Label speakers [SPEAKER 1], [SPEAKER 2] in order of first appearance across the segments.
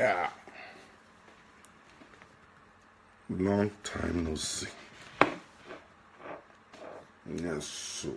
[SPEAKER 1] Yeah. Long time no see. Yes, so.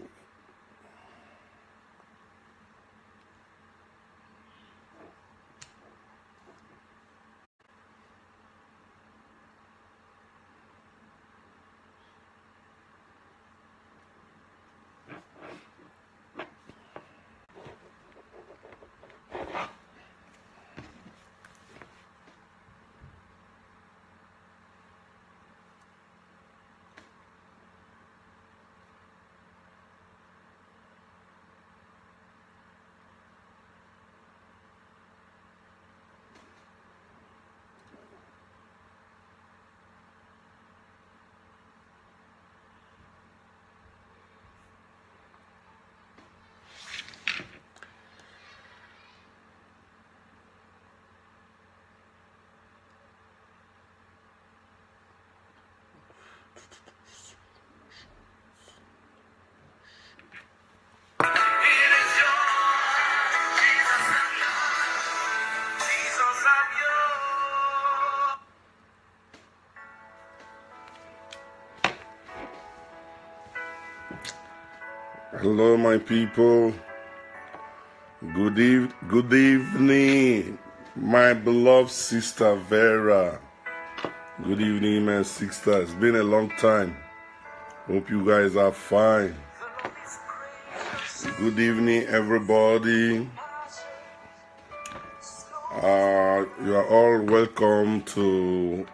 [SPEAKER 1] Hello, my people. Good evening, my beloved sister Vera. Good evening, my sister. It's been a long time. Hope you guys are fine. Good evening, everybody. You are all welcome to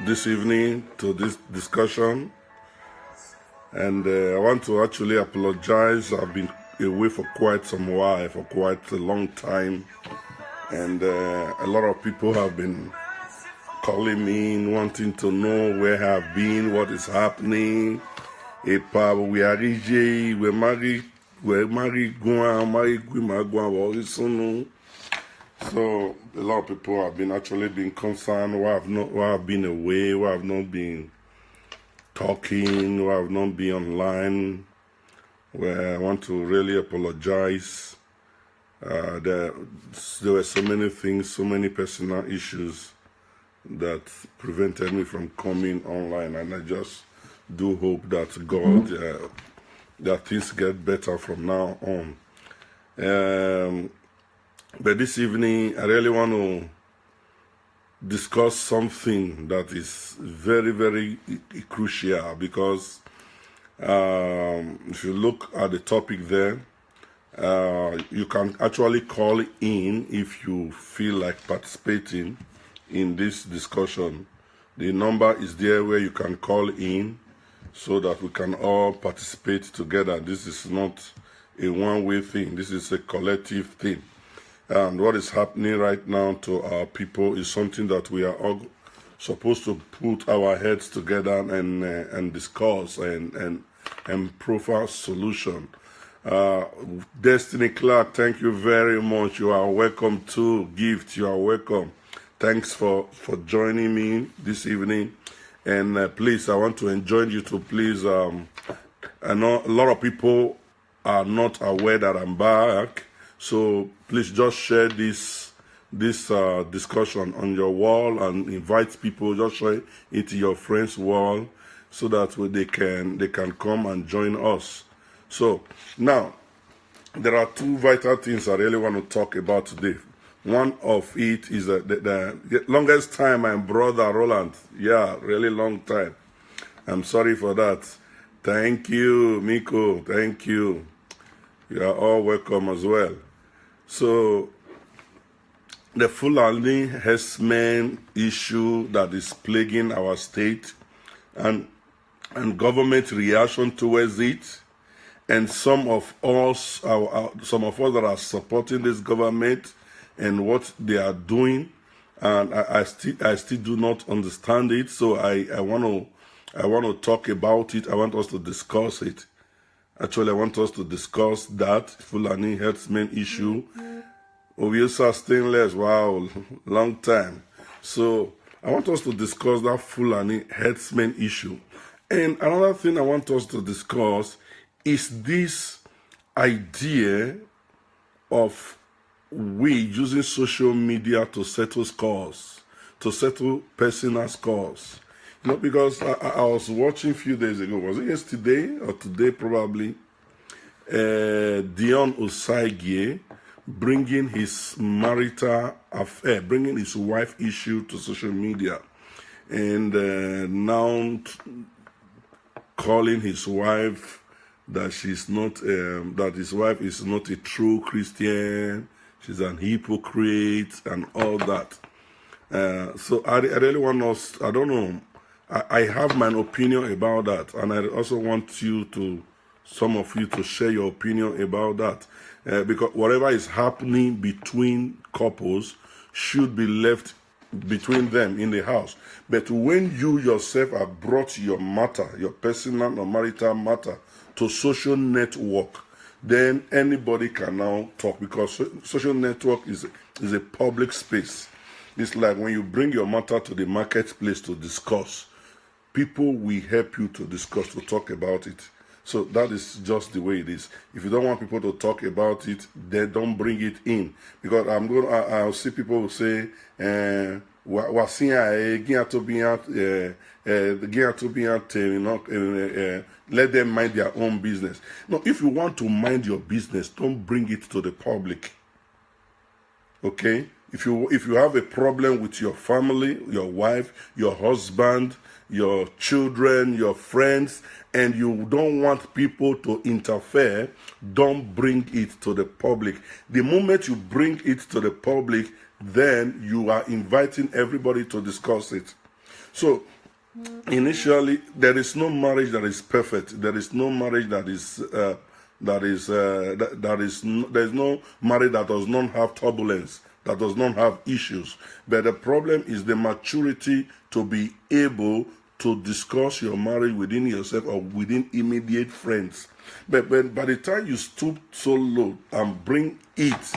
[SPEAKER 1] this evening, to this discussion. And I want to actually apologize. I've been away for quite some while, for quite a long time. And a lot of people have been calling me, wanting to know where I've been, what is happening. We are married, so a lot of people have been actually been concerned why I've been away, why I've not been talking, why I've not been online. Where I want to really apologize. There were so many things, so many personal issues that prevented me from coming online, and I just do hope that God, that things get better from now on. But this evening, I really want to discuss something that is very, very crucial, because if you look at the topic there, you can actually call in if you feel like participating in this discussion. The number is there where you can call in so that we can all participate together. This is not a one-way thing. This is a collective thing. And what is happening right now to our people is something that we are all supposed to put our heads together and discuss and profile solution. Destiny Clark, thank you very much. You are welcome to Gift. You are welcome. Thanks for joining me this evening. And please, I want to enjoin you to please, I know a lot of people are not aware that I'm back. So please just share this discussion on your wall and invite people. Just share it to your friends' wall so that they can come and join us. So now there are two vital things I really want to talk about today. One of it is the longest time my brother Roland. Yeah, really long time. I'm sorry for that. Thank you, Miko. Thank you. You are all welcome as well. So, the Fulani herdsmen issue that is plaguing our state, and government reaction towards it, and some of us that are supporting this government and what they are doing, and I still do not understand it. So I want to talk about it. I want us to discuss it. Actually, I want us to discuss that Fulani herdsmen issue. Obviously, stainless, wow, long time. So, I want us to discuss that Fulani herdsmen issue. And another thing I want us to discuss is this idea of we using social media to settle scores, to settle personal scores. You know, because I was watching a few days ago, was it yesterday or today probably, Dion Osagie bringing his marital affair, bringing his wife issue to social media, and now calling his wife that she's not, that his wife is not a true Christian, she's an hypocrite and all that. So I really want us, I don't know, I have my opinion about that, and I also want you to, some of you to share your opinion about that, because whatever is happening between couples should be left between them in the house. But when you yourself have brought your matter, your personal or marital matter, to social network, then anybody can now talk, because social network is a public space. It's like when you bring your matter to the marketplace to discuss, people will help you to discuss, to talk about it. So that is just the way it is. If you don't want people to talk about it, then don't bring it in. Because I'll see people who say, let them mind their own business. No, if you want to mind your business, don't bring it to the public. Okay? If you have a problem with your family, your wife, your husband, your children, your friends, and you don't want people to interfere, don't bring it to the public. The moment you bring it to the public, then you are inviting everybody to discuss it. So initially, there is no marriage that is perfect. There is no marriage that is there's no marriage that does not have turbulence, that does not have issues. But the problem is the maturity to be able to discuss your marriage within yourself or within immediate friends. But by the time you stoop so low and bring it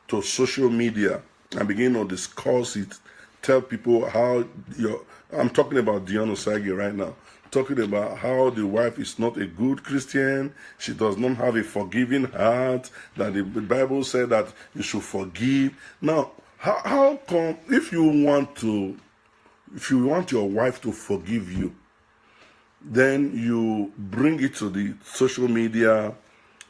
[SPEAKER 1] to social media and begin to discuss it, tell people how I'm talking about Dion Osagie right now, talking about how the wife is not a good Christian, she does not have a forgiving heart, that the Bible said that you should forgive. Now, how come if you want your wife to forgive you, then you bring it to the social media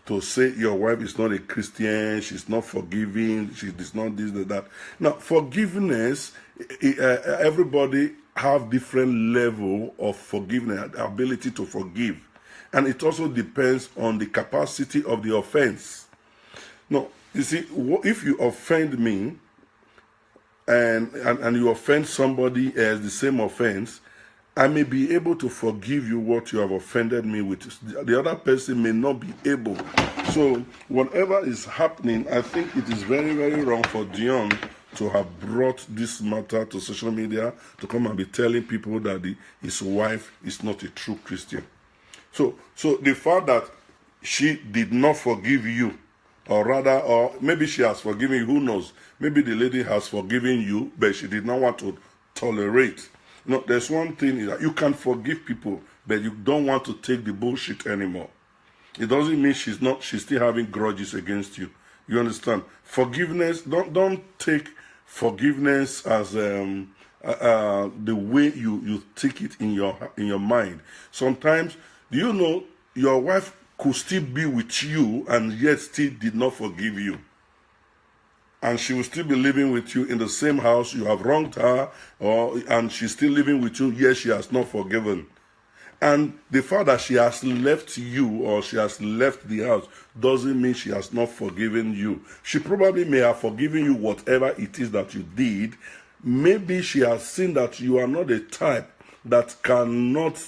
[SPEAKER 1] to say your wife is not a Christian, she's not forgiving, she is not this or that. Now, forgiveness, everybody have different level of forgiveness, ability to forgive. And it also depends on the capacity of the offense. Now, you see, if you offend me, and you offend somebody as the same offense, I may be able to forgive you what you have offended me with. The other person may not be able. So whatever is happening, I think it is very, very wrong for Dion to have brought this matter to social media, to come and be telling people that his wife is not a true Christian. So the fact that she did not forgive you, or maybe she has forgiven you, who knows? Maybe the lady has forgiven you, but she did not want to tolerate. No, there's one thing that you can forgive people, but you don't want to take the bullshit anymore. It doesn't mean she's still having grudges against you. You understand? Forgiveness, don't take forgiveness as the way you take it in your mind. Sometimes, do you know your wife could still be with you and yet still did not forgive you? And she will still be living with you in the same house. You have wronged her, and she's still living with you, yet she has not forgiven. And the fact that she has left you or she has left the house doesn't mean she has not forgiven you. She probably may have forgiven you whatever it is that you did. Maybe she has seen that you are not a type that cannot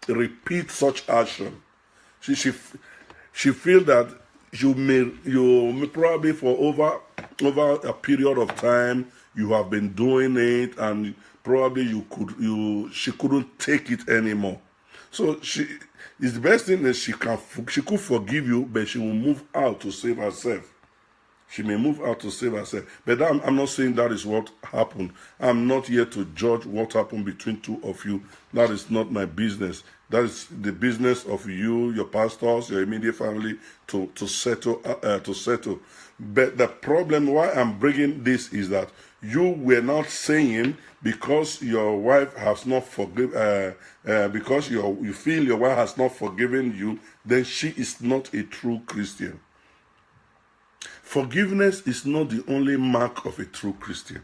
[SPEAKER 1] repeat such action. She feels that you may probably for over a period of time you have been doing it, and probably she couldn't take it anymore. So it's the best thing that she could forgive you, but she will move out to save herself. She may move out to save herself. But I'm not saying that is what happened. I'm not here to judge what happened between two of you. That is not my business. That is the business of you, your pastors, your immediate family to settle. But the problem why I'm bringing this is that you were not saying because your wife has not because you feel your wife has not forgiven you, then she is not a true Christian. Forgiveness is not the only mark of a true Christian.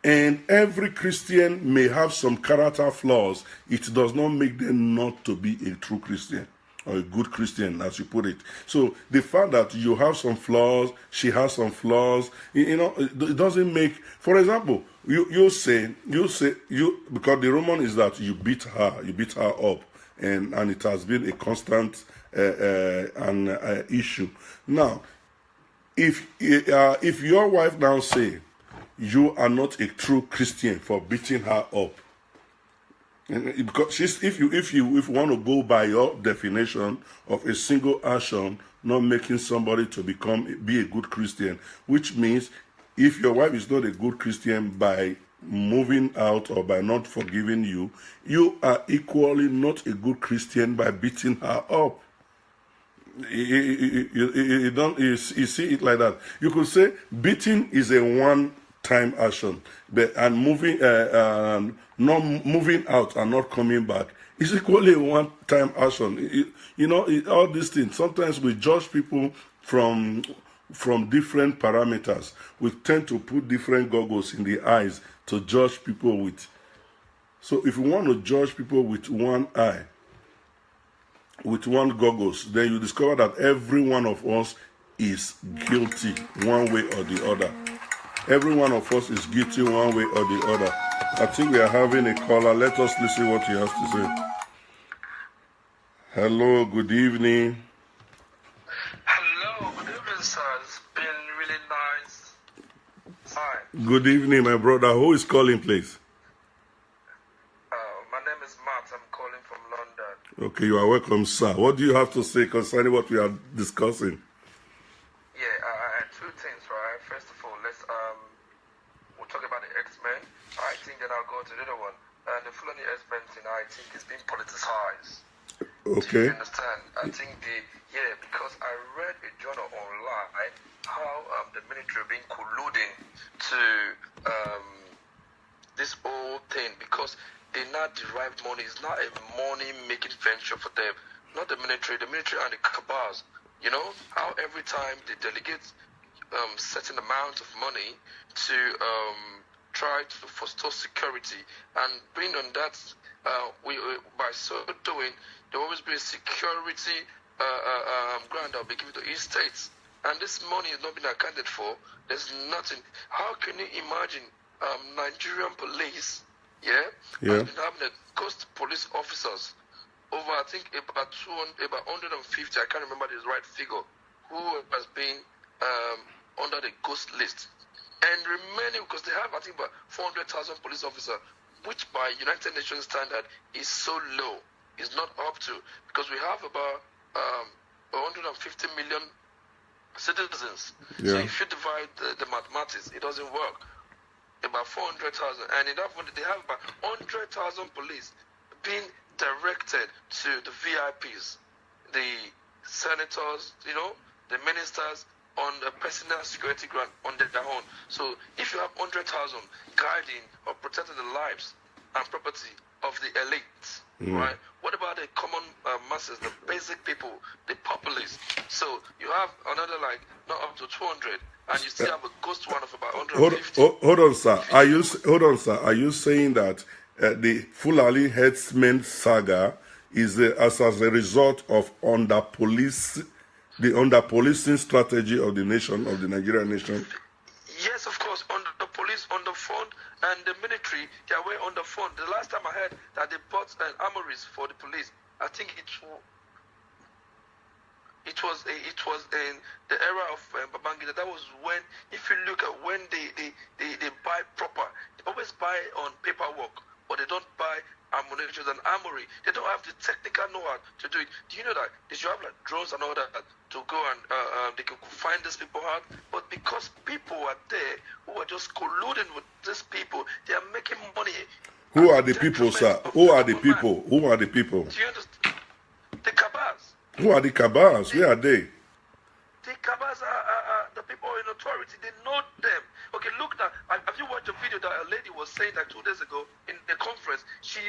[SPEAKER 1] And every Christian may have some character flaws. It does not make them not to be a true Christian or a good Christian, as you put it. So the fact that you have some flaws, she has some flaws, it doesn't make. For example, you say because the rumor is that you beat her up, and it has been a constant issue. Now, if your wife now say you are not a true Christian for beating her up, and because if you want to go by your definition of a single action not making somebody to be a good Christian, which means if your wife is not a good Christian by moving out or by not forgiving you, you are equally not a good Christian by beating her up. You see it like that. You could say beating is a one-time action, and not moving out and not coming back is equally a one-time action. All these things. Sometimes we judge people from different parameters. We tend to put different goggles in the eyes to judge people with. So if you want to judge people with one eye, with one goggles, then you discover that every one of us is guilty one way or the other. Every one of us is guilty one way or the other. I think we are having a caller. Let us listen what he has to say. Hello, good evening.
[SPEAKER 2] Hello, good evening, sir. It's been really nice. Hi.
[SPEAKER 1] Good evening, my brother. Who is calling, please?
[SPEAKER 2] My name is Matt. I'm calling from London.
[SPEAKER 1] Okay, you are welcome, sir. What do you have to say concerning what we are discussing?
[SPEAKER 2] Yeah, two things, right? First of all, we'll talk about the X-Men. I think then I'll go to the other one. And the Fulani X-Men thing, I think is being politicized.
[SPEAKER 1] Okay.
[SPEAKER 2] Do you understand? I think because I read a journal online how the military been colluding to this whole thing because they now derive money. It's not a money-making venture for them. Not the military and the cabals. You know how every time they delegate certain amount of money to try to forestall security, and bring on that, by so doing, there will always be a security grant that will be given to each state, and this money is not being accounted for. There's nothing. How can you imagine Nigerian police, has been having a ghost police officers over, I think, about 150, I can't remember the right figure, who has been under the ghost list. And remaining, because they have, I think, about 400,000 police officers, which by United Nations standard is so low, is not up to, because we have about 150 million citizens. So if you divide the mathematics, it doesn't work. About 400,000, and in that one, they have about 100,000 police being directed to the VIPs, the senators, the ministers, on the personal security grant on their own. So if you have 100,000 guiding or protecting the lives and property of the elites, right? What about the common masses, the basic people, the populace? So you have another not up to 200, and you still have a ghost one of about 150.
[SPEAKER 1] Hold on, sir. Are you saying that the Fulani Herdsmen saga is as a result of the under-policing strategy of the nation, of the Nigerian nation?
[SPEAKER 2] Yes, of course. Under the police, on the front, and the military, they are way on the front. The last time I heard that they bought armories for the police, I think it was in the era of Babangida. That was when, if you look at when they buy proper, they always buy on paperwork. but they don't buy ammunition and armory. They don't have the technical know-how to do it. Do you know that they should have like drones and all that to go and they can find these people out? But because people are there who are just colluding with these people, they are making money.
[SPEAKER 1] Who are the people, sir? Who are the people? Who are the people?
[SPEAKER 2] Do you understand? The cabals.
[SPEAKER 1] Who are the cabals? Where are they?
[SPEAKER 2] The cabals are the people in authority. They know them. Okay, look now. Have you watched a video that a lady was saying that 2 days ago in the conference? She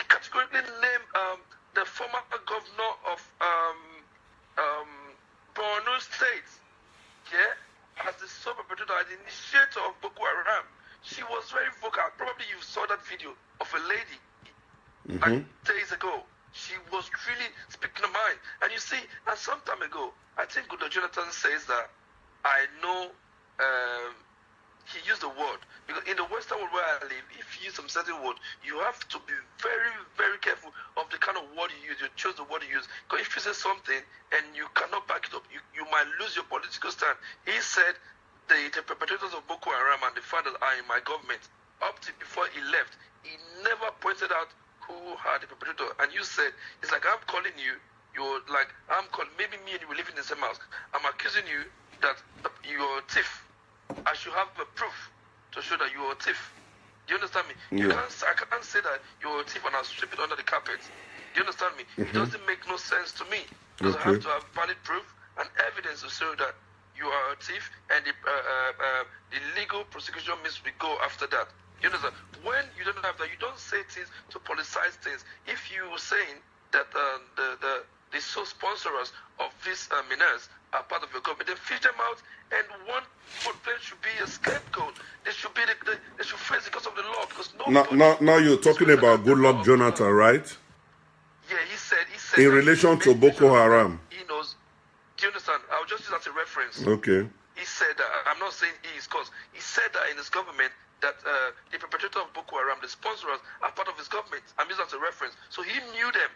[SPEAKER 2] categorically named the former governor of Borno State, as the sole perpetrator, as the initiator of Boko Haram. She was very vocal. Probably you saw that video of a lady like days ago. She was really speaking her mind. And you see, and some time ago, I think Goodluck Jonathan says that I know he used the word. Because in the Western world where I live, if you use some certain word, you have to be very, very careful of the kind of word you use. You choose the word you use. Because if you say something and you cannot back it up, you might lose your political stand. He said the perpetrators of Boko Haram and the fathers are in my government. Up to before he left, he never pointed out who had the perpetrator. And you said, it's like I'm calling you, you're like, maybe me and you were living in the same house. I'm accusing you that you're a thief. I should have a proof to show that you're a thief. Do you understand me?
[SPEAKER 1] Yeah.
[SPEAKER 2] I can't say that you're a thief and I'll sweep it under the carpet. Do you understand me? It doesn't make no sense to me. Because I have to have valid proof and evidence to show that you are a thief, and the legal prosecution means we go after that. You understand? When you don't have that, you don't say things to politicize things. If you were saying that the sole sponsors of these miners are part of your government, then fish them out, and one place should be a scapegoat. They should be they should face it because of the law. Because
[SPEAKER 1] now you're talking about Goodluck Jonathan, right?
[SPEAKER 2] Yeah, he said
[SPEAKER 1] in relation to Boko Haram.
[SPEAKER 2] He knows. Do you understand? I'll just use that as a reference.
[SPEAKER 1] Okay.
[SPEAKER 2] He said that, I'm not saying he is, because he said that in his government that the perpetrator of Boko Haram, the sponsors, are part of his government. I'm using that as a reference. So he knew them.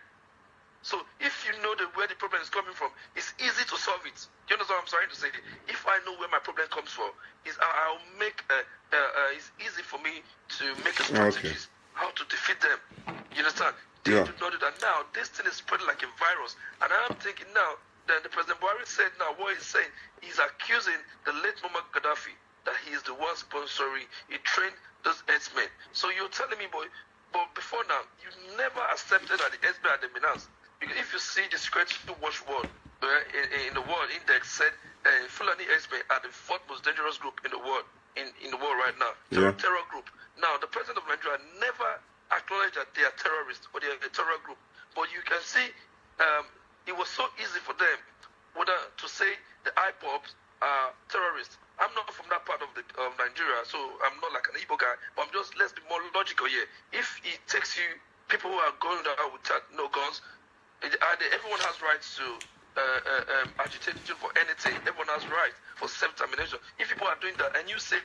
[SPEAKER 2] So if you know where the problem is coming from, it's easy to solve it. Do you understand what I'm trying to say? If I know where my problem comes from, I'll make it's easy for me to make a strategies how to defeat them. You understand? They do not do that now. This thing is spreading like a virus, and I'm thinking now. Then the President Buhari said now what he's saying, he's accusing the late Muammar Gaddafi that he is the one sponsoring, he trained those herdsmen. So you're telling me, boy, but before now, you never accepted that the herdsmen are the miners. Because if you see the Security Watch World in the world index said Fulani herdsmen are the 4th most dangerous group in the world in the world right now. Terror group. Now the President of Nigeria never acknowledged that they are terrorists or they are a terror group. But you can see it was so easy for them whether to say the IPOBs are terrorists. I'm not from that part of Nigeria, so I'm not like an Igbo guy, but let's be more logical here. If it takes you, people who are going out with no guns, everyone has rights to agitation for anything. Everyone has rights for self-determination. If people are doing that and you say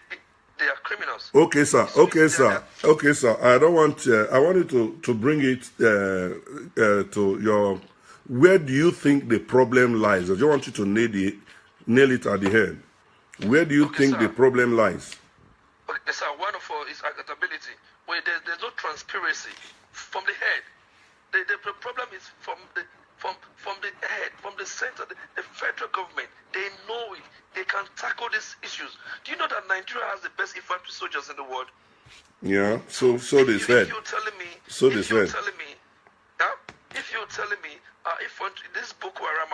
[SPEAKER 2] they are criminals.
[SPEAKER 1] Okay, sir. Okay, sir. Okay, sir. I don't want. I want you to bring it to your. Where do you think the problem lies? I just want you to nail it at the head. Where do you think the problem lies?
[SPEAKER 2] Okay, sir. One of all is accountability. Where there's no transparency from the head. The problem is from the head, from the center, the federal government. They know it. They can tackle these issues. Do you know that Nigeria has the best infantry soldiers in the world?
[SPEAKER 1] Yeah. So they said.
[SPEAKER 2] If you're telling me, if you're telling me, if this Boko Haram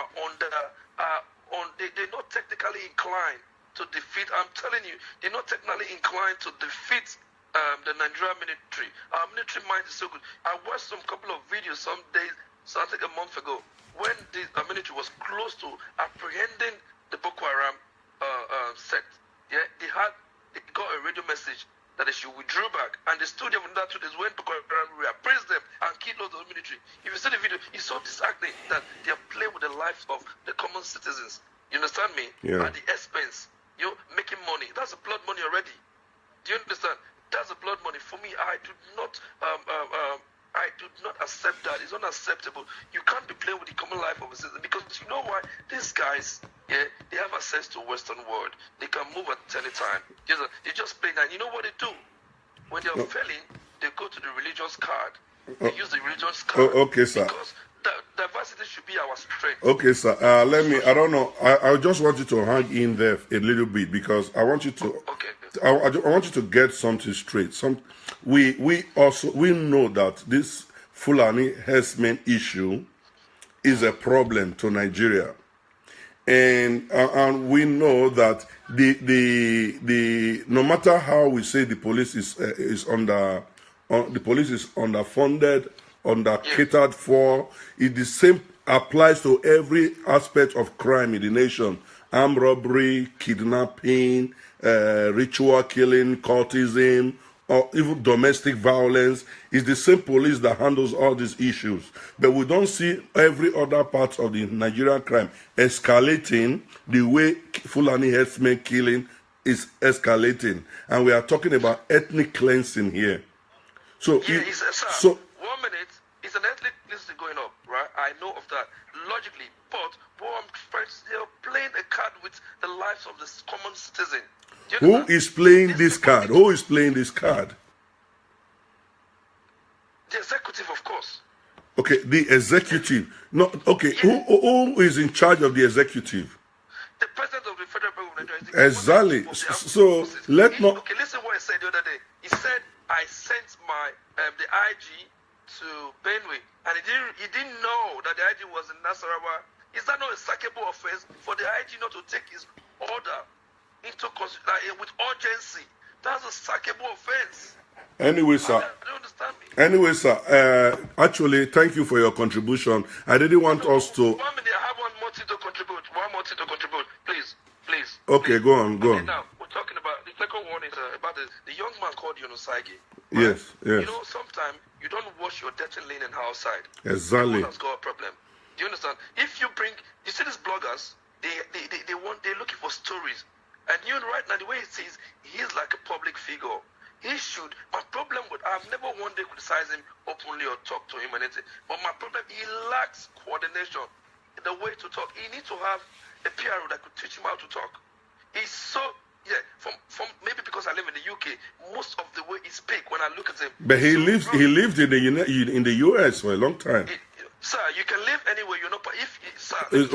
[SPEAKER 2] they're not technically inclined to defeat. I'm telling you, they're not technically inclined to defeat the Nigerian military. Our military mind is so good. I watched some couple of videos some days, so I think a month ago, when the military was close to apprehending the Boko Haram sect. Yeah, they got a radio message that they should withdraw back, and they stood there for that 2 days when Boko Haram appraised them and killed loads of the military. If you see the video, it's so disheartening that they are playing with the lives of the common citizens. You understand me?
[SPEAKER 1] Yeah.
[SPEAKER 2] At the expense, making money. That's a blood money already. Do you understand? That's a blood money. For me, I do not accept that. It's unacceptable. You can't be playing with the common life of a citizen, because you know why? These guys, they have access to Western world. They can move at any time. They just play that. You know what they do? When they're failing, they go to the religious card. They use the religious card.
[SPEAKER 1] Okay, sir.
[SPEAKER 2] Because diversity should be our strength.
[SPEAKER 1] Okay, sir. I don't know. I just want you to hang in there a little bit because I want you to.
[SPEAKER 2] Okay.
[SPEAKER 1] I want you to get something straight. We know that this Fulani herdsmen issue is a problem to Nigeria, and we know that the no matter how we say the police is underfunded, catered for, the same applies to every aspect of crime in the nation: armed robbery, kidnapping, ritual killing, cultism, or even domestic violence. It's the same police that handles all these issues. But we don't see every other part of the Nigerian crime escalating the way Fulani herdsmen killing is escalating. And we are talking about ethnic cleansing here. So,
[SPEAKER 2] 1 minute, it's an ethnic cleansing going up, right? I know of that logically, but what I'm trying to say, they're playing a card with the lives of the common citizen.
[SPEAKER 1] Who is playing this card? Who is playing this card?
[SPEAKER 2] The executive, of course.
[SPEAKER 1] Okay, the executive. No, okay. Yeah. Who is in charge of the executive?
[SPEAKER 2] The president of the Federal Republic of Nigeria.
[SPEAKER 1] Exactly. So
[SPEAKER 2] Okay, listen what he said the other day. He said, I sent my the IG to Benue, and he didn't know that the IG was in Nasarawa. Is that not a sackable offense for the IG not to take his order into consideration with urgency? That's a sackable offense.
[SPEAKER 1] Anyway, sir.
[SPEAKER 2] You don't understand me.
[SPEAKER 1] Anyway, sir. Actually, thank you for your contribution. I didn't want us to.
[SPEAKER 2] 1 minute. I have one more thing to contribute. Please.
[SPEAKER 1] Okay,
[SPEAKER 2] please.
[SPEAKER 1] Go on.
[SPEAKER 2] Now we're talking about the second one is about the young man called Dion Osagie.
[SPEAKER 1] Right? Yes.
[SPEAKER 2] You know, sometimes you don't wash your dirty linen outside.
[SPEAKER 1] Exactly.
[SPEAKER 2] Everyone has got a problem. Do you understand? If you see these bloggers, they're looking for stories. And you know, right now, the way he says, he's like a public figure. My problem I've never one day criticized him openly or talk to him or anything. But my problem, he lacks coordination. The way to talk. He needs to have a PRO that could teach him how to talk. He's so, from maybe because I live in the UK, most of the way he speaks when I look at him.
[SPEAKER 1] But he lived in the US for a long time.
[SPEAKER 2] Sir, you can live anywhere, but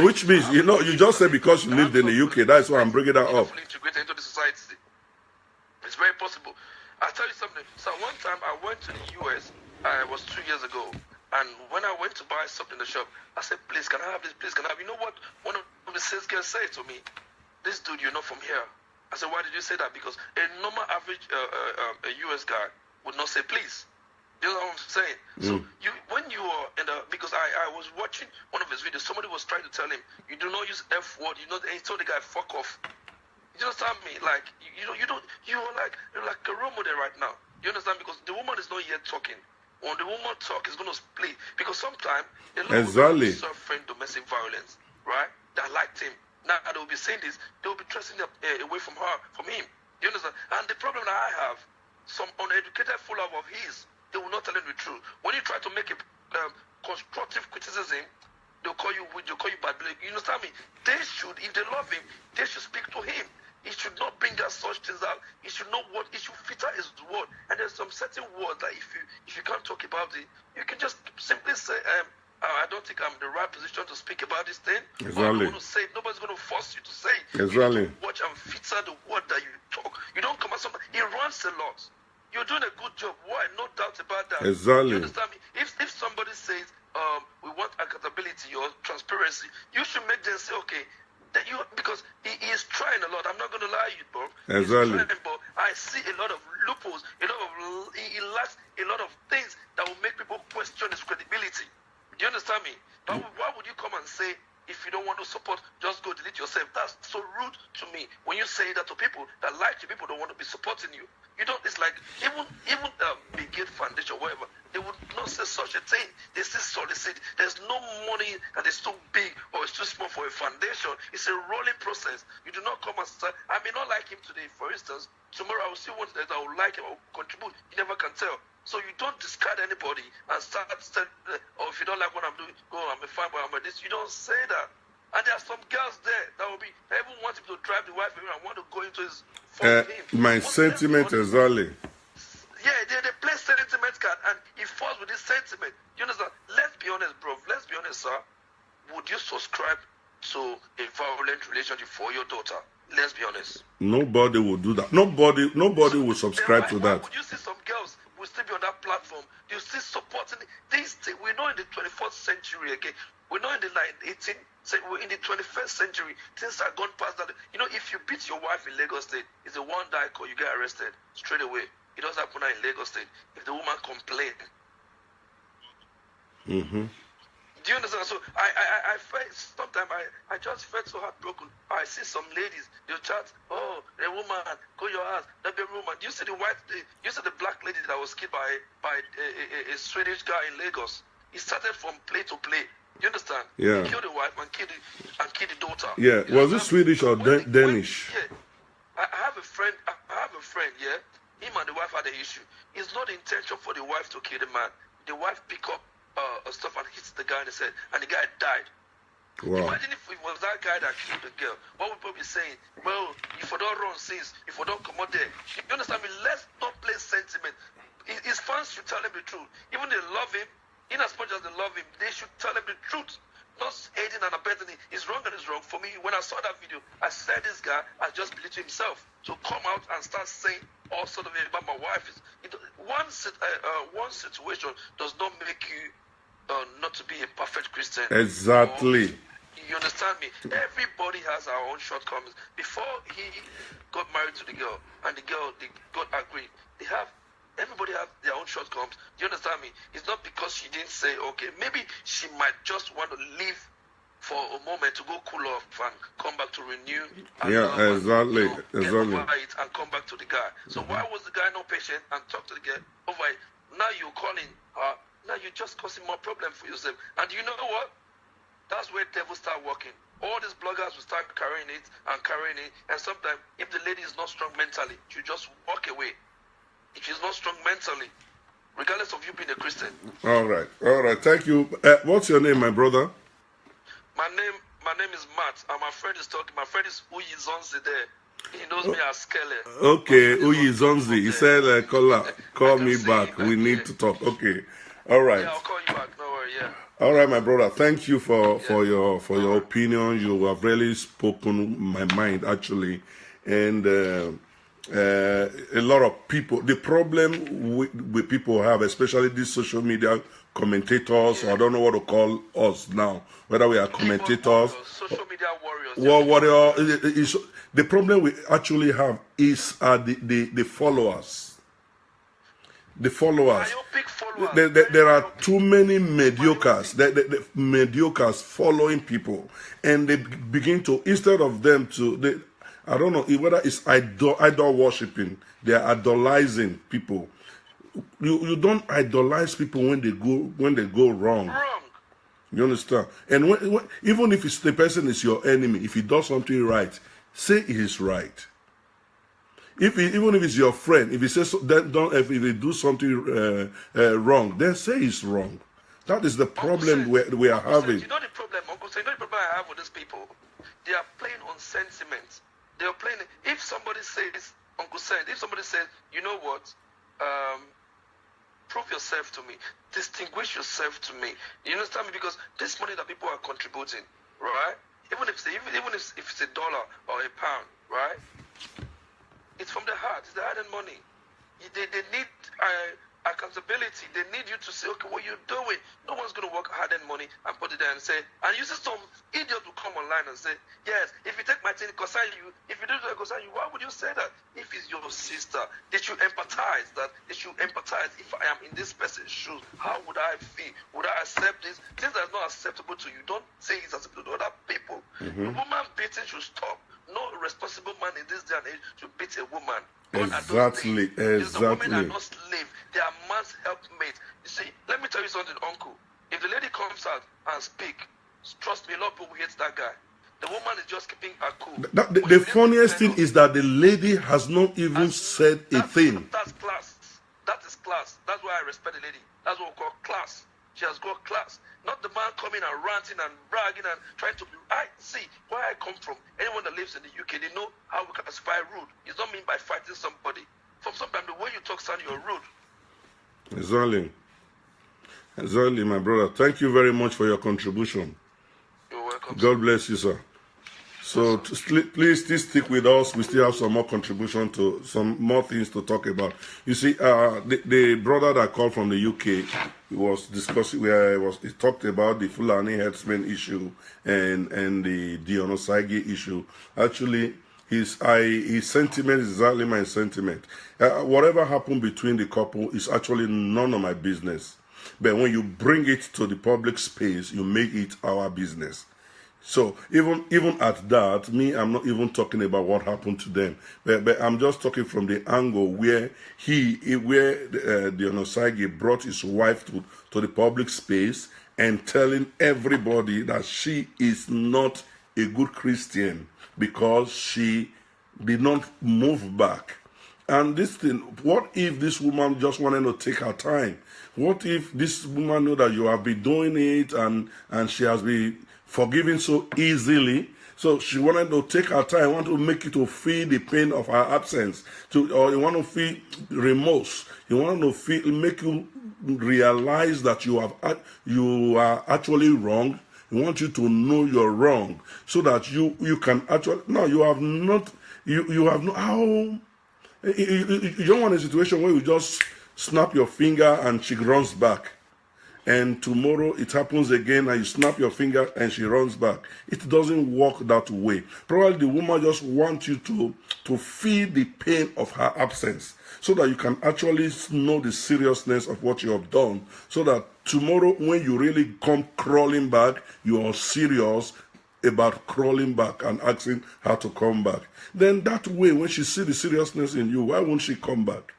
[SPEAKER 1] which means, you just said because you lived in the UK, that's why I'm bringing that up.
[SPEAKER 2] Integrated into the society. It's very possible. I'll tell you something. So one time I went to the US, it was 2 years ago, and when I went to buy something in the shop, I said, please, can I have this? Please, can I have? You know what one of the sales girls said to me? This dude, you're not from here. I said, why did you say that? Because a normal average a US guy would not say please. You know what I'm saying? So when you are because I was watching one of his videos, somebody was trying to tell him, you do not use F word, and he told the guy, fuck off. You understand me? Like you're like a role model right now. You understand? Because the woman is not yet talking. When the woman talk, is gonna play. Because sometimes a lot of women suffering domestic violence, right? That liked him. Now they will be saying this, they will be trusting away from him. You understand? And the problem that I have, some uneducated follower of his, they will not tell him the truth. When you try to make a constructive criticism, they'll call you bad. You understand me? They should, if they love him, they should speak to him. He should not bring out such things out. He should know what he should filter his word. And there's some certain words that if you can't talk about it, you can just simply say, I don't think I'm in the right position to speak about this thing.
[SPEAKER 1] Exactly.
[SPEAKER 2] To say, nobody's going to force you to say.
[SPEAKER 1] Exactly.
[SPEAKER 2] You need to watch and filter the word that you talk. You don't come at something. He runs a lot. You're doing a good job. Why? No doubt about that.
[SPEAKER 1] Exactly.
[SPEAKER 2] You understand me? If somebody says, we want accountability or transparency, you should make them say, okay, that because he is trying a lot. I'm not going to lie to you, bro.
[SPEAKER 1] Exactly.
[SPEAKER 2] He's trying, but I see a lot of loopholes. He lacks a lot of things that will make people question his credibility. Do you understand me? Why would you come and say, if you don't want to support, just go delete yourself? That's so rude to me. When you say that to people that like you, people don't want to be supporting you. You don't. It's like even Big Gate Foundation, whatever, they would not say such a thing. They say solicit. There's no money that is too big or it's too small for a foundation. It's a rolling process. You do not come and start. I may not like him today, for instance. Tomorrow I will see one that I will like him or contribute. You never can tell. So you don't discard anybody and start or if you don't like what I'm doing, go, I'm a fan, but I'm a this. You don't say that. And there are some girls there that will be even want him to drive the wife around and want to go into his phone.
[SPEAKER 1] My sentiment exactly.
[SPEAKER 2] Yeah, they play sentiment this card, and he falls with this sentiment. You understand? Let's be honest, bro. Let's be honest, sir. Would you subscribe to a violent relationship for your daughter? Let's be honest.
[SPEAKER 1] Nobody will do that. Nobody will subscribe to that.
[SPEAKER 2] Would you see some girls will still be on that platform? You still supporting these things? We're not in the 21st century again. We're not in the 18th. We're in the 21st century. Things are gone past that. You know, if you beat your wife in Lagos State, it's a one die call. You get arrested straight away. It doesn't happen now in Lagos State. If the woman complained. Do you understand? So I felt sometimes I just felt so heartbroken. I see some ladies, they'll chat, oh, the woman, go your house, that be a woman. Do you see the black lady that was killed by a Swedish guy in Lagos? He started from play to play. You understand?
[SPEAKER 1] Yeah.
[SPEAKER 2] He killed the wife and killed the daughter.
[SPEAKER 1] Yeah. Was it Swedish or Danish?
[SPEAKER 2] Yeah. I have a friend, yeah. Him and the wife had an issue. It's not the intention for the wife to kill the man. The wife pick up stuff and hits the guy in the head, and the guy died. Wow. Imagine if it was that guy that killed the girl. What would people be saying? Well, if I don't run since, if I don't come out there. You understand me? Let's not play sentiment. His fans should tell him the truth. Even they love him, in as much as they love him, they should tell him the truth. Not aiding and abetting him. It's wrong and it's wrong. For me, when I saw that video, I said this guy has just believed himself to come out and start saying all sort of about my wife. One situation does not make you not to be a perfect Christian.
[SPEAKER 1] Exactly.
[SPEAKER 2] You understand me? Everybody has our own shortcomings. Before he got married to the girl, and the girl, they got agreed, everybody has their own shortcomings. Do you understand me? It's not because she didn't say, okay, maybe she might just want to leave for a moment to go cool off and come back to renew.
[SPEAKER 1] Exactly.
[SPEAKER 2] Get over it and come back to the guy. So why was the guy not patient and talk to the girl over it? Now you're calling her. Now you're just causing more problem for yourself. And you know what? That's where devils start working. All these bloggers will start carrying it. And sometimes, if the lady is not strong mentally, she just walk away. If she's not strong mentally, regardless of you being a Christian.
[SPEAKER 1] All right. Thank you. What's your name, my brother?
[SPEAKER 2] My name is Matt, and my friend is talking. My friend is Uyizonzi there. He knows me as Skele.
[SPEAKER 1] Okay, Uyizonzi. He said, call me back. We need to talk. Okay. All right.
[SPEAKER 2] Yeah, I'll call you back. No worry. Yeah.
[SPEAKER 1] All right, my brother. Thank you for your opinion. You have really spoken my mind, actually, and a lot of people. The problem with people have, especially these social media commentators, or I don't know what to call us now, whether we are commentators,
[SPEAKER 2] social media warriors.
[SPEAKER 1] The problem we actually have is the followers. The followers. There are too many mediocres. The mediocres following people, and they begin to, instead of them to, I don't know whether it's idol worshiping. They are idolizing people. You don't idolize people when they go wrong. You understand? And when, even if the person is your enemy, if he does something right, say it is right. Even if it's your friend, if he says if he do something wrong, then say it's wrong. That is the problem we are having.
[SPEAKER 2] You know the problem, Uncle Say, you know the problem I have with these people? They are playing on sentiment. They are playing. If somebody says, Uncle Say, if somebody says, you know what, prove yourself to me, distinguish yourself to me. You understand me? Because this money that people are contributing, right? Even if it's $1 or £1, right? It's from the heart. It's the hard-earned money. They need accountability. They need you to say, okay, what you're doing. No one's going to work hard-earned money and put it there and say, and you see some idiot will come online and say, yes, if you take my thing, it concern you. If you do it, it concern you. Why would you say that? If it's your sister, they should empathize. If I am in this person's shoes, how would I feel? Would I accept this? Things that are not acceptable to you, don't say it's acceptable to other people. The woman beating should stop. No responsible man in this day and age should beat a woman.
[SPEAKER 1] Exactly.
[SPEAKER 2] The women are not slaves. They are man's helpmates. You see, let me tell you something, Uncle. If the lady comes out and speak, trust me, a lot of people hate that guy. The woman is just keeping her cool.
[SPEAKER 1] The funniest thing is that the lady has not even said a thing.
[SPEAKER 2] That's class. That is class. That's why I respect the lady. That's what we call class. She has got class. Not the man coming and ranting and bragging and trying to be. I see where I come from. Anyone that lives in the UK, they know how we classify rude. It's not mean by fighting somebody. From sometimes the way you talk, son, you're rude.
[SPEAKER 1] Exactly. Exactly, my brother. Thank you very much for your contribution.
[SPEAKER 2] You're welcome, sir.
[SPEAKER 1] God bless you, sir.
[SPEAKER 2] Yes,
[SPEAKER 1] So
[SPEAKER 2] sir.
[SPEAKER 1] please still stick with us. We still have some more contribution to some more things to talk about. You see, the brother that called from the UK was discussing where he talked about the Fulani herdsmen issue and the Dion Osagie issue. Actually, his sentiment is exactly my sentiment. Whatever happened between the couple is actually none of my business. But when you bring it to the public space, you make it our business. So even at that, me, I'm not even talking about what happened to them, but I'm just talking from the angle where the Onosage brought his wife to the public space and telling everybody that she is not a good Christian because she did not move back. And this thing, what if this woman just wanted to take her time? What if this woman know that you have been doing it and she has been forgiven so easily? So she wanted to take her time, want to make you to feel the pain of her absence, or you want to feel remorse. You want to feel, make you realize that you are actually wrong. You want you to know you're wrong, so that you can actually no, you have not you have no how. You don't want a situation where you just snap your finger and she runs back. And tomorrow it happens again and you snap your finger and she runs back. It doesn't work that way. Probably the woman just wants you to feel the pain of her absence so that you can actually know the seriousness of what you have done. So that tomorrow when you really come crawling back, you are serious about crawling back and asking her to come back. Then that way, when she sees the seriousness in you, why won't she come back?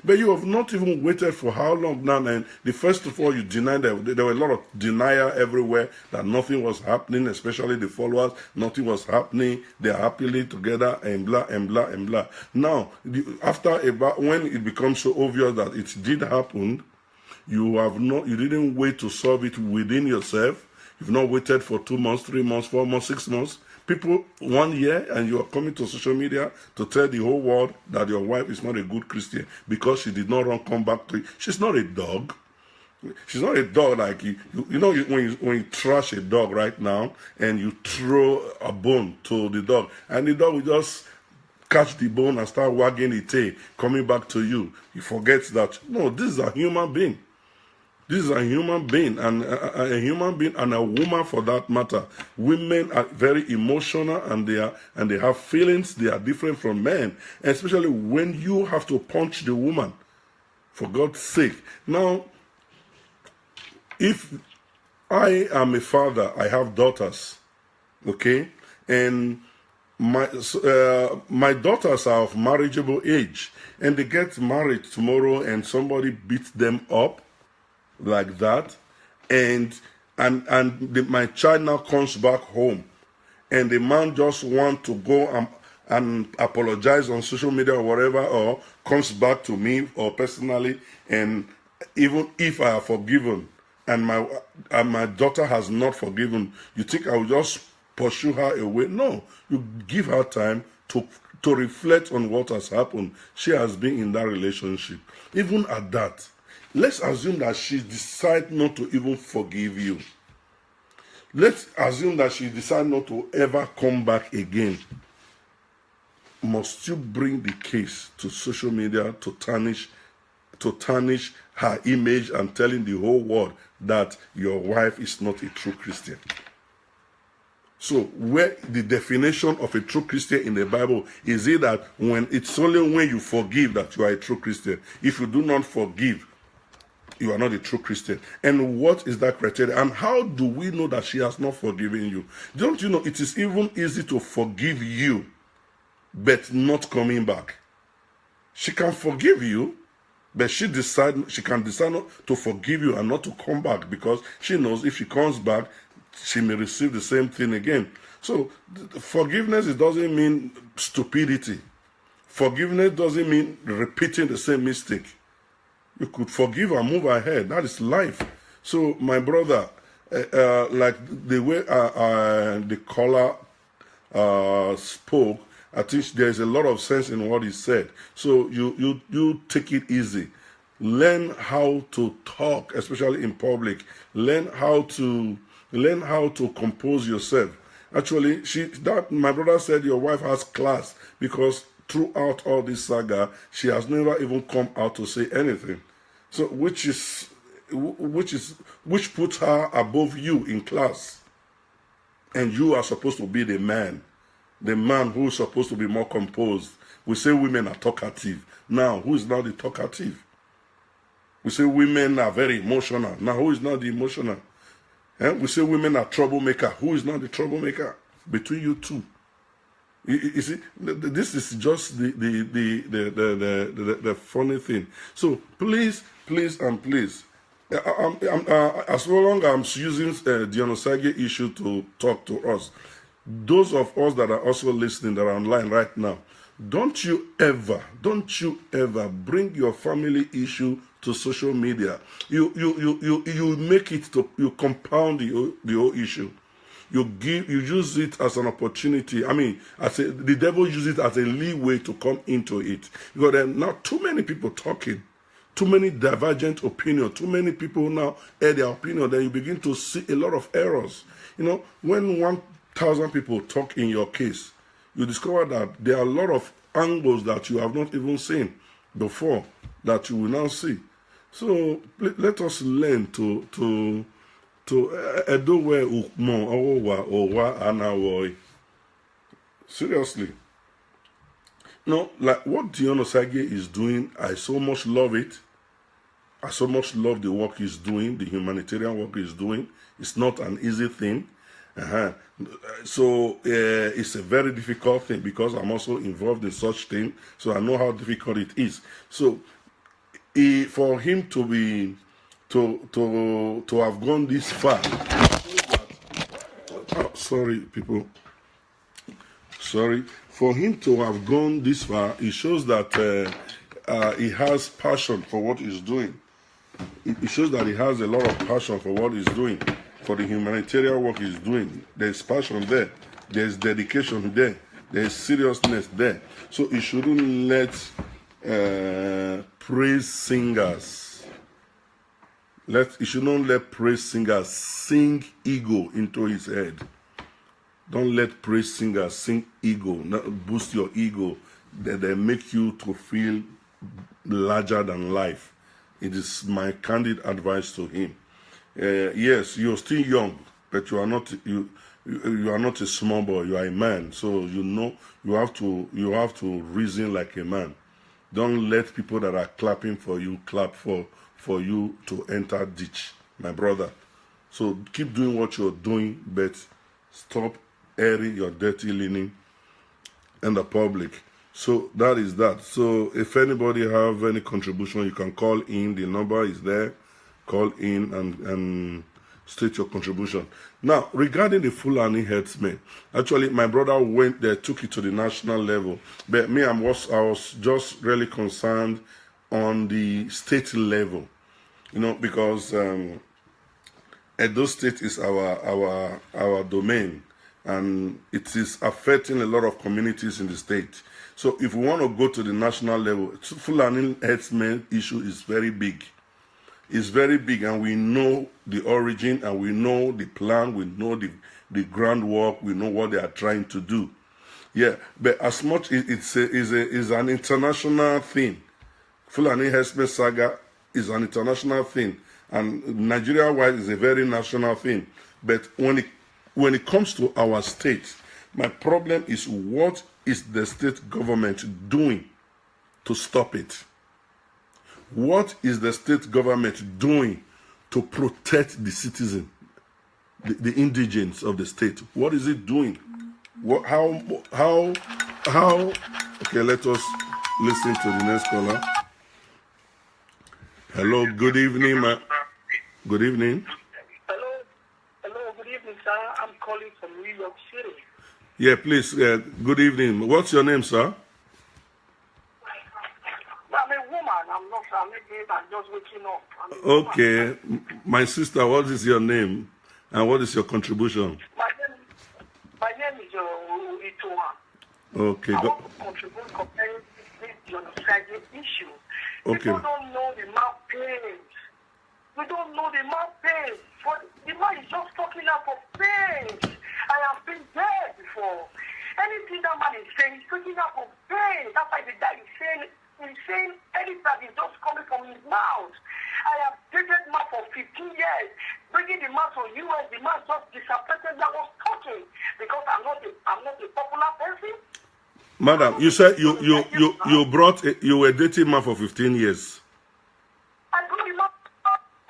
[SPEAKER 1] But you have not even waited for how long now? And the first of all, you denied that there were a lot of denial everywhere that nothing was happening, especially the followers. Nothing was happening. They're happily together and blah and blah and blah. Now, when it becomes so obvious that it did happen, you didn't wait to solve it within yourself. You've not waited for 2 months, 3 months, 4 months, 6 months. People 1 year, and you are coming to social media to tell the whole world that your wife is not a good Christian because she did not come back to you. She's not a dog. She's not a dog like you. When you trash a dog right now and you throw a bone to the dog, and the dog will just catch the bone and start wagging the tail, coming back to you. You forget that, no, this is a human being. This is a human being, and a human being and a woman for that matter. Women are very emotional and they have feelings. They are different from men, especially when you have to punch the woman, for God's sake. Now, if I am a father, I have daughters, okay, and my daughters are of marriageable age, and they get married tomorrow, and somebody beats them up like that, and my child now comes back home, and the man just want to go and apologize on social media or whatever, or comes back to me or personally, and even if I have forgiven and my daughter has not forgiven, you think I will just pursue her away? No, you give her time to reflect on what has happened. She has been in that relationship. Even at that, let's assume that she decides not to even forgive you. Let's assume that she decides not to ever come back again. Must you bring the case to social media to tarnish her image and telling the whole world that your wife is not a true Christian? So where the definition of a true Christian in the Bible is it that when it's only when you forgive that you are a true Christian? If you do not forgive, you are not a true Christian. And what is that criteria? And how do we know that she has not forgiven you? Don't you know it is even easy to forgive you, but not coming back? She can forgive you, but she can decide not to forgive you and not to come back, because she knows if she comes back, she may receive the same thing again. So forgiveness, it doesn't mean stupidity. Forgiveness doesn't mean repeating the same mistake. You could forgive and move ahead. That is life. So, my brother, like the way the caller spoke, I think there is a lot of sense in what he said. So you take it easy. Learn how to talk, especially in public. Learn how to compose yourself. Actually, my brother said your wife has class because throughout all this saga, she has never even come out to say anything. So which puts her above you in class. And you are supposed to be the man who's supposed to be more composed. We say women are talkative. Now, who is not the talkative? We say women are very emotional. Now, who is not the emotional? We say women are troublemaker. Who is not the troublemaker? Between you two. You see, this is just the funny thing. So please, and please, as long as I'm using the Osagie issue to talk to us, those of us that are also listening, that are online right now, don't you ever bring your family issue to social media. You make it to, you compound the whole issue. You use it as an opportunity. I mean, the devil uses it as a leeway to come into it. Because there are now too many people talking, too many divergent opinions, too many people now air their opinion, then you begin to see a lot of errors. You know, when 1,000 people talk in your case, you discover that there are a lot of angles that you have not even seen before that you will now see. So let us learn to edowe ukmo owa anawoy. Seriously. No, like what Dion Osagie is doing, I so much love it. I so much love the work he's doing, the humanitarian work he's doing. It's not an easy thing. So it's a very difficult thing because I'm also involved in such thing. So I know how difficult it is. So for him to be to have gone this far. Oh, sorry, people. Sorry. For him to have gone this far, it shows that he has passion for what he's doing. It shows that he has a lot of passion for what he's doing, for the humanitarian work he's doing. There's passion there. There's dedication there. There's seriousness there. So he shouldn't let praise singers. He should not let praise singers sing ego into his head. Don't let praise singers sing ego, not boost your ego, that they make you to feel larger than life. It is my candid advice to him. Yes, you're still young, but you are not a small boy. You are a man, so you know you have to reason like a man. Don't let people that are clapping for you clap for you to enter ditch, my brother. So keep doing what you're doing, but stop airing your dirty linen in the public. So that is that. So if anybody have any contribution, you can call in. The number is there. Call in and state your contribution. Now, regarding the Fulani herdsmen, actually my brother went there, took it to the national level. But me, I was just really concerned on the state level, you know, because Edo State is our domain, and it is affecting a lot of communities in the state. So if we want to go to the national level, Fulani herdsmen issue is very big. It's very big, and we know the origin, and we know the plan, we know the groundwork, we know what they are trying to do. Yeah, but as much as it's an international thing, Fulani herdsmen saga is an international thing, and Nigeria-wide is a very national thing. But when it comes to our state, my problem is, what is the state government doing to stop it? What is the state government doing to protect the citizen, the indigents of the state? What is it doing? How? Okay, let us listen to the next caller. Hello, good evening, good evening.
[SPEAKER 3] Hello, good evening, sir. I'm calling from New York City.
[SPEAKER 1] Yeah, please, good evening. What's your name, sir?
[SPEAKER 3] I'm a woman. I'm just waking up.
[SPEAKER 1] Okay, my sister, what is your name and what is your contribution?
[SPEAKER 3] My name is Itoa.
[SPEAKER 1] Okay,
[SPEAKER 3] I want to contribute comparing this genocide issue.
[SPEAKER 1] Okay.
[SPEAKER 3] People don't know the man pains. We don't know the man pains. But the man is just talking out of pain. I have been there before. Anything that man is saying, he's talking out of pain. That's why the guy is saying anything that is just coming from his mouth. I have dated man for 15 years. Bringing the man to US, the man just disappointed that was talking because I'm not a popular person.
[SPEAKER 1] Madam, you said you were dating man for 15 years.
[SPEAKER 3] I brought the man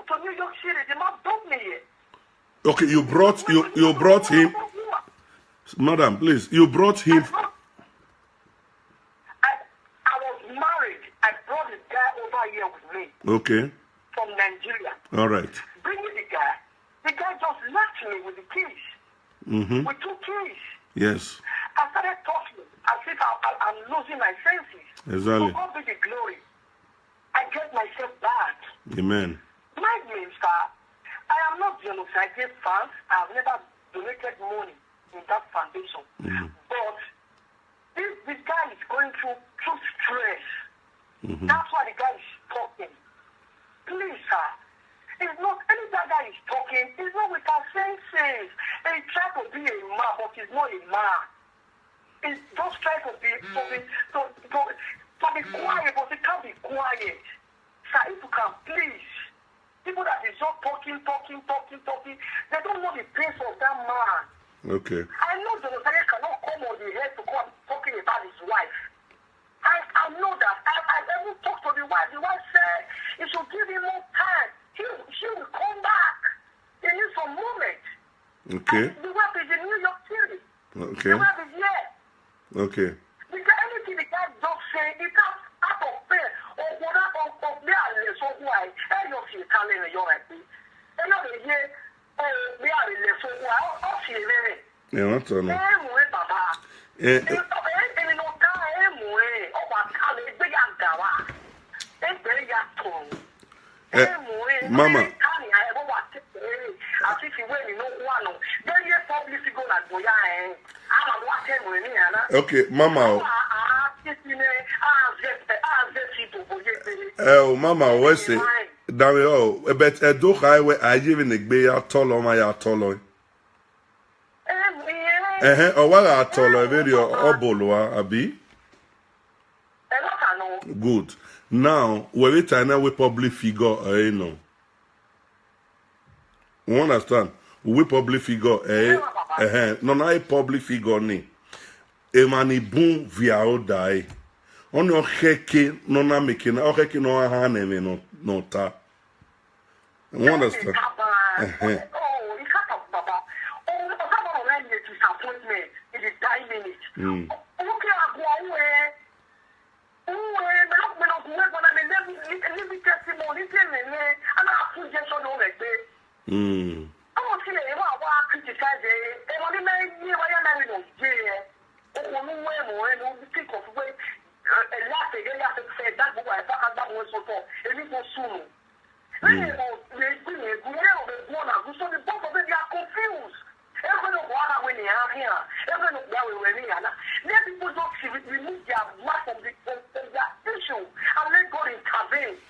[SPEAKER 3] to New York City. The man dumped me here.
[SPEAKER 1] Okay, you brought him. Madam, please, you brought him.
[SPEAKER 3] I was married. I brought the guy over here with me.
[SPEAKER 1] Okay.
[SPEAKER 3] From Nigeria.
[SPEAKER 1] All right.
[SPEAKER 3] Bringing the guy just latched me with the keys.
[SPEAKER 1] Mm-hmm.
[SPEAKER 3] With 2 keys.
[SPEAKER 1] Yes.
[SPEAKER 3] I started talking as if I'm losing my senses.
[SPEAKER 1] Exactly.
[SPEAKER 3] So God be the glory. I get myself back.
[SPEAKER 1] Amen.
[SPEAKER 3] My name, sir, I am not genocidal fans. I have never donated money in that foundation.
[SPEAKER 1] Mm-hmm.
[SPEAKER 3] But if the guy is going through stress,
[SPEAKER 1] mm-hmm.
[SPEAKER 3] that's why the guy is talking. Please, sir. It's not any guy is talking. It's not with our senses. He tries to be a man, but he's not a man. He's just trying to be quiet, but he can't be quiet. Sir, if you can, please. People that is just talking, they don't know the pace of that man.
[SPEAKER 1] Okay.
[SPEAKER 3] I know the Osagie cannot come on the head to come talking about his wife. I know that. I even talked to the wife. The wife said he should give him more time. She will come back. He needs some moment.
[SPEAKER 1] Okay.
[SPEAKER 3] And the wife is in New York City.
[SPEAKER 1] Okay.
[SPEAKER 3] The wife is here.
[SPEAKER 1] Okay.
[SPEAKER 3] Because anything the guy just say, it comes out of pain. Or what of there, so why? And you're still telling me you're happy. And now they hear, we are in the so why? I'll see it.
[SPEAKER 1] Yeah, what's on? Mama. Okay, Mama. Mama, what's it? Dawe, but a do highway, I give in the bay, I told on my atolo. Or what I told a video obolo, Abi. Good. Now, where we turn we public figure, no. You understand? We public figure, no, not a public figure, ni. E mani boom via o die. On your heke, no na making, or heke no hand, no ta. You understand?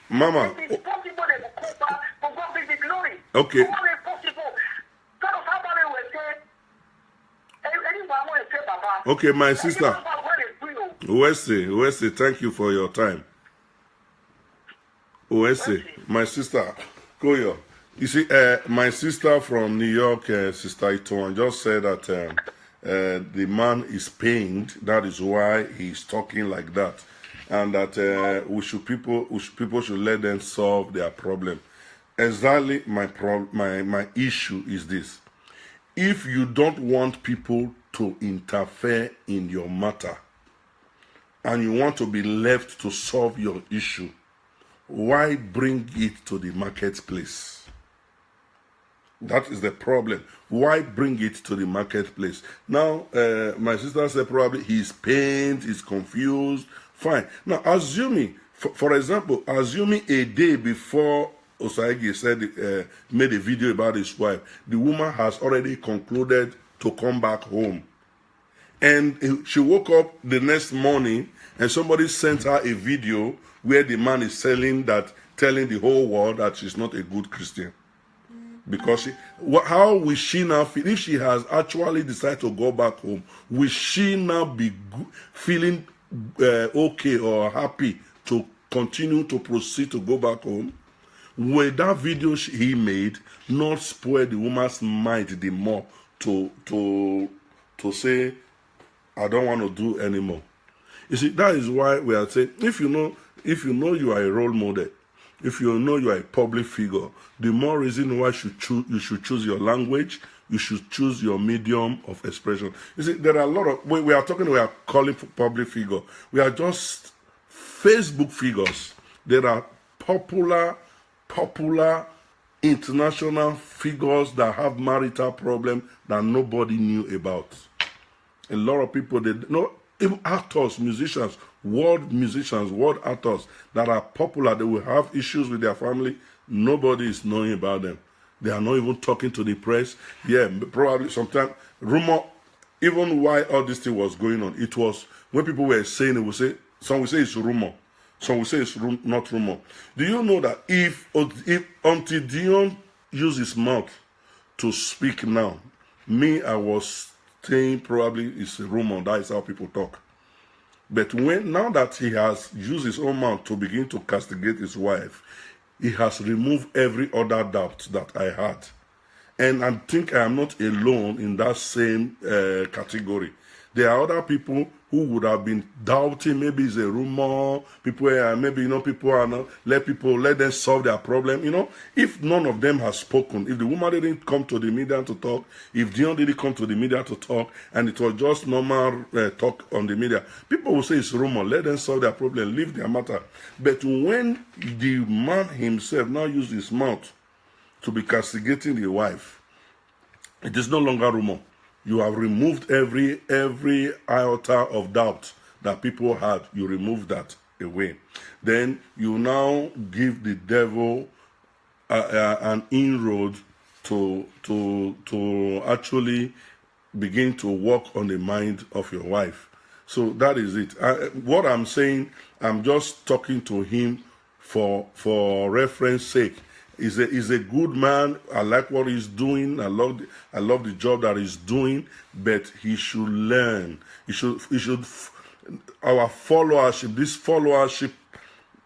[SPEAKER 1] Mama. Okay. Okay, my sister. Wesley, thank you for your time. Wesley, my sister, Koyo. You see, my sister from New York, Sister Itoan, just said that the man is pained. That is why he's talking like that, and that people should let them solve their problem. Exactly, my issue is this: if you don't want people to interfere in your matter, and you want to be left to solve your issue, why bring it to the marketplace? That is the problem. Why bring it to the marketplace? Now, my sister said probably he's pained, he's confused. Fine. Now, assuming, for example, assuming a day before Osagie said made a video about his wife, the woman has already concluded to come back home. And she woke up the next morning and somebody sent her a video where the man is telling the whole world that she's not a good Christian. Because how will she now feel if she has actually decided to go back home? Will she now be feeling okay or happy to continue to proceed to go back home? Will that video he made not spoil the woman's mind the more to say, I don't want to do anymore? You see, that is why we are saying, if you know you are a role model, if you know you are a public figure, the more reason why you should choose your language, you should choose your medium of expression. You see, there are a lot of, we are calling for public figure. We are just Facebook figures. There are popular international figures that have marital problem that nobody knew about. A lot of people, even actors, musicians, world actors that are popular, they will have issues with their family. Nobody is knowing about them. They are not even talking to the press. Yeah, probably sometimes rumor, even while all this thing was going on, it was when people were saying it, some will say it's rumor, some will say it's not rumor. Do you know that if until Dion used his mouth to speak now, I was saying probably it's a rumor. That is how people talk. But now that he has used his own mouth to begin to castigate his wife, he has removed every other doubt that I had. And I think I am not alone in that same category. There are other people who would have been doubting, maybe it's a rumor, people are not, let them solve their problem. If none of them has spoken, if the woman didn't come to the media to talk, if Dion didn't come to the media to talk, and it was just normal talk on the media, people will say it's rumor, let them solve their problem, leave their matter. But when the man himself now used his mouth to be castigating the wife, it is no longer rumor. You have removed every iota of doubt that people had. You remove that away. Then you now give the devil an inroad to actually begin to work on the mind of your wife. So that is it. What I'm saying, I'm just talking to him for reference sake. He's a good man. I like what he's doing. I love the job that he's doing. But he should learn. Our followership, this followership,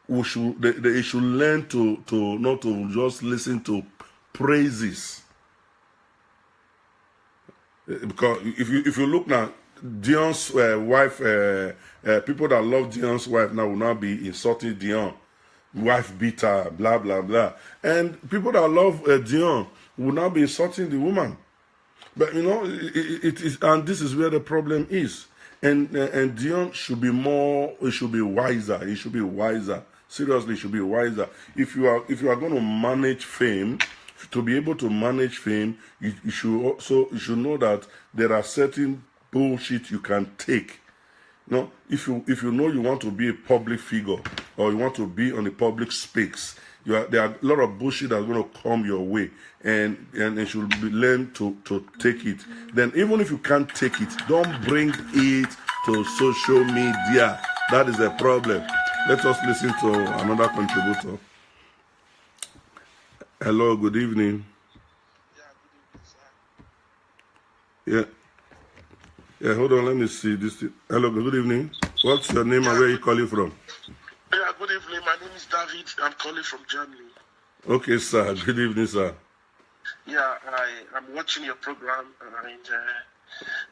[SPEAKER 1] they should learn to not to just listen to praises. Because if you look now, Dion's wife, people that love Dion's wife now will not be insulting Dion. Wife beater, blah, blah, blah. And people that love Dion will now be insulting the woman. But, it is, and this is where the problem is. And Dion should be wiser. He should be wiser. Seriously, he should be wiser. If you are going to manage fame, to be able to manage fame, you should know that there are certain bullshit you can take. If you know you want to be a public figure or you want to be on the public space, there are a lot of bullshit that's going to come your way, and you should learn to take it. Then even if you can't take it, don't bring it to social media. That is a problem. Let us listen to another contributor. Hello, good evening. Yeah. Yeah, hold on, let me see this. Hello, good evening. What's your name and where are you calling from?
[SPEAKER 4] Yeah, good evening. My name is David. I'm calling from Germany.
[SPEAKER 1] Okay, sir. Good evening, sir.
[SPEAKER 4] Yeah, I'm watching your program and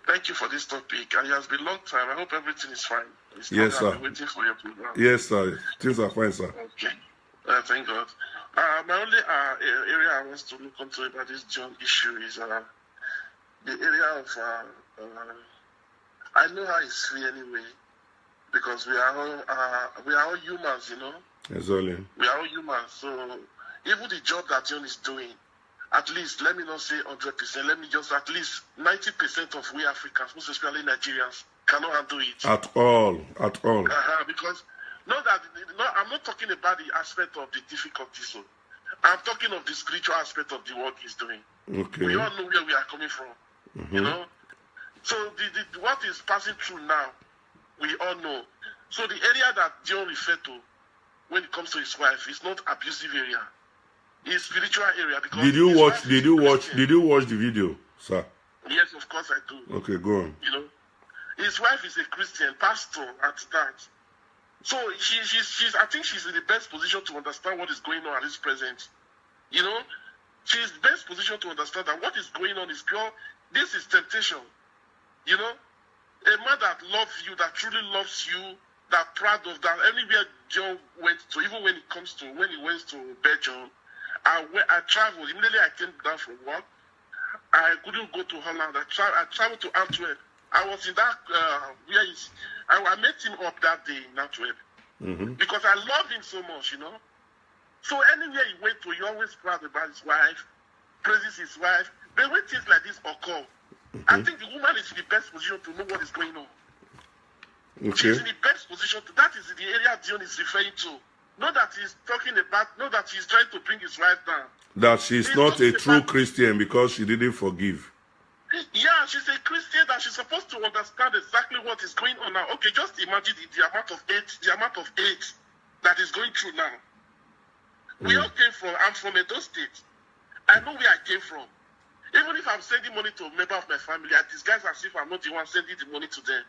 [SPEAKER 4] thank you for this topic. And it has been a long time. I hope everything is fine.
[SPEAKER 1] Yes, sir.
[SPEAKER 4] I'm waiting for your program.
[SPEAKER 1] Yes, sir. Things are fine, sir.
[SPEAKER 4] Okay. Thank God. My only area I want to look into about this John issue is the area of I know how it's free anyway, because we are all humans,
[SPEAKER 1] Exactly.
[SPEAKER 4] We are all humans. So even the job that John is doing, at least, let me not say 100%, let me just at least 90% of we Africans, most especially Nigerians, cannot handle it.
[SPEAKER 1] At all.
[SPEAKER 4] Because I'm not talking about the aspect of the difficulties. So I'm talking of the spiritual aspect of the work he's doing.
[SPEAKER 1] Okay.
[SPEAKER 4] We all know where we are coming from. Mm-hmm. So what is passing through now, we all know. So the area that Dion referred to when it comes to his wife is not abusive area. It's spiritual area. Because
[SPEAKER 1] Did you watch the video, sir?
[SPEAKER 4] Yes, of course I do.
[SPEAKER 1] Okay, go on.
[SPEAKER 4] You know, his wife is a Christian pastor at that. So she's I think she's in the best position to understand what is going on at this present. You know, she's best position to understand that what is going on is pure. This is temptation. You know, a man that loves you, that truly loves you, that proud of that. Anywhere John went to, even when he went to Belgium, I traveled. Immediately I came down from work. I couldn't go to Holland. I traveled to Antwerp. I was in that I met him up that day in Antwerp because I love him so much, you know. So anywhere he went to, he always proud about his wife, praises his wife. But when things like this occur, I think the woman is in the best position to know what is going on.
[SPEAKER 1] Okay.
[SPEAKER 4] She's in the best position to. That is the area Dion is referring to. Not that he's talking about. Not that he's trying to bring his wife down.
[SPEAKER 1] That she's not a true Christian because she didn't forgive.
[SPEAKER 4] Yeah, she's a Christian that she's supposed to understand exactly what is going on now. Okay, just imagine the amount of hate that is going through now. We all came from. I'm from Edo State. I know where I came from. Even if I'm sending money to a member of my family, I disguise as if I'm not the one sending the money to them.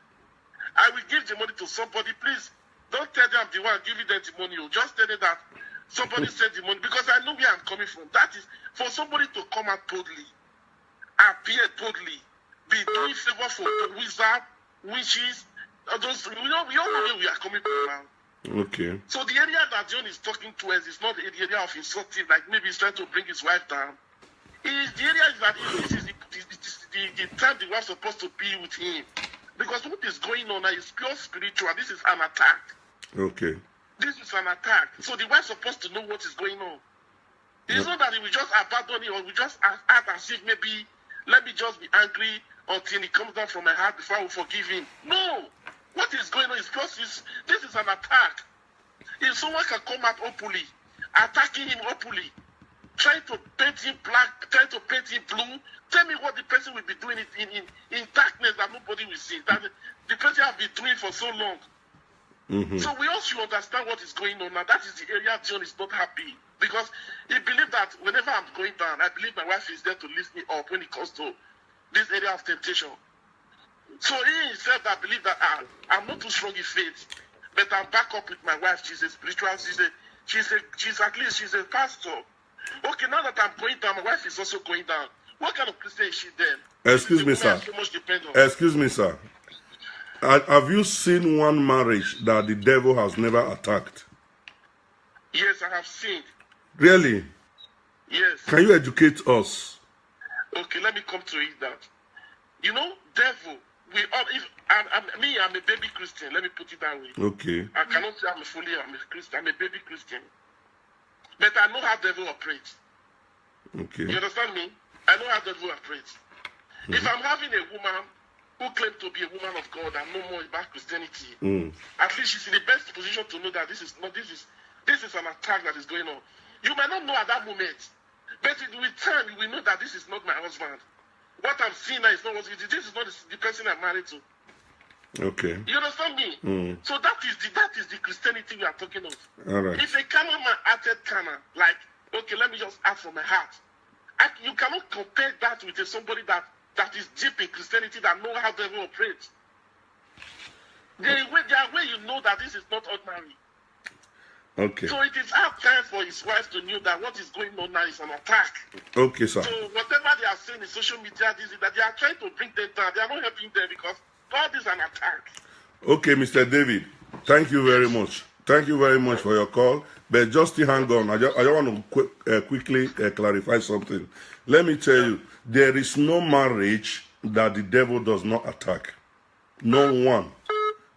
[SPEAKER 4] I will give the money to somebody. Please don't tell them I'm the one giving them the money. Just tell them that somebody sent the money because I know where I'm coming from. That is for somebody to come out boldly, appear boldly, be doing favor for the wizard, witches. Those, we all know where we are coming from now.
[SPEAKER 1] Okay.
[SPEAKER 4] So the area that John is talking to us is not the area of insulting, like maybe he's trying to bring his wife down. The area is that this is the time the wife's supposed to be with him. Because what is going on now is pure spiritual. This is an attack.
[SPEAKER 1] Okay.
[SPEAKER 4] This is an attack. So the wife's supposed to know what is going on. It's not that he will just abandon it or we just act as if maybe, let me just be angry until it comes down from my heart before I will forgive him. No! What is going on is because this is an attack. If someone can come out openly, attacking him openly, trying to paint him black, trying to paint him blue, tell me what the person will be doing in darkness that nobody will see. That the person has been doing for so long. So we also understand what is going on now. That is the area John is not happy. Because he believes that whenever I'm going down, I believe my wife is there to lift me up when it comes to this area of temptation. So he himself, I believe that I'm not too strong in faith, but I'm back up with my wife. She's a spiritual, she's at least she's a pastor. Okay, now that I'm going down, my wife is also going down. What kind of Christian is she then?
[SPEAKER 1] Excuse me, sir. Excuse me, sir. Have you seen one marriage that the devil has never attacked?
[SPEAKER 4] Yes, I have seen.
[SPEAKER 1] Really?
[SPEAKER 4] Yes.
[SPEAKER 1] Can you educate us?
[SPEAKER 4] Okay, let me come to it that. You know, devil, we all, I'm a baby Christian, let me put it that way.
[SPEAKER 1] Okay.
[SPEAKER 4] I cannot say I'm a Christian, I'm a baby Christian. But I know how devil operates.
[SPEAKER 1] Okay.
[SPEAKER 4] You understand me? I know how devil operates. If I'm having a woman who claims to be a woman of God and know more about Christianity, at least she's in the best position to know that this is an attack that is going on. You might not know at that moment, but with time you will know that this is not my husband. What I'm seeing now is not what it is. This is not the person I'm married to.
[SPEAKER 1] Okay.
[SPEAKER 4] You understand me? So that is the Christianity we are talking of.
[SPEAKER 1] All right.
[SPEAKER 4] If a carnal man acted carnal, like, okay, let me just act from my heart. You cannot compare that with somebody that is deep in Christianity, that know how devil operates. There are way you know that this is not ordinary.
[SPEAKER 1] Okay.
[SPEAKER 4] So it is hard time for his wife to know that what is going on now is an attack.
[SPEAKER 1] Okay, sir.
[SPEAKER 4] So whatever they are saying in social media, that they are trying to bring them down. They are not helping them because God is an attack.
[SPEAKER 1] Okay, Mr. David, thank you very much. Thank you very much for your call. But just to hang on, I just want to quickly clarify something. Let me tell you, there is no marriage that the devil does not attack. No one.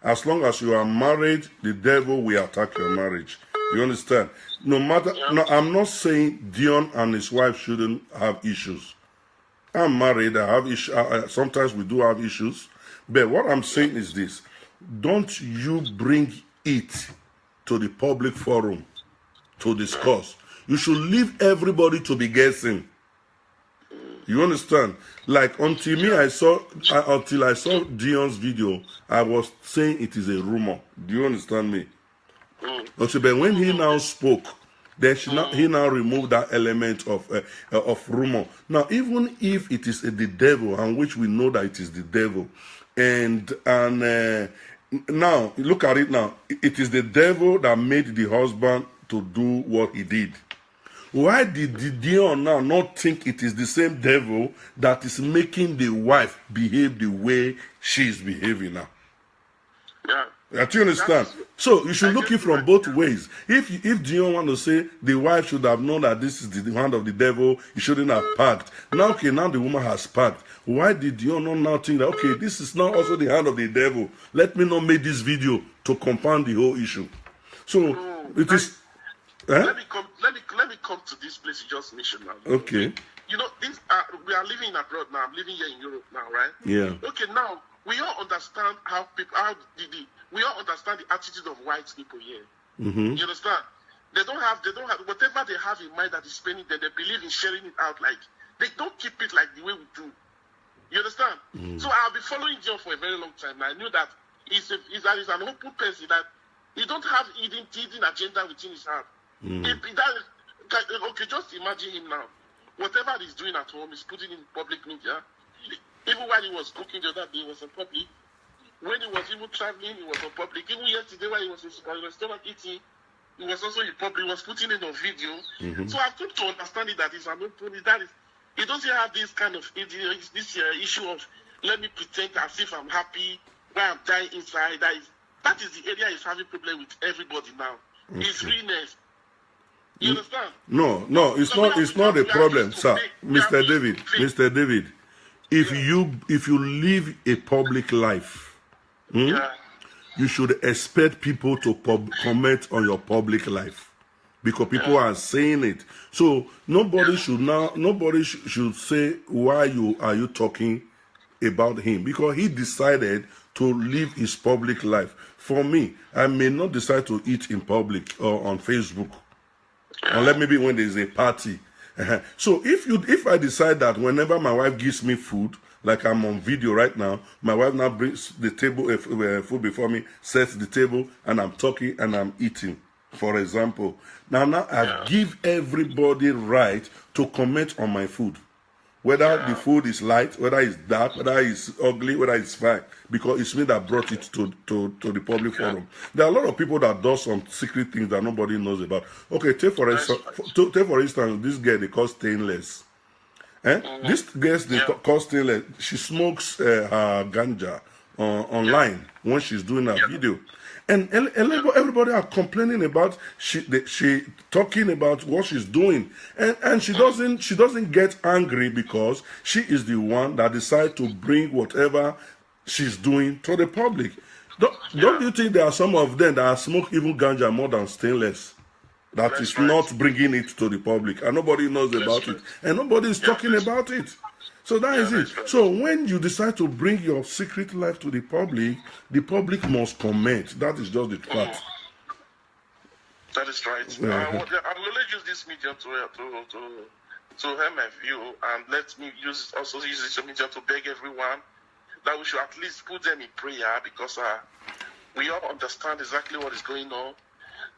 [SPEAKER 1] As long as you are married, the devil will attack your marriage. You understand? No matter. No, I'm not saying Dion and his wife shouldn't have issues. I'm married. I have issues. Sometimes we do have issues. But what I'm saying is this: don't you bring it to the public forum to discuss. You should leave everybody to be guessing. You understand? Like until I saw Dion's video, I was saying it is a rumor. Do you understand me? Okay, but when he now spoke, then he now removed that element of rumor. Now, even if it is the devil, and which we know that it is the devil, and now look at it now, it is the devil that made the husband to do what he did. Why did Dion now not think it is the same devil that is making the wife behave the way she is behaving now?
[SPEAKER 4] Yeah.
[SPEAKER 1] Do you understand? So you should look it from both ways. If Dion want to say the wife should have known that this is the hand of the devil, he shouldn't have packed. Now, okay, now the woman has packed. Why did Dion not now think that, okay, this is now also the hand of the devil? Let me not make this video to compound the whole issue. So it is.
[SPEAKER 4] Let me come to this place you just mentioned now.
[SPEAKER 1] Okay.
[SPEAKER 4] You know, we are living abroad now. I'm living here in Europe now, right?
[SPEAKER 1] Yeah.
[SPEAKER 4] Okay, now we all understand we all understand the attitude of white people here. You understand? They don't have whatever they have in mind that is spending that they believe in sharing it out. Like they don't keep it like the way we do. You understand? So I've been following John for a very long time. I knew that he's an open person, that he don't have hidden agenda within his heart. Okay, just imagine him now. Whatever he's doing at home, he's putting in public media. Even while he was cooking the other day, he was in public. When he was even traveling, he was in public. Even yesterday, while he was in a restaurant eating, he was also in public. He was putting it on video. So I've come to understand it that he's an open. He doesn't have this kind of issue of let me pretend as if I'm happy while I'm dying inside. That is the area he's having problem with everybody now. His realness. You understand?
[SPEAKER 1] No, it's not a problem, sir. Mr. David, if you live a public life, you should expect people to comment on your public life, because people are saying it. So nobody should say why are you talking about him, because he decided to live his public life. For me, I may not decide to eat in public or on Facebook, unless maybe when there's a party. So if I decide that whenever my wife gives me food, like I'm on video right now, my wife now brings the table food before me, sets the table, and I'm talking and I'm eating, for example. Now I give everybody right to comment on my food, whether the food is light, whether it's dark, whether it's ugly, whether it's fine, because it's me that brought it to the public forum. There are a lot of people that do some secret things that nobody knows about. Okay, take for instance, this girl they call Stainless. This girl they call Stainless. She smokes her ganja online when she's doing her video. And everybody are complaining about she talking about what she's doing, and she doesn't get angry because she is the one that decides to bring whatever she's doing to the public. Don't you think there are some of them that smoke even ganja more than Stainless? That is not bringing it to the public, and nobody knows about it, and nobody is talking about it. So that is it. So when you decide to bring your secret life to the public must comment. That is just the fact.
[SPEAKER 4] That is right. I will use this medium to help my view, and let me use this medium to beg everyone that we should at least put them in prayer, because we all understand exactly what is going on.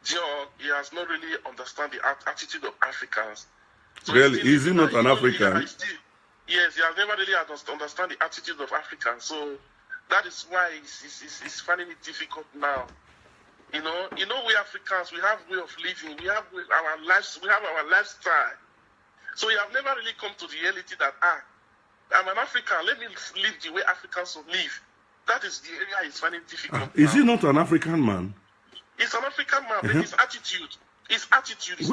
[SPEAKER 4] He has not really understand the attitude of Africans. So
[SPEAKER 1] really? Is he not an African?
[SPEAKER 4] Yes, he has never really understand the attitude of Africans. So that is why he's finding it difficult now. You know, we Africans, we have way of living, we have our lives, we have our lifestyle. So we have never really come to the reality that I'm an African, let me live the way Africans will live. That is the area he's finding difficult.
[SPEAKER 1] Is he not an African man?
[SPEAKER 4] He's an African man, but his attitude is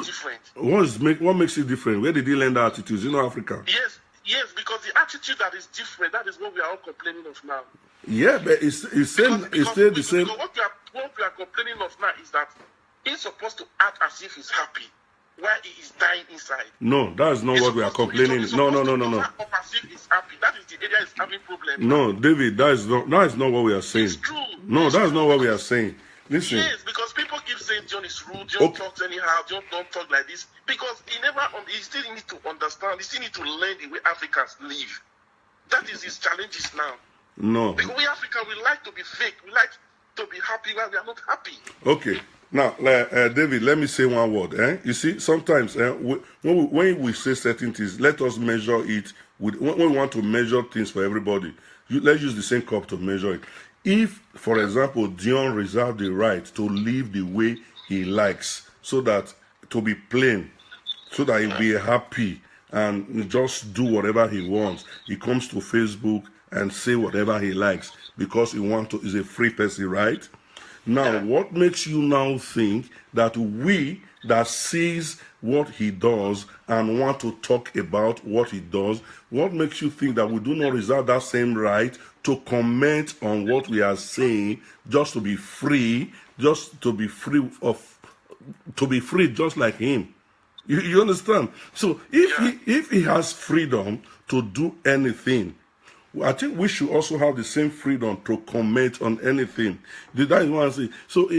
[SPEAKER 4] different.
[SPEAKER 1] What makes it different? Where did he learn that attitude? Is he not African?
[SPEAKER 4] Yes, because the attitude that is different, that is what we are all complaining of now.
[SPEAKER 1] Yeah, but it's still the same.
[SPEAKER 4] Because what we are complaining of now is that he's supposed to act as if he's happy while he is dying inside.
[SPEAKER 1] No, that is not what we are complaining. No.
[SPEAKER 4] As if he's happy. That is the area he's having problem.
[SPEAKER 1] No, David, that is not what we are saying.
[SPEAKER 4] It's true.
[SPEAKER 1] No, that is not what we are saying. Listen.
[SPEAKER 4] Yes, because people keep saying John is rude, Dion talks anyhow, Dion don't talk like this. Because he still needs to understand, he still needs to learn the way Africans live. That is his challenges now.
[SPEAKER 1] No.
[SPEAKER 4] Because we Africans, we like to be fake. We like to be happy when we are not happy.
[SPEAKER 1] Okay. Now, David, let me say one word. You see, sometimes when we say certain things, let us measure it. When we want to measure things for everybody, let's use the same cup to measure it. If, for example, Dion reserved the right to live the way he likes, so that to be plain, so that he'll be happy and just do whatever he wants. He comes to Facebook and say whatever he likes because he wants to. Is a free person, right? Now, what makes you now think that we that sees what he does and want to talk about what he does, what makes you think that we do not reserve that same right to comment on what we are saying, just to be free, just like him? You understand? So if he has freedom to do anything, I think we should also have the same freedom to comment on anything. That is what I say. So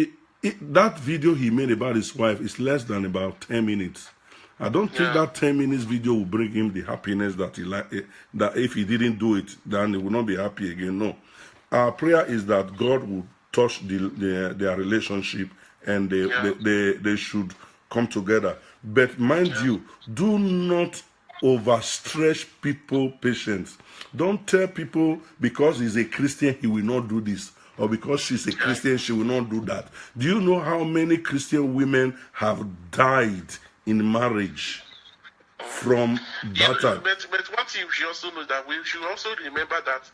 [SPEAKER 1] that video he made about his wife is less than about 10 minutes. I don't think that 10 minutes video will bring him the happiness that he like. That if he didn't do it, then he will not be happy again. No. Our prayer is that God will touch their relationship and they should come together. But mind you, do not overstretch people patience. Don't tell people because he's a Christian he will not do this, or because she's a Christian she will not do that. Do you know how many Christian women have died in marriage from that time?
[SPEAKER 4] But one thing we should also know, that we should also remember that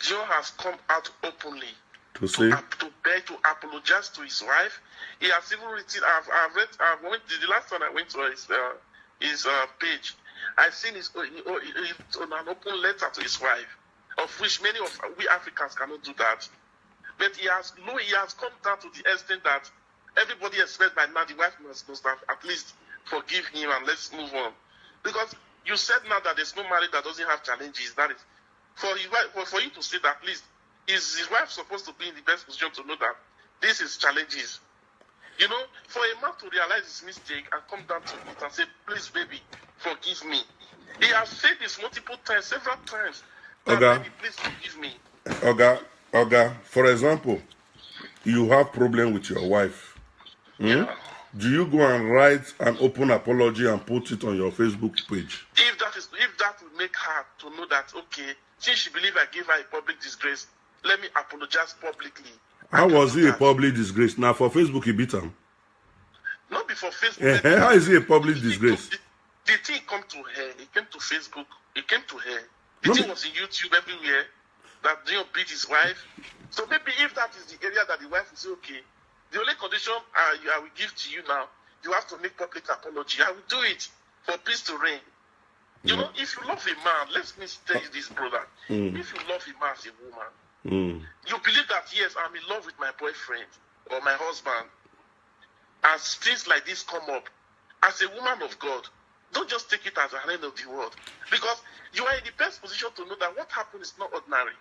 [SPEAKER 4] Dion has come out openly
[SPEAKER 1] to say,
[SPEAKER 4] to beg, to apologize to his wife. He has even written. The last time I went to his page, I've seen his on an open letter to his wife, of which many of we Africans cannot do that. But he has come down to the extent that everybody expects by now the wife must have at least forgive him and let's move on. Because you said now that there's no marriage that doesn't have challenges. That is for you to say that at least is his wife supposed to be in the best position to know that this is challenges. You know, for a man to realize his mistake and come down to it and say, please, baby, forgive me. He has said this multiple times, several times. That, baby, please forgive me.
[SPEAKER 1] Oga, for example, you have problem with your wife.
[SPEAKER 4] Yeah.
[SPEAKER 1] Do you go and write an open apology and put it on your Facebook page?
[SPEAKER 4] If that will make her to know that, okay, since she believes I gave her a public disgrace, let me apologize publicly.
[SPEAKER 1] How was he a public disgrace? Now for Facebook he beat him.
[SPEAKER 4] Not before Facebook.
[SPEAKER 1] How is he a public disgrace?
[SPEAKER 4] The thing came to her. It came to Facebook. It came to her. The thing was in YouTube everywhere. That Dion beat his wife. So maybe if that is the area that the wife will say, okay, the only condition I will give to you now, you have to make public apology. I will do it for peace to reign. You know, if you love a man, let me tell you this, brother. If you love a man as a woman, you believe that, yes, I'm in love with my boyfriend or my husband. As things like this come up, as a woman of God, don't just take it as an end of the world. Because you are in the best position to know that what happened is not ordinary.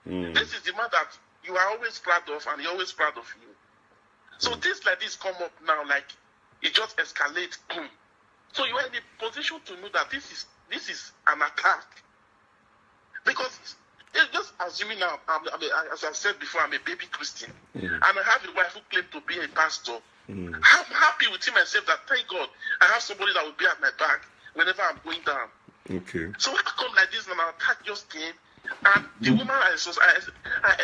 [SPEAKER 4] This is the man that you are always proud of and you're always proud of you. So things like this come up now, like it just escalates. So you are in the position to know that this is an attack. Because just assuming now, as I said before, I'm a baby Christian. And I have a wife who claims to be a pastor. I'm happy within myself that, thank God, I have somebody that will be at my back whenever I'm going down.
[SPEAKER 1] Okay. So
[SPEAKER 4] how come like this, and an attack just came, and the woman I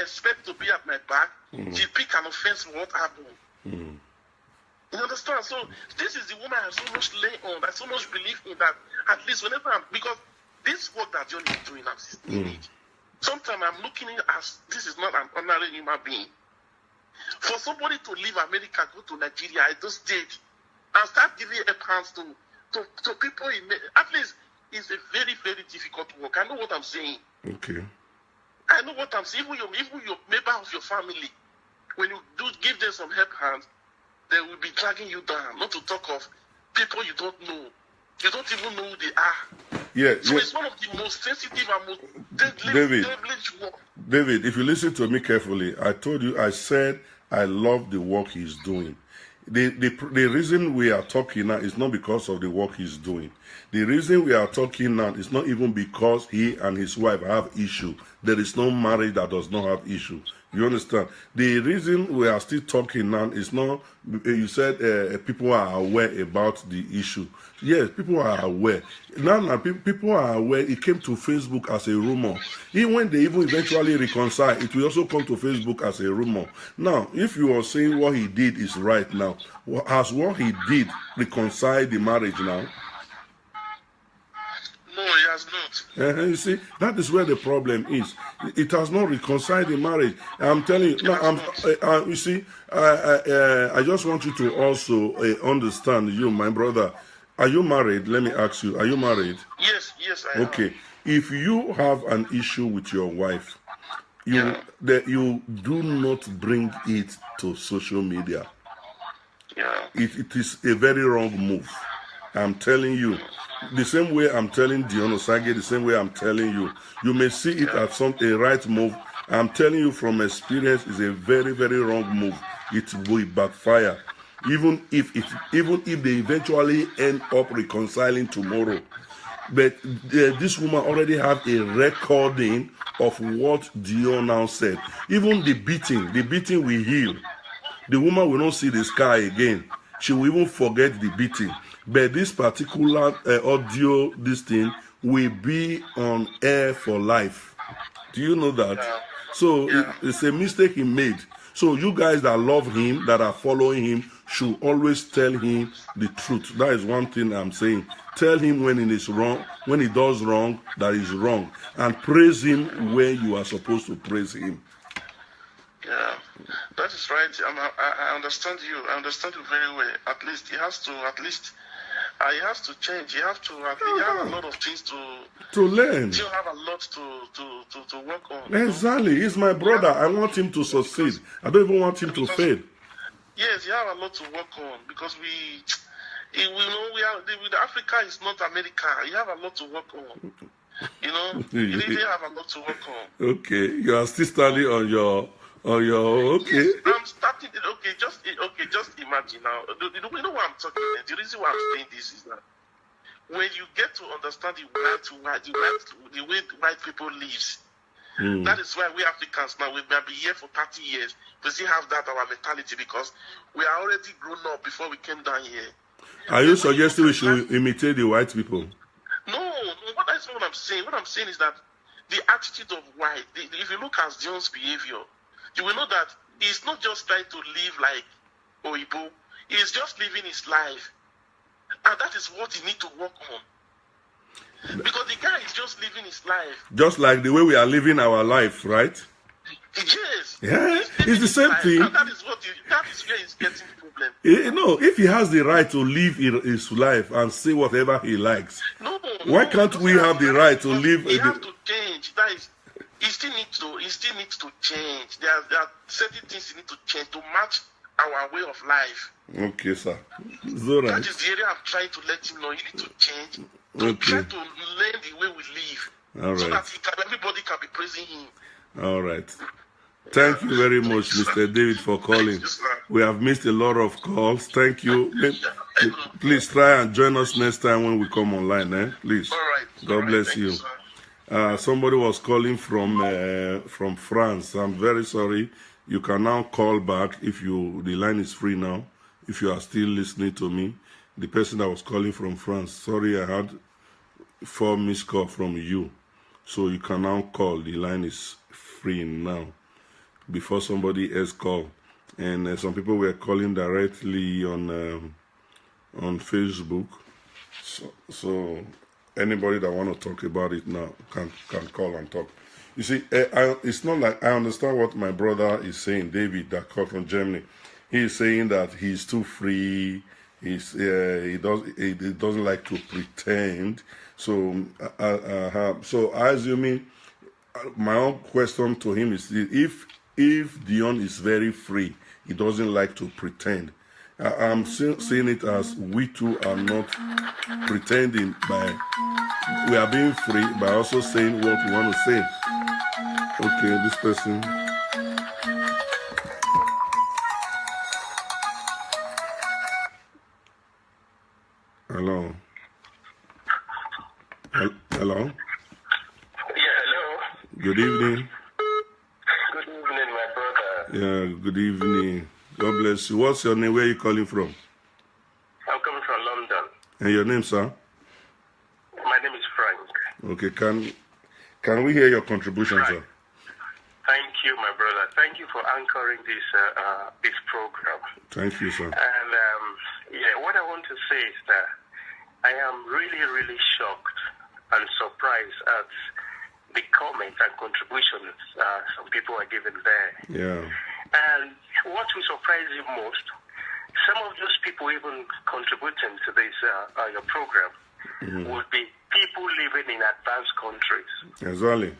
[SPEAKER 4] expect to be at my back, she picked an offense for what happened. You understand? So this is the woman I so much lay on, I so much believe in, that at least whenever because this work that John is doing at his age, sometimes I'm looking at as this is not an ordinary human being. For somebody to leave America, go to Nigeria at this stage, and start giving a hands to people at least it's a very, very difficult work. I know what I'm saying.
[SPEAKER 1] Okay.
[SPEAKER 4] I know what I'm saying. Even your member of your family, when you do give them some help hands, they will be dragging you down. Not to talk of people you don't know. You don't even know who they are.
[SPEAKER 1] Yeah.
[SPEAKER 4] So it's one of the most sensitive and most devilish work.
[SPEAKER 1] David, if you listen to me carefully, I told you, I said I love the work he's doing. The reason we are talking now is not because of the work he's doing. The reason we are talking now is not even because he and his wife have issue. There is no marriage that does not have issue. You understand? The reason we are still talking now is not, you said people are aware about the issue. Yes, people are aware. Now people are aware. It came to Facebook as a rumor. Even when they even eventually reconcile, it will also come to Facebook as a rumor. Now, if you are saying what he did is right now, has what he did reconciled the marriage now?
[SPEAKER 4] No, he has not.
[SPEAKER 1] You see, that is where the problem is. It has not reconciled the marriage. I'm telling you. Now, you see, I just want you to also understand, you, my brother. Are you married? Let me ask you. Are you married?
[SPEAKER 4] Yes, I am.
[SPEAKER 1] Okay. If you have an issue with your wife, you do not bring it to social media.
[SPEAKER 4] Yeah.
[SPEAKER 1] It is a very wrong move. I'm telling you. The same way I'm telling Dion Osagie, the same way I'm telling you. You may see it as a right move. I'm telling you from experience, it's a very, very wrong move. It will backfire. Even if they eventually end up reconciling tomorrow. But this woman already have a recording of what Dion now said. Even the beating will heal. The woman will not see the sky again. She will even forget the beating. But this particular audio, this thing, will be on air for life. Do you know that?
[SPEAKER 4] Yeah.
[SPEAKER 1] So it's a mistake he made. So you guys that love him, that are following him, should always tell him the truth. That is one thing I'm saying. Tell him when it is wrong, when he does wrong, that is wrong. And praise him where you are supposed to praise him.
[SPEAKER 4] Yeah, that is right. I understand you. I understand you very well. At least he has to change. He have a lot of things to
[SPEAKER 1] learn.
[SPEAKER 4] You have a lot to work on.
[SPEAKER 1] Exactly. He's my brother. I want him to succeed. I don't even want him to fail.
[SPEAKER 4] Yes, you have a lot to work on because Africa is not America. You have a lot to work on. You know, you really have a lot to work on.
[SPEAKER 1] Okay, you are still standing on your. Okay.
[SPEAKER 4] Yes, I'm starting. Just imagine now. You know what I'm talking about? The reason why I'm saying this is that when you get to understand the way white people lives, that is why we Africans now we may be here for 30 years. We still have that our mentality because we are already grown up before we came down here.
[SPEAKER 1] Are you suggesting we should imitate the white people?
[SPEAKER 4] No, that's not what I'm saying. What I'm saying is that the attitude of white. If you look at Dion's behavior, you will know that he's not just trying to live like Oibo. He's just living his life. And that is what he needs to work on. Because the guy is just living his life.
[SPEAKER 1] Just like the way we are living our life, right?
[SPEAKER 4] Yes.
[SPEAKER 1] Yeah, it's the same thing.
[SPEAKER 4] And that is where he's getting the problem.
[SPEAKER 1] No, if he has the right to live his life and say whatever he likes, why can't we have the right to live?
[SPEAKER 4] He has to change. He still needs to change. There are certain things he needs to change to match our way of life.
[SPEAKER 1] Okay, sir. All right.
[SPEAKER 4] That is the area I'm trying to let him know. You need to change. Try to learn the way we live.
[SPEAKER 1] All right.
[SPEAKER 4] So that everybody can be praising him.
[SPEAKER 1] All right. Thank you very much, Mr. David, for calling. We have missed a lot of calls. Thank you. Please try and join us next time when we come online. Please.
[SPEAKER 4] All right.
[SPEAKER 1] God bless you. Somebody was calling from France. I'm very sorry. You can now call back if the line is free now. If you are still listening to me, the person that was calling from France. Sorry, I had 4 missed calls from you, so you can now call. The line is free now. Before somebody else call, and some people were calling directly on Facebook. So anybody that want to talk about it now can call and talk. You see, it's not like I understand what my brother is saying, David, that called from Germany. He is saying that he's too free. He doesn't like to pretend. So, so assuming my own question to him is if Dion is very free, he doesn't like to pretend. I'm seeing it as we too are not pretending we are being free by also saying what we want to say. Okay, this person. Hello. Hello.
[SPEAKER 5] Yeah, hello.
[SPEAKER 1] Good evening.
[SPEAKER 5] Good evening, my brother.
[SPEAKER 1] Yeah, good evening. God bless you. What's your name? Where are you calling from?
[SPEAKER 5] I'm coming from London.
[SPEAKER 1] And your name, sir?
[SPEAKER 5] My name is Frank.
[SPEAKER 1] Okay, can we hear your contribution,
[SPEAKER 5] Frank.
[SPEAKER 1] sir?
[SPEAKER 5] Thank you, my brother. Thank you for anchoring this program.
[SPEAKER 1] Thank you, sir.
[SPEAKER 5] And yeah, what I want to say is that I am really, really shocked and surprised at the comments and contributions some people are giving there.
[SPEAKER 1] Yeah.
[SPEAKER 5] And what will surprise you most, some of those people even contributing to this your program would be people living in advanced countries.
[SPEAKER 1] Exactly.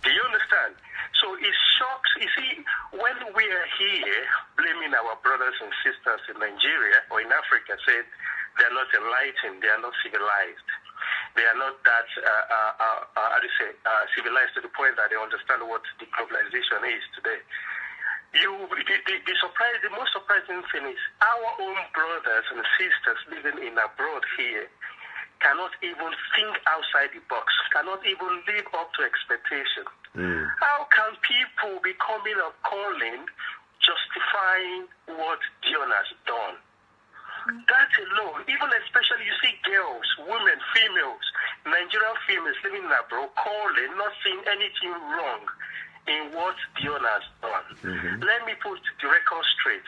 [SPEAKER 5] Do you understand? So it shocks. You see, when we are here blaming our brothers and sisters in Nigeria or in Africa, saying they are not enlightened, they are not civilized, they are not that, civilized to the point that they understand what deglobalization is today. The most surprising thing is our own brothers and sisters living in abroad here cannot even think outside the box, cannot even live up to expectation. How can people be coming up calling, justifying what Dion has done? That alone, even especially you see girls, women, females, Nigerian females living in abroad calling, not seeing anything wrong in what Dion has done. Let me put the record straight.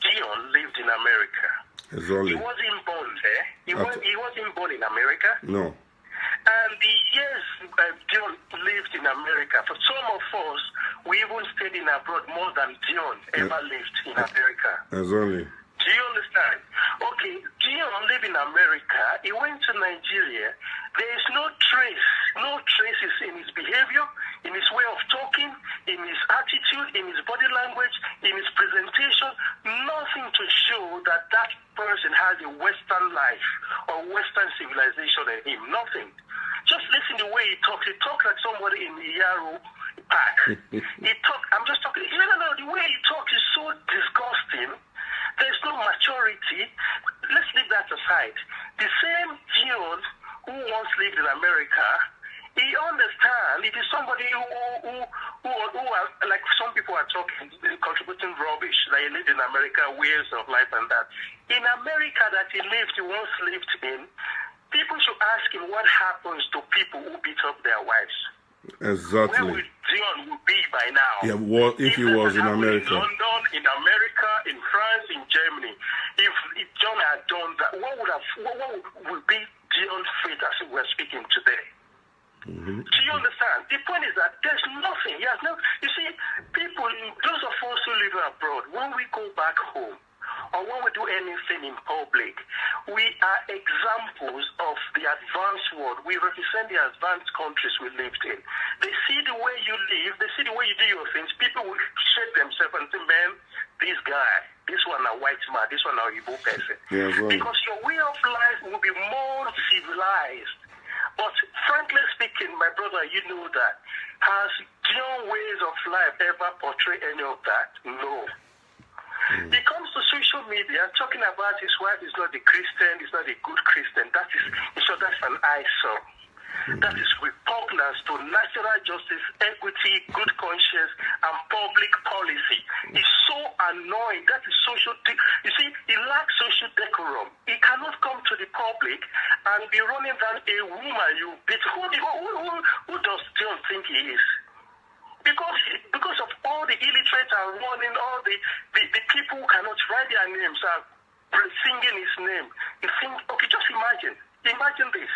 [SPEAKER 5] Dion lived in America.
[SPEAKER 1] Exactly.
[SPEAKER 5] He wasn't born there. He wasn't born in America.
[SPEAKER 1] No.
[SPEAKER 5] And the years Dion lived in America, for some of us, we even stayed in abroad more than Dion ever lived in America.
[SPEAKER 1] Exactly.
[SPEAKER 5] Do you understand? Okay, Dion lived in America. He went to Nigeria. There is no traces in his behavior, in his way of talking, in his attitude, in his body language, in his presentation. Nothing to show that that person has a Western life or Western civilization in him. Nothing. Just listen to the way he talks. He talks like somebody in the Yarrow Park. I'm just talking. No. The way he talks is so disgusting. There's no maturity. Let's leave that aside. The same Dion who once lived in America, he understands it is somebody who are, like some people are talking, contributing rubbish, that he lived in America, ways of life and that. In America that he once lived in, people should ask him what happens to people who beat up their wives.
[SPEAKER 1] Exactly.
[SPEAKER 5] Where would Dion be by now?
[SPEAKER 1] Yeah, well, if he was in America.
[SPEAKER 5] In London, in America, in France, in Germany. If John had done that, what would be Dion's fate as we're speaking today? Do you understand? The point is that there's nothing. He has no. You see, people, those of us who live abroad, when we go back home, or when we do anything in public, we are examples of the advanced world. We represent the advanced countries we lived in. They see the way you live, they see the way you do your things. People will shake themselves and say, man, this guy, this one a white man, this one a Igbo person.
[SPEAKER 1] Yeah, right.
[SPEAKER 5] Because your way of life will be more civilized. But frankly speaking, my brother, you know that. Has your ways of life ever portrayed any of that? No. He comes to social media talking about his wife is not a Christian, is not a good Christian. That's an eyesore. That is repugnance to natural justice, equity, good conscience, and public policy. He's so annoying. That is social. You see, he lacks social decorum. He cannot come to the public and be running down a woman you beat. Who does Dion think he is? Because of all the illiterate are running, all the people who cannot write their names are singing his name. You think, okay, just imagine this.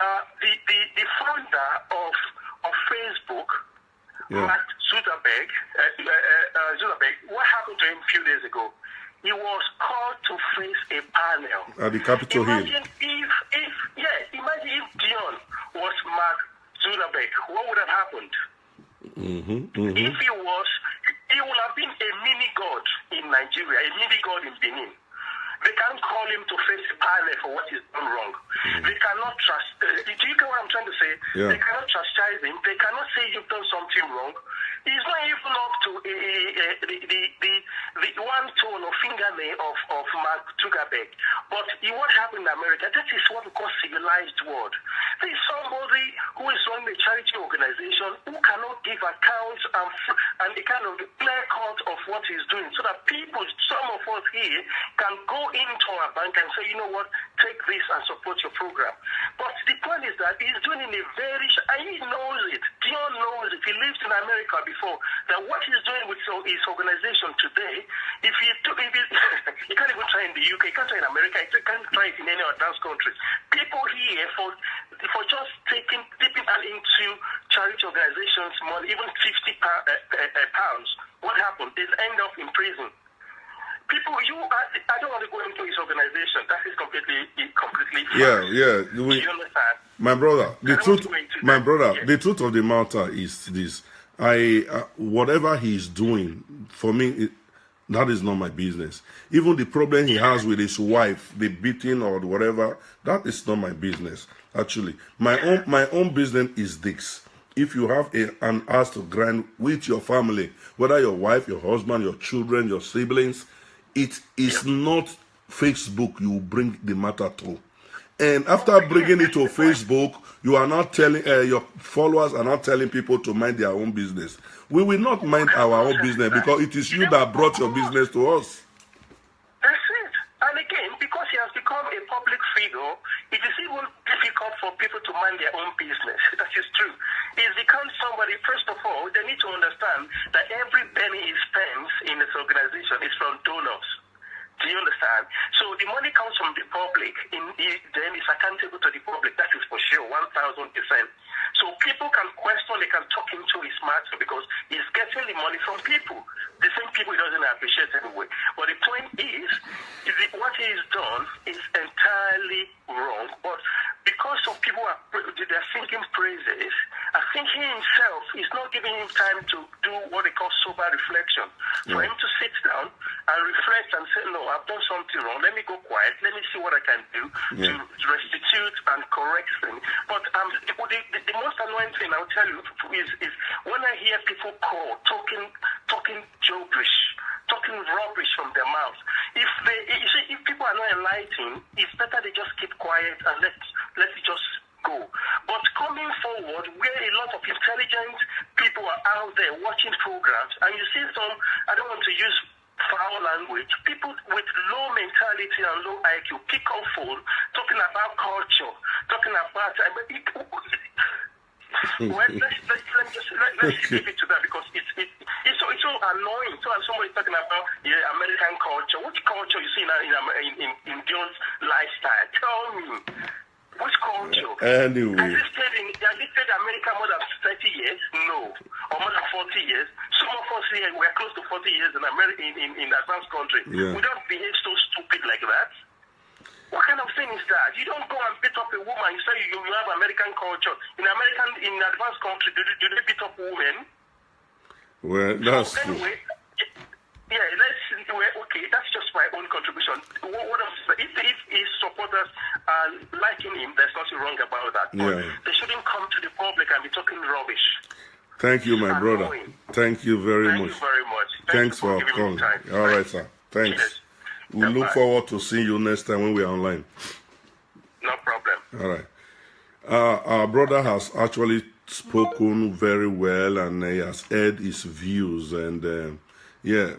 [SPEAKER 5] The founder of Facebook, Mark Zuckerberg, what happened to him a few days ago? He was called to face a panel.
[SPEAKER 1] At the Capitol Hill.
[SPEAKER 5] Imagine if Dion was Mark Zuckerberg, what would have happened? If he would have been a mini god in Nigeria, a mini god in Benin. They can't call him to face a panel for what he's done wrong. They cannot trust. Do you get what I'm trying to say?
[SPEAKER 1] Yeah.
[SPEAKER 5] They cannot chastise him. They cannot say you've done something wrong. He's not even up to the one tone or fingernail of Mark Zuckerberg. But what happened in America, that is what we call civilized world. There is somebody who is running a charity organization who cannot give accounts and the kind of the clear cut of what he's doing, so that people, some of us here, can go into our bank and say, you know what, take this and support your program. But the point is that he's doing in a very, and he knows it. Dion knows it. He lived in America before. That what he's doing with his organization today, if he can't even try in the UK, he can't try in America, he can't try it in any advanced countries. People here for just dipping into charity organizations money, even £50, what happened? They end up in prison. People, I don't want to go into his organization. That is completely
[SPEAKER 1] Yeah.
[SPEAKER 5] Do you understand?
[SPEAKER 1] My brother, the truth of the matter is this. Whatever he's doing, for me, that is not my business. Even the problem he has with his wife, the beating or whatever, that is not my business. Actually, my own business is this. If you have an axe to grind with your family, whether your wife, your husband, your children, your siblings, it is not Facebook you bring the matter to. And after bringing it to Facebook, you are not telling, your followers are not telling people to mind their own business. We will not mind our own business because it is you that brought your business to us.
[SPEAKER 5] That's it. And again, because he has become a public figure, it is even difficult for people to mind their own business. That is true. He's become somebody, first of all, they need to understand that every penny he spends in his organization is from donors. Do you understand? So the money comes from the public, then it's accountable to the public. That is for sure, 1,000%. So people can question, they can talk into his matter because he's getting the money from people. The same people he doesn't appreciate anyway. But the point is what he's done is entirely wrong. But because of people they're singing praises, I think he himself is not giving him time to do what they call sober reflection. For him to sit down and reflect and say, no, I've done something wrong. Let me go quiet. Let me see what I can do to restitute and correct things. But the most annoying thing I'll tell you is when I hear people talking gibberish, talking rubbish from their mouths. If people are not enlightened, it's better they just keep quiet and let it just go. But coming forward, where a lot of intelligent people are out there watching programs, and you see some, I don't want to use foul language, people with low mentality and low IQ pick up phone, talking about culture, talking about let's leave it to that because it's so annoying. So somebody's talking about American culture. Which culture you see in Dion's lifestyle? Tell me. Which culture?
[SPEAKER 1] Anyway.
[SPEAKER 5] Has he stayed in America more than 30 years? No. Or more than 40 years? Some of us here, we're close to 40 years in America, in advanced country.
[SPEAKER 1] Yeah.
[SPEAKER 5] We don't behave so stupid like that. What kind of thing is that? You don't go and beat up a woman. You say you have American culture. In advanced country, do they beat up women?
[SPEAKER 1] Well, that's
[SPEAKER 5] so anyway, okay, that's just my own contribution. If his supporters are liking him, there's nothing wrong about that. But they shouldn't come to the public and be talking rubbish.
[SPEAKER 1] Thank you, my brother. Thank you very much.
[SPEAKER 5] Thank you very much.
[SPEAKER 1] Thanks for calling. All right, sir. Thanks.
[SPEAKER 5] Yes.
[SPEAKER 1] We look forward to seeing you next time when we are online.
[SPEAKER 5] No problem.
[SPEAKER 1] All right. Our brother has actually spoken very well and he has aired his views. And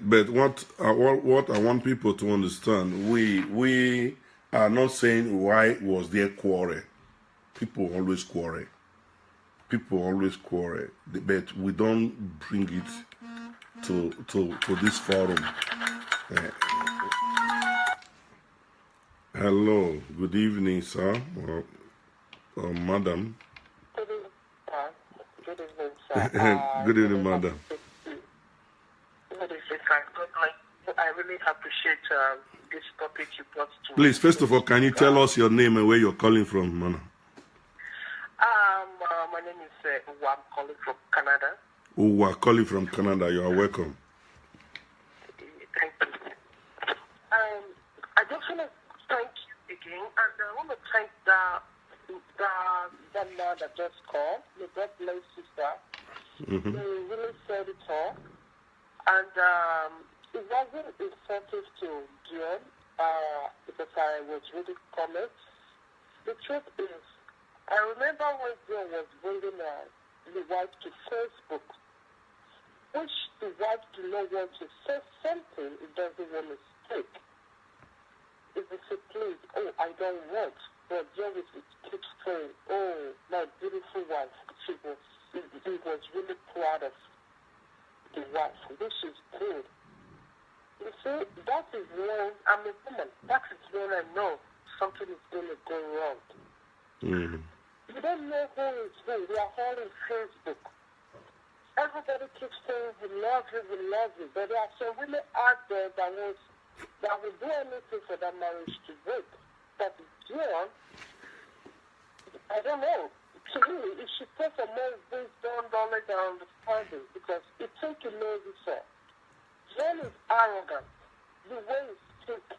[SPEAKER 1] but what I want people to understand, we are not saying why was there quarrel. People always quarrel. But we don't bring it to this forum. Hello, good evening, sir, or madam.
[SPEAKER 6] Good evening, sir.
[SPEAKER 1] Good evening, madam.
[SPEAKER 6] Good evening, sir. I really appreciate this topic you brought to.
[SPEAKER 1] Please, first of all, can you tell us your name and where you're calling from, madam?
[SPEAKER 6] My name is Uwa. I'm calling from Canada.
[SPEAKER 1] Uwa, calling from Canada. You are welcome.
[SPEAKER 6] Thank you. I just want to thank you again, and I want to thank the man that just called. May God bless sister. He really said it all. And it wasn't insensitive to Dion because I was reading comments. The truth is, I remember when Dion was bringing the wife to Facebook, which the wife did not want to say something it doesn't want to speak. If it's a please, oh, I don't want. But Dion keeps saying, oh, my beautiful wife. He was really proud of the wife, which is good. You see, that is when I'm a woman. That is when I know something is going to go wrong.
[SPEAKER 1] Mm.
[SPEAKER 6] You don't know who is who. We are all in Facebook. Everybody keeps saying, we love you. But there are some women out there that will do anything for that marriage to break. But Dion, I don't know. To me, it should take a more wisdom, knowledge, and understanding because it takes a know himself. Dion is arrogant. The way he speaks,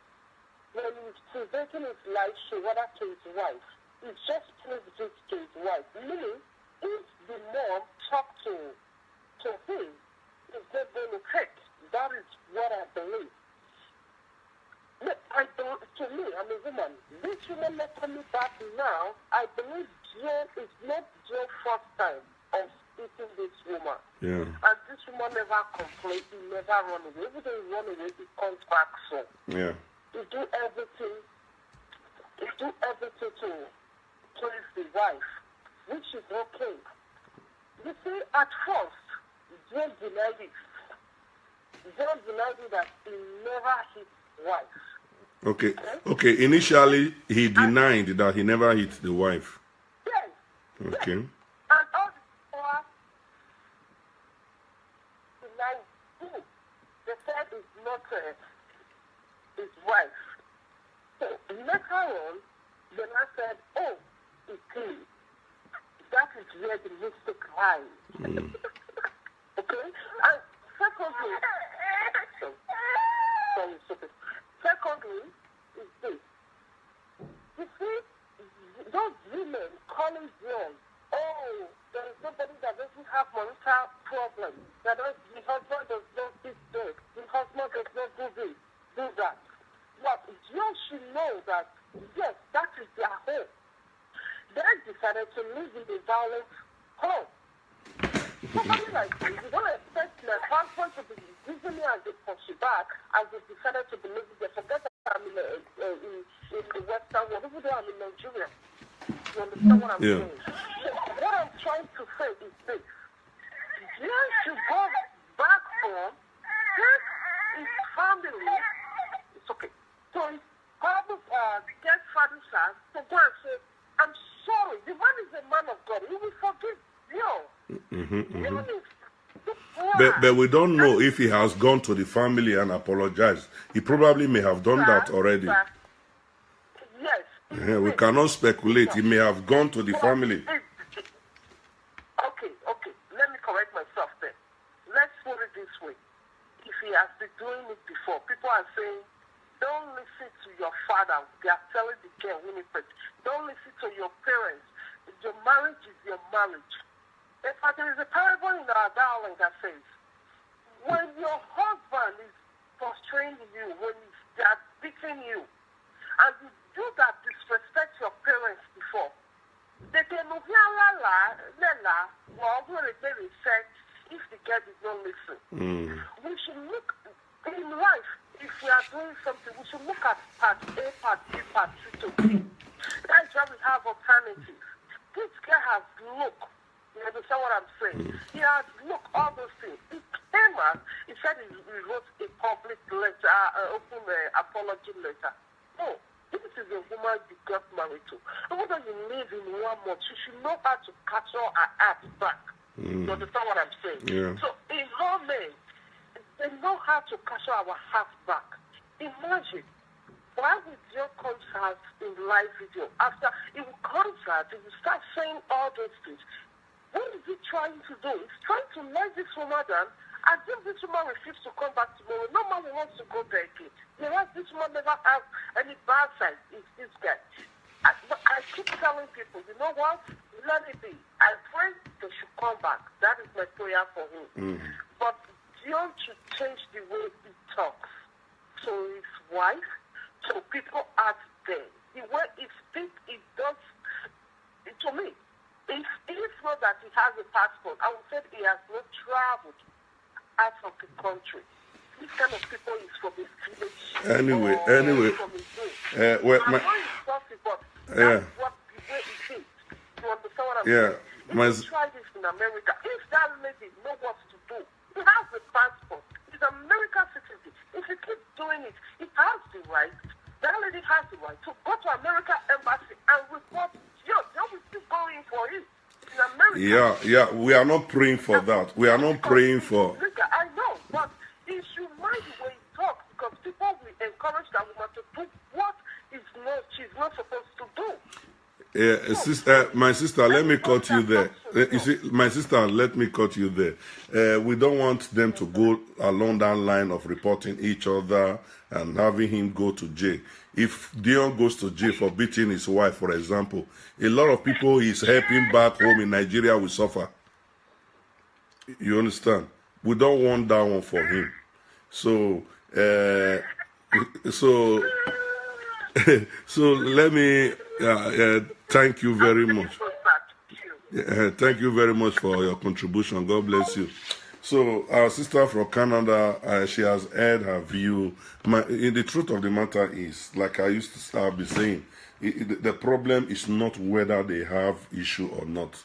[SPEAKER 6] when he's presenting his life show, whether to his wife, he just plays this to his wife. Meaning, if the mom talks to him, it's not going to take. That is what I believe. Look, to me, I'm a woman. This woman not coming back now, I believe Dion is not Dion's first time of speaking this woman.
[SPEAKER 1] Yeah.
[SPEAKER 6] And this woman never complained, he never run away. Even though he run away, he comes back soon.
[SPEAKER 1] Yeah.
[SPEAKER 6] He do everything to please the wife, which is okay. You see, at first, Dion denied it. Dion denied it that he never hit wife.
[SPEAKER 1] Okay. Initially, he denied that he never hit the wife.
[SPEAKER 6] Yes.
[SPEAKER 1] Okay.
[SPEAKER 6] And all the time, denied him. They said it's not his wife. So later on, then I said, oh, it's him. That is where the mistake lies. Okay? And secondly, secondly, is this. You see, those women calling Dion, oh, there is somebody that doesn't have marital problems. The husband does not do this. The husband does not do this, do that. But Dion should know that, yes, that is their home. They decided to live in a violent home. Somebody like this, you don't expect the husband to be using me as a push back as they decided to believe they forget that I'm in the Western world, even though I'm in Nigeria. You understand what I'm saying? So what I'm trying to say is this. Dion should go back home, take his family, it's okay. So his father's house to go and say, I'm sorry, the man is a man of God. He will forgive Dion.
[SPEAKER 1] But we don't know if he has gone to the family and apologized. He probably may have done that already.
[SPEAKER 6] Yes.
[SPEAKER 1] Yeah, we cannot speculate. He may have gone to the family.
[SPEAKER 6] Okay. Let me correct myself then. Let's put it this way. If he has been doing it before, people are saying, don't listen to your father. They are telling the girl, Winifred, don't listen to your parents. Your marriage is your marriage. In fact, there is a parable in our dialogue that says, when your husband is frustrating you, when they are beating you, and you do that disrespect your parents before, they can move if the girl did not listen. We should look in life, if we are doing something, we should look at part A, part B, part C to B. That's why we have alternatives. This guy has looked. You understand what I'm saying? He has looked all those things. He came out, he said he wrote a public letter, open apology letter. No, this is a woman you got married to. Even though you live in 1 month, you should know how to catch her ass back. You understand what I'm saying?
[SPEAKER 1] Yeah.
[SPEAKER 6] So in her men, they know how to catch our heart back. Imagine. Why would your concert in live video? After it will concert, it will start saying all those things. What is he trying to do? He's trying to let this woman down. As if this woman refuses to come back tomorrow. No man wants to go there again. Whereas this woman never has any bad side. It's this guy. I keep telling people, you know what? Let it be. I pray they should come back. That is my prayer for him. But Dion should change the way he talks. talks to his wife, so people ask them. The way he speaks, it does, to me, if not that he has a passport, I would say he has not traveled out of the country. This kind of people is from his village.
[SPEAKER 1] Anyway,
[SPEAKER 6] from his day.
[SPEAKER 1] well,
[SPEAKER 6] I'm not insulting, but that's what the way it is. You understand what I'm saying? If you try this in America, if that lady knows what to do, he has the passport. He's an American citizen. If he keeps doing it, he has the right. That lady has the right to go to American embassy and report. They will still going for it in America.
[SPEAKER 1] Yeah, we are not praying for that. We are not praying for.
[SPEAKER 6] I know, but he should mind the way he talks, because people will encourage that woman to do what she's not supposed to do.
[SPEAKER 1] My sister, let me cut you there. You see, my sister, let me cut you there. We don't want them to go along that line of reporting each other and having him go to jail. If Dion goes to jail for beating his wife, for example, a lot of people he's helping back home in Nigeria will suffer. You understand? We don't want that one for him. So, so let me thank you very much. Thank you very much for your contribution. God bless you. So our sister from Canada, she has heard her view. The truth of the matter is, like I used to be saying, the problem is not whether they have issue or not.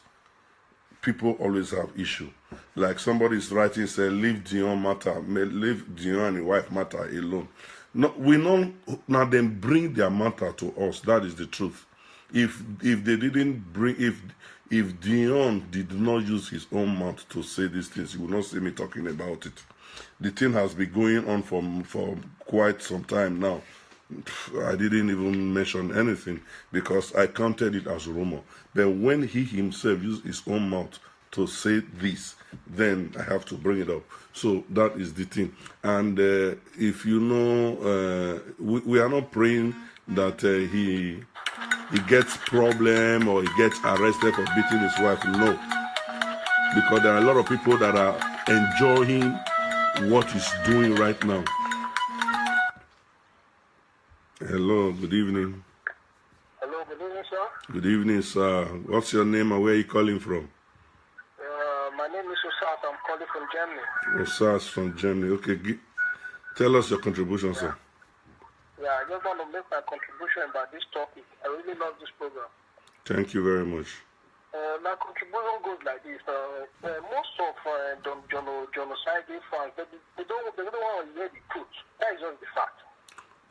[SPEAKER 1] People always have issue. Like somebody is writing, say, leave Dion and his wife matter alone. No, we know now. Then bring their matter to us. That is the truth. If they didn't bring, if Dion did not use his own mouth to say these things, you will not see me talking about it. The thing has been going on for quite some time now. I didn't even mention anything because I counted it as rumor. But when he himself used his own mouth to say this, then I have to bring it up. So that is the thing. And if you know, we are not praying that he gets problem or he gets arrested for beating his wife. No. Because there are a lot of people that are enjoying what he's doing right now. Hello, good evening.
[SPEAKER 5] Hello, good evening, sir.
[SPEAKER 1] Good evening, sir. What's your name and where are you calling from?
[SPEAKER 5] My name is Osagie. I'm calling from Germany.
[SPEAKER 1] Osagie from Germany. Okay, tell us your contribution, sir.
[SPEAKER 5] Yeah, I just want to make my contribution about this topic. I really love this program.
[SPEAKER 1] Thank you very much.
[SPEAKER 5] My contribution goes like this. Most of John Osagie fans, they don't want to hear the truth. That is just the fact.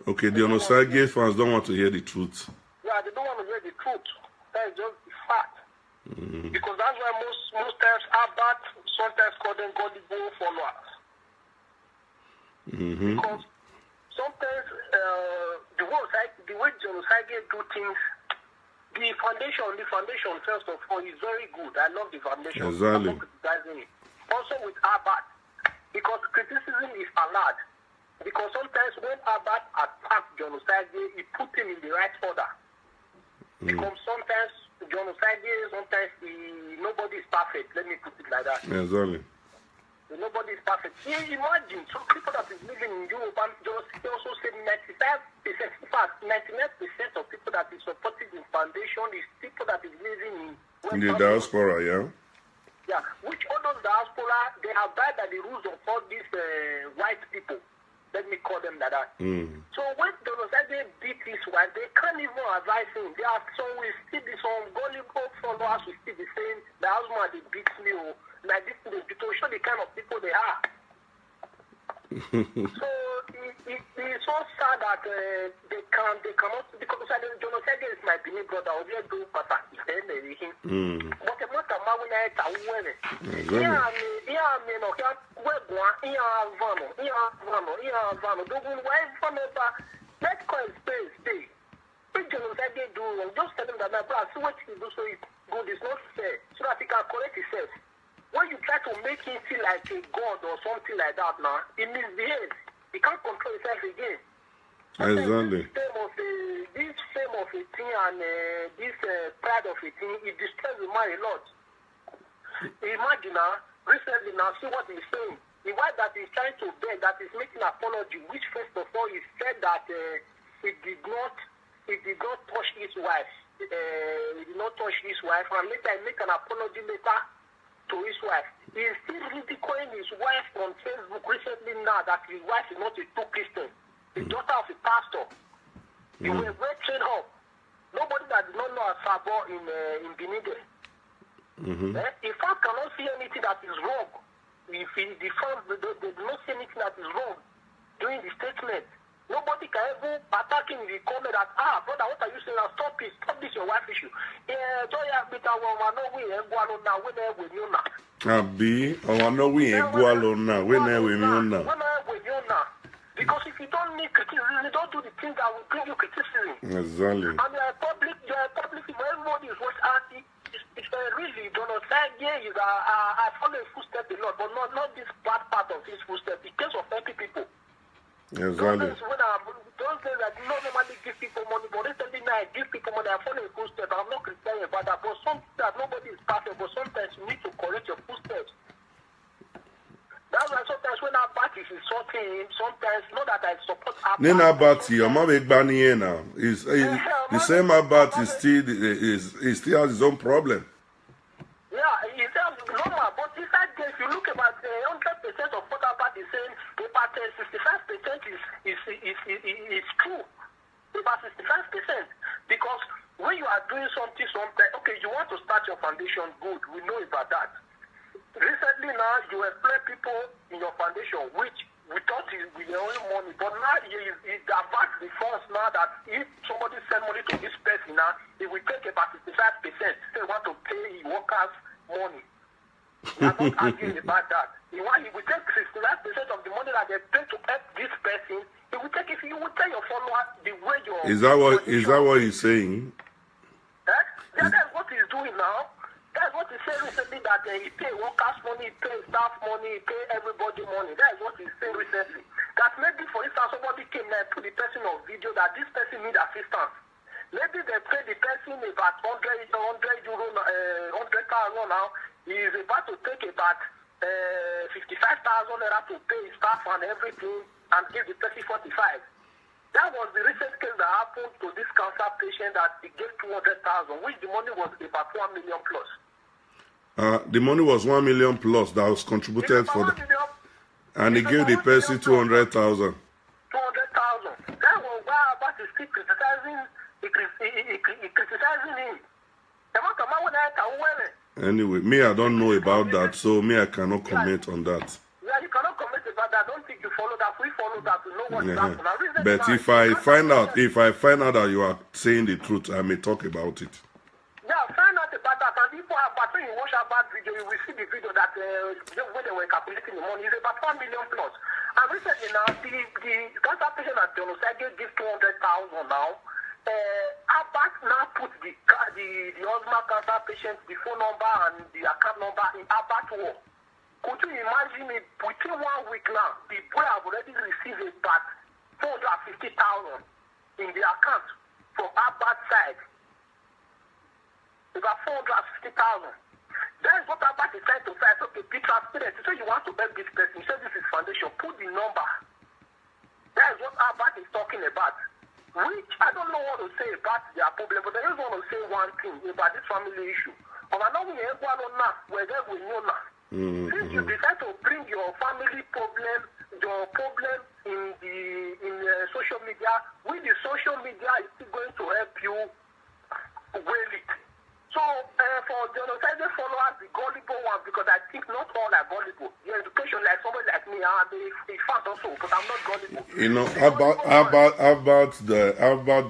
[SPEAKER 1] Okay, the Osagie fans don't want to hear the truth.
[SPEAKER 5] Yeah, they don't want to hear the truth. That is just the fact. Because that's why most times Albert sometimes call them gullible followers. Because sometimes the way John Osagie do things, the foundation first of all is very good. I love the foundation.
[SPEAKER 1] Exactly.
[SPEAKER 5] I'm not criticizing it. Also with Albert, because criticism is allowed. Because sometimes when Albert attacked John Osagie, he put him in the right order. Because sometimes John Osagie, nobody is perfect. Let me put it like that.
[SPEAKER 1] Exactly.
[SPEAKER 5] Nobody is perfect. Imagine some people that is living in Europe and he also said 95%, in fact, 99% of people that is supporting the foundation is people that is living in
[SPEAKER 1] the diaspora, yeah?
[SPEAKER 5] Yeah, which all those diaspora, they abide by the rules of all these white people. Let me call them like that. So when John Osagie beat his wife, they can't even advise him. There are some will still be some gullible followers will still be saying the husband they beat me or like this to show the kind of people they are. So it's so sad that they cannot because John Osagie is my Benin brother. But the matter when I tell just tell him that my brother, see what you do so it's good, it's not fair, so that he can correct himself. When you try to make him feel like a god or something like that now, he misbehaves. He can't control himself again.
[SPEAKER 1] Exactly.
[SPEAKER 5] This fame of a thing and this pride of a thing, it destroys the man a lot. Imagine now, recently now, see what he's saying. the wife that is trying to beg, that is making an apology, which first of all he said that he did not touch his wife. He did not touch his wife, and later he make an apology letter to his wife. He is still ridiculing his wife on Facebook recently now that his wife is not a true Christian, the daughter of a pastor. He was well trained up. Nobody that did not know a Sabo in Benin. If I cannot see anything that is wrong, if the fans they do not see anything that is wrong during the statement, nobody can ever attack him in the comment that, brother, what are you saying? Stop this, your wife issue. Because if you don't need criticism, you don't do the things that will bring you criticism.
[SPEAKER 1] Exactly.
[SPEAKER 5] And you're a public, everybody is what's asking. It's really, Osagie is I follow his footsteps a lot, but not this bad part of his footsteps. The case of 30 people.
[SPEAKER 1] Exactly.
[SPEAKER 5] Those days I do not normally give people money, but recently now I give people money. I follow a footstep. I'm not criticizing about that, but sometimes nobody is perfect, but sometimes you need to correct your footsteps. That's why sometimes when our party is insulting him, sometimes not that I support our party.
[SPEAKER 1] Nina Abati, your mom is banning here now. The same Abati is still has his own problem.
[SPEAKER 5] Yeah, it's normal, but inside there, if you look about 100% of what our party is saying, about 65% is true. About 65%. Because when you are doing something, okay, you want to start your foundation, good, we know about that. Recently now, you employ people in your foundation, which we thought is with your own money, but now it diverts the funds now that if somebody send money to this person now, it will take about 65%. They want to pay workers money. We are not arguing about that. He will take 65% of the money that they pay to help this person. He will take, if you will tell your followers the way your...
[SPEAKER 1] Is that what he's saying?
[SPEAKER 5] Yeah, that's what he's doing now. That's what he said recently, that he pay workers money, he pay staff money, he pay everybody money. That is what he said recently. That maybe, for instance, somebody came there and put the person on video that this person needs assistance. Maybe they pay the person about 100 euro, 100,000 now. He is about to take about 55,000 naira to pay his staff and everything and give the person 45. That was the recent case that happened to this cancer patient that he gave 200,000, which the money was about 1 million plus.
[SPEAKER 1] The money was 1 million plus that was contributed for the... And he gave the person 200,000. 200,000.
[SPEAKER 5] That was why Abbas is still criticizing him.
[SPEAKER 1] Anyway, me, I don't know about that, so me, I cannot comment on that.
[SPEAKER 5] Yeah, you cannot comment about that. I don't think you follow that. We follow that. We know what's happening.
[SPEAKER 1] But if I find out that you are saying the truth, I may talk about it.
[SPEAKER 5] Yeah, find out about that. And if when you watch our bad video, you will see the video that when they were calculating the money, it's about 1 million plus. And recently now, the cancer patient at Dion gives 200,000 now. Abbas now put the asthma cancer patient, the phone number and the account number in Abbas war. Could you imagine it? Within 1 week now, the boy have already received about 450,000 in the account from Abbas side. About 450,000. That is what Abbas is trying to say. Okay, be transparent. So you want to beg this person. You say this is foundation. Put the number. That is what Abbas is talking about. Which I don't know what to say about their problem, but I just want to say one thing about this family issue. Since you decide to bring your family problem, in social media, with the social media is still going to help you well it. So for the Osagie followers, the gullible ones, because I think not all are gullible. The education, like somebody like me, they fast also, but I'm not gullible.
[SPEAKER 1] You know,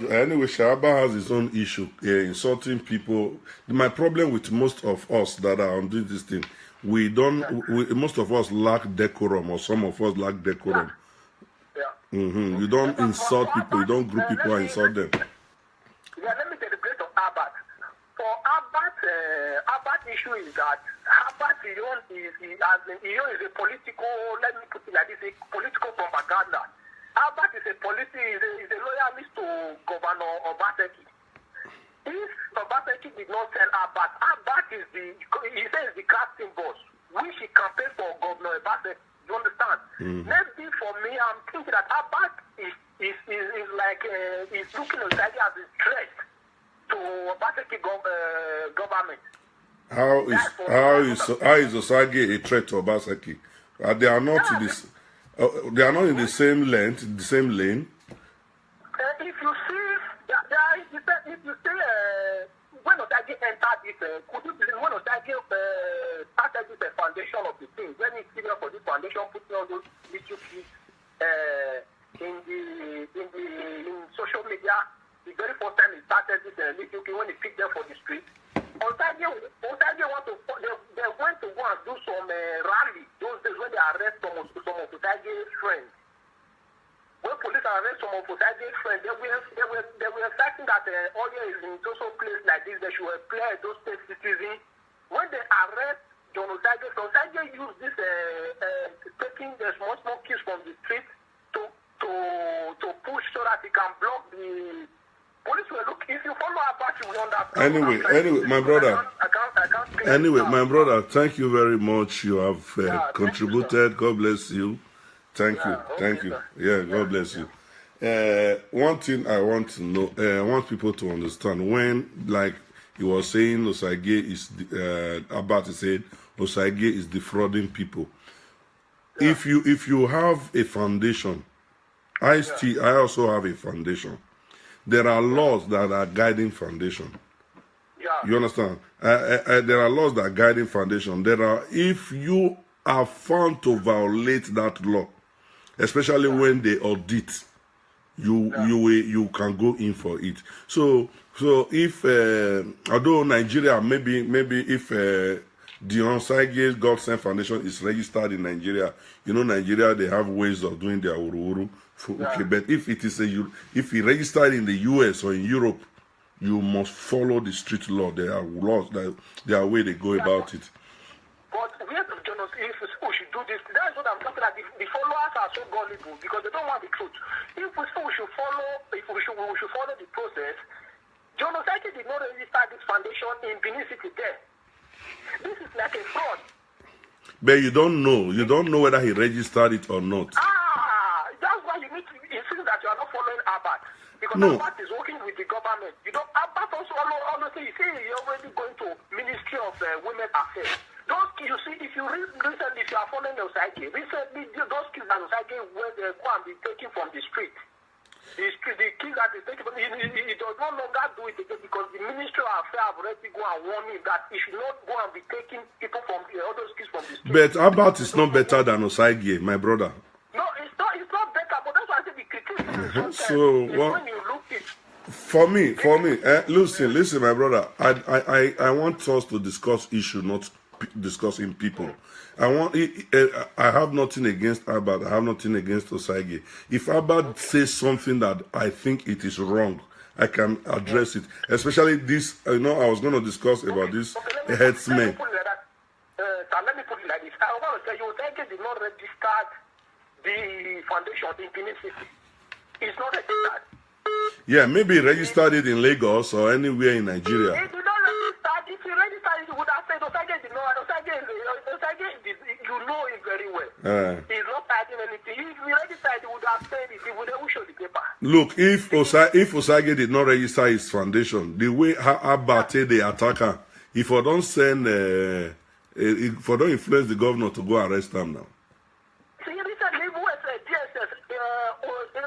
[SPEAKER 1] anyway, Shaba has his own issue, insulting people. My problem with most of us that are on this thing, most of us lack decorum, or some of us lack decorum.
[SPEAKER 5] Yeah.
[SPEAKER 1] You don't insult people, you don't group people and insult them.
[SPEAKER 5] Yeah, let me get the place of Abbas. For Abbas issue is that Abbas Dion is a political, let me put it like this, a political propaganda. Abbas is a loyalist to Governor Osagie. If Osagie did not tell Abbas is the casting boss, which he campaigned for Governor Osagie. You understand? Maybe for me, I'm thinking that Abba is like is looking at Osagie as a threat to Obaseki government.
[SPEAKER 1] How is Osagie a threat to Obaseki? They are not in this. They are not in the same length, the same lane.
[SPEAKER 5] If you see, if you see when Osagie entered this, could you believe when Osagie started with the foundation of the thing? When he's sitting for this foundation, putting all those little kids in social media, the very first time he started this little kid when he picked them for the street. Osagie they went to go and do some rally those days when they arrest some of Osagie's friends. When police arrest some of Osagie's friends, they were expecting that oil is in social place like this, they should play those state citizens. When they arrest John Osagie, so Osagie used this taking the small kids from the street to push so that he can block the police. Will look, if you follow Abachi, you will understand.
[SPEAKER 1] Anyway, my brother.
[SPEAKER 5] I can't
[SPEAKER 1] Anyway, my brother, thank you very much. You have contributed. God bless you. Thank you. Thank you. Yeah, God bless you. One thing I want to know, I want people to understand, when, like he was saying, Osagie is, Abati said, Osagie is defrauding people. Yeah. If you have a foundation, I also have a foundation. There are laws that are guiding foundation. Yeah. You understand? There are laws that are guiding foundation. If you are found to violate that law, especially when they audit, you can go in for it. So if although Nigeria, maybe if Dion Sagie's God Sent Foundation is registered in Nigeria, you know Nigeria, they have ways of doing their uru. Okay, but if it is if he registered in the US or in Europe, you must follow the street law. There are laws, there are ways they go about it.
[SPEAKER 5] But we have to know if we should do this. That's what I'm talking about. The followers are so gullible because they don't want the truth. If we say we should follow the process, John Osagie did not register this foundation in Benin City there. This is like a fraud.
[SPEAKER 1] But you don't know whether he registered it or not.
[SPEAKER 5] That's why you need to insist that you are not following Abbat. Because Abbat is working with the government. You know, Abbat also, honestly, you see, you're already going to Ministry of Women Affairs. Those kids, you see, if you recently, if you are following Osagie, recently, those kids that Osagie went go and be taken from the street. The kids that is taken from he does not longer do it again because the Ministry of Affairs have already go and warn him that he should not go and be taking people from all those kids from the street.
[SPEAKER 1] But Abbat is not better than Osagie, my brother.
[SPEAKER 5] No, it's not better, but that's why I say the criticism
[SPEAKER 1] so
[SPEAKER 5] when you look it.
[SPEAKER 1] For me, listen, my brother. I want us to discuss issue, not discussing people. I have nothing against Abbat. I have nothing against Osagie. If Abbat says something that I think it is wrong, I can address it. Especially this, I was going to discuss about this headsman.
[SPEAKER 5] Let me put it like this. I want to tell you, Osagie did not register the foundation in Benin City. It's not registered.
[SPEAKER 1] Yeah, maybe he registered it in Lagos or anywhere in Nigeria.
[SPEAKER 5] He did not register. If he registered it, he would have said Osagie did not. Osagie, you know him very well. He's not hiding anything. If he registered, he would have said it. He would have shown the paper.
[SPEAKER 1] Look, if Osagie did not register his foundation, the way Abate the attacker, if I don't send, if I don't influence the governor to go arrest him now.
[SPEAKER 5] See, recently, DSS,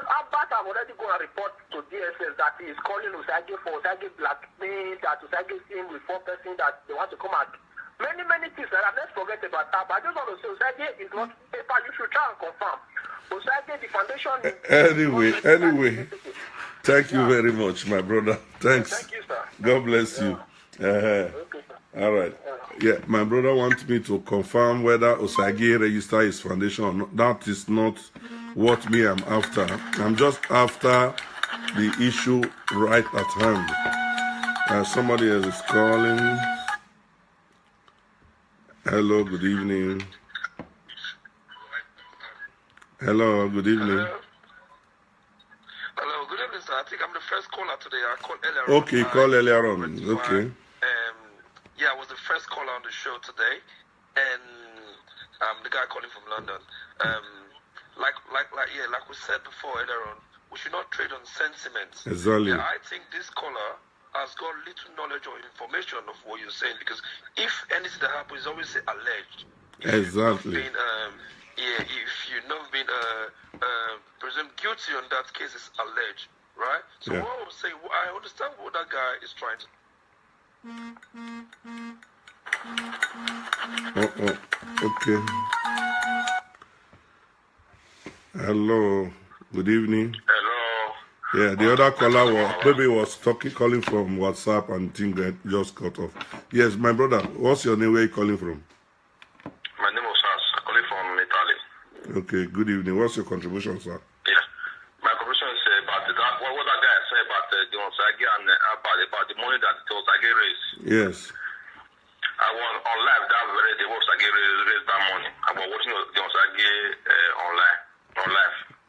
[SPEAKER 5] Abbat have already go and report to DSS that he is calling Osagie for Osagie blackmail, that Osagie is in with 4 persons that they want to come out. Many things like that. Let's forget about that. But I just want to say Osagie is not paper. You should try and confirm. Osagie, the foundation.
[SPEAKER 1] Anyway. Thank you very much, my brother. Thanks.
[SPEAKER 5] Thank you, sir.
[SPEAKER 1] God bless you.
[SPEAKER 5] Okay,
[SPEAKER 1] all right. Yeah, my brother wants me to confirm whether Osagie registered his foundation or not. That is not what me I'm after. I'm just after the issue right at hand. Somebody else is calling. Hello, good evening. Hello, good evening.
[SPEAKER 2] Hello, good evening, sir. I think I'm the first caller today. I called earlier on.
[SPEAKER 1] Okay, call earlier on. Okay.
[SPEAKER 2] Yeah, I was the first caller on the show today. And the guy calling from London. Like we said before earlier on, we should not trade on sentiment.
[SPEAKER 1] Exactly.
[SPEAKER 2] Yeah, I think this caller has got little knowledge or information of what you're saying, because if anything that happens, always say alleged.
[SPEAKER 1] Exactly.
[SPEAKER 2] If you've not been presumed guilty on that case, is alleged, right? So what I would say, I understand what that guy is trying to.
[SPEAKER 1] Okay. Hello. Good evening.
[SPEAKER 5] Hello.
[SPEAKER 1] Yeah, the other caller was calling from WhatsApp and thing just cut off. Yes, my brother. What's your name? Where are you calling from?
[SPEAKER 5] My name is Osagie. Calling from Italy.
[SPEAKER 1] Okay. Good evening. What's your contribution, sir?
[SPEAKER 5] Yeah. My contribution is about what that guy said about the Osagie and about the money that the Osagie raised.
[SPEAKER 1] Yes.
[SPEAKER 5] I was on live that very day. Osagie raised that money. I was watching the Osagie on live.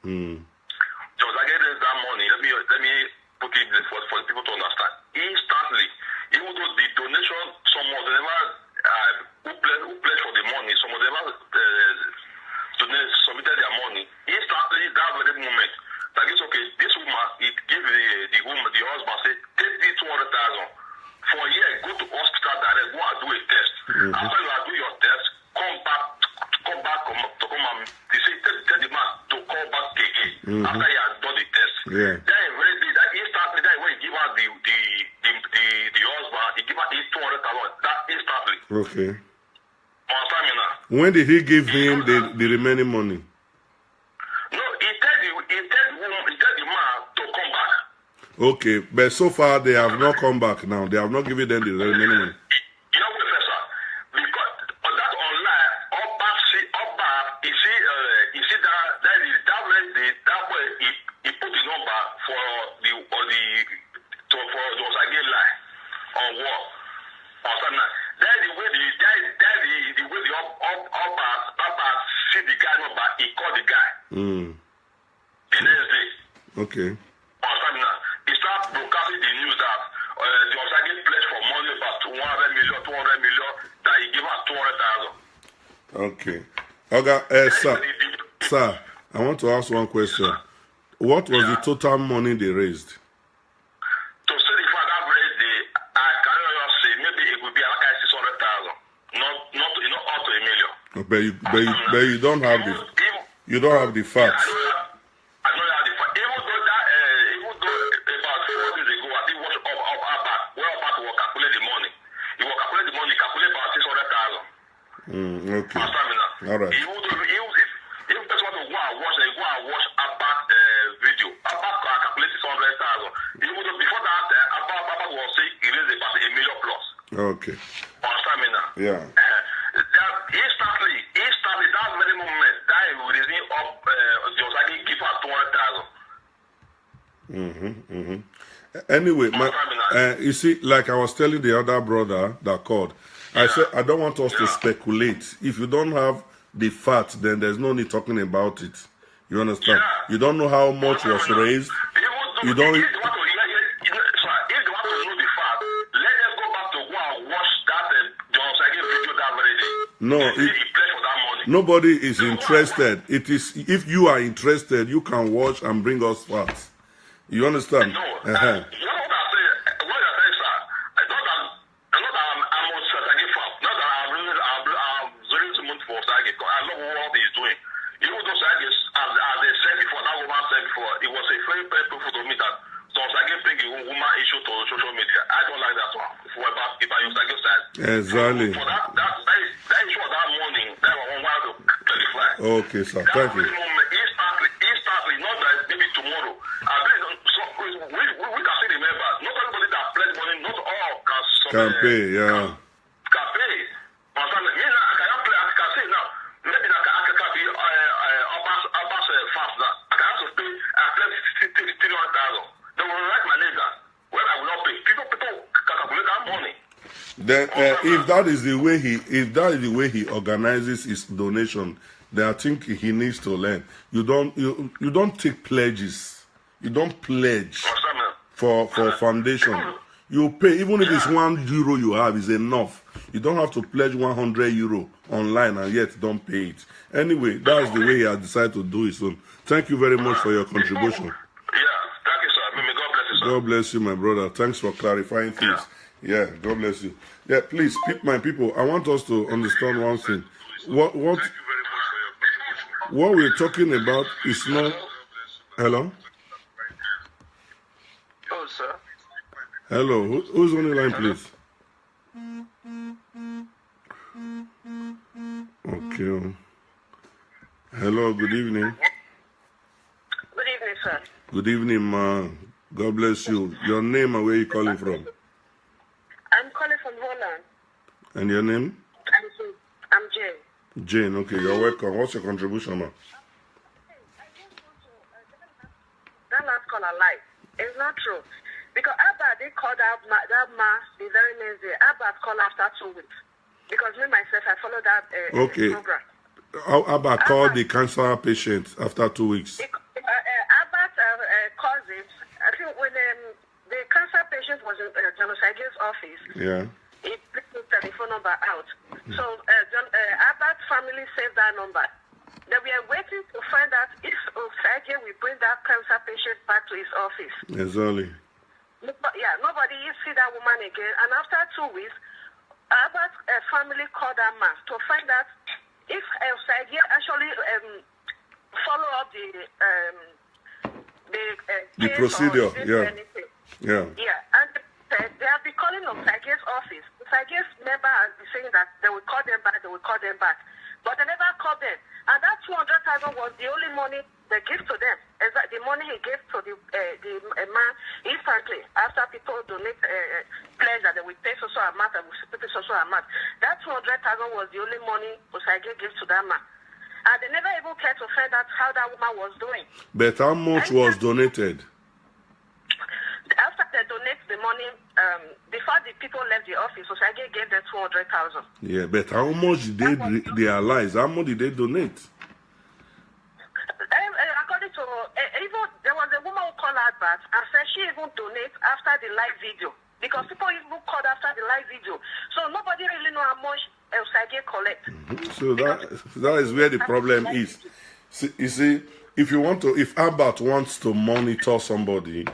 [SPEAKER 5] The Osagie raised that money. Let me put it for the people to understand. Instantly, even though the donation, some of them who pledged for the money, some of them submitted their money. Instantly, that very moment, that is okay. This woman, it give the woman, the husband, say, take the 200,000 for a year. Go to hospital direct. Go and do a test. After you do your test, come back. They say tell the man to come back again after he has done the test.
[SPEAKER 1] Yeah.
[SPEAKER 5] Then that instantly, that when he give her the husband, he give her his 200,000. That instantly.
[SPEAKER 1] Okay.
[SPEAKER 5] Understand me now?
[SPEAKER 1] When did he give him the remaining money?
[SPEAKER 5] No, he tell the man to come back.
[SPEAKER 1] Okay, but so far they have not come back now. They have not given them the remaining money.
[SPEAKER 5] You know what, Professor? Because that online, you see that way he put the number for the Osagie line on what? That's the way the Papa see the guy number, he called the guy. The next day.
[SPEAKER 1] Okay.
[SPEAKER 5] He start broadcasting the news that the Osagie pledged for money about 200 million, that he gave us 200,000.
[SPEAKER 1] Okay. Okay, sir, I want to ask one question. What was the total money they raised?
[SPEAKER 5] To say the fact that raised I cannot just say, maybe it would be like 600,000, not up to $1 million.
[SPEAKER 1] But you don't have the facts.
[SPEAKER 5] I don't have the fact. Even though about 4 days ago, I did watch up our back. Where our back will calculate the money. He will calculate the money. Calculate about 600,000.
[SPEAKER 1] Okay.
[SPEAKER 5] All right. If that's what you go and watch Abba video. Abba calculate 600,000. Even though before that, Abba was saying it is about $1 million plus.
[SPEAKER 1] Okay.
[SPEAKER 5] Understand me now?
[SPEAKER 1] Yeah.
[SPEAKER 5] Instantly, that very moment, that is raising up the Osagie give her 200,000.
[SPEAKER 1] Anyway, you see, like I was telling the other brother that called, I said I don't want us to speculate. If you don't have the facts, then there's no need talking about it. You understand? You don't know how much was raised. You don't.
[SPEAKER 5] If they want to know the fact, let them go back to go and watch that Osagie video that very day.
[SPEAKER 1] No,
[SPEAKER 5] he pledged for that money.
[SPEAKER 1] Nobody is interested. It is if you are interested, you can watch and bring us facts. You understand?
[SPEAKER 5] No, you know what I say? What I say, sir? I'm a Osagie fan. Not that I'm very much for Osagie. I love what he's doing. Even though Osagie, as they said before, that woman said before, it was a very painful to me that Osagie bring a woman issue to social media. I don't like that one. If I Osagie side.
[SPEAKER 1] Exactly.
[SPEAKER 5] For that issue of that morning, that one wanted to clarify.
[SPEAKER 1] Okay, sir. Thank you.
[SPEAKER 5] Instantly, not that maybe tomorrow. We can still remember. Not everybody that pledged money, not all can
[SPEAKER 1] pay, yeah.
[SPEAKER 5] Can pay. But I can say now, maybe I can be Abbas fast now. I can have to pay, I pledged 300,000. They will write my name down. When I will not pay. People can calculate that money.
[SPEAKER 1] Then, if that is the way he organizes his donation, then I think he needs to learn. You don't take pledges. You don't pledge for foundation. You pay, even if it's €1 you have is enough. You don't have to pledge 100 euro online and yet don't pay it. Anyway, that's the way he has decided to do his own. Thank you very much for your contribution.
[SPEAKER 2] Yeah, thank you, sir. May God bless you, sir.
[SPEAKER 1] God bless you, my brother. Thanks for clarifying things. Yeah, God bless you. Yeah, please, my people, I want us to understand one thing. What we're talking about is not... Hello?
[SPEAKER 2] Oh, sir.
[SPEAKER 1] Hello, who's on the line, please? Okay. Hello, good evening.
[SPEAKER 6] Good evening, sir.
[SPEAKER 1] Good evening, ma. God bless you. Your name and where you calling from?
[SPEAKER 6] I'm calling from Holland.
[SPEAKER 1] And your name?
[SPEAKER 6] I'm Jane.
[SPEAKER 1] Jane, okay, you're welcome. What's your contribution, ma?
[SPEAKER 6] That last caller lied. It's not true. Because Abba, they called that ma the very next day. Abba called after 2 weeks. Because me, myself, I followed that program.
[SPEAKER 1] Abba called the cancer patient after 2 weeks.
[SPEAKER 6] Abba's cousin, I think when the cancer patient was in John Osage's office, he put the telephone number out. So Abba's family saved that number. They were waiting to find out if Osage will bring that cancer patient back to his office.
[SPEAKER 1] Exactly.
[SPEAKER 6] Yeah, nobody see that woman again. And after 2 weeks, Abba's family called that man to find out if Osage actually follow up the
[SPEAKER 1] procedure. Yeah.
[SPEAKER 6] And they have been calling Osage's office. Osage's member has been saying that they will call them back. But they never called them. And that 200,000 was the only money they gave to them. The money he gave to the man instantly after people donate pledge that they will pay social amount and will pay social amount. That 200,000 was the only money Osage gave to that man. And they never even cared to find out how that woman was doing.
[SPEAKER 1] But how much was donated?
[SPEAKER 6] After they donate the money, before the people left the office, Osagie gave them 200,000.
[SPEAKER 1] Yeah, but how much did they realize? How much did they donate?
[SPEAKER 6] According to even there was a woman who called out back and said she even donates after the live video because people even called after the live video, so nobody really know how much Osagie collect.
[SPEAKER 1] So that is where the problem is. You see, if Albert wants to monitor somebody,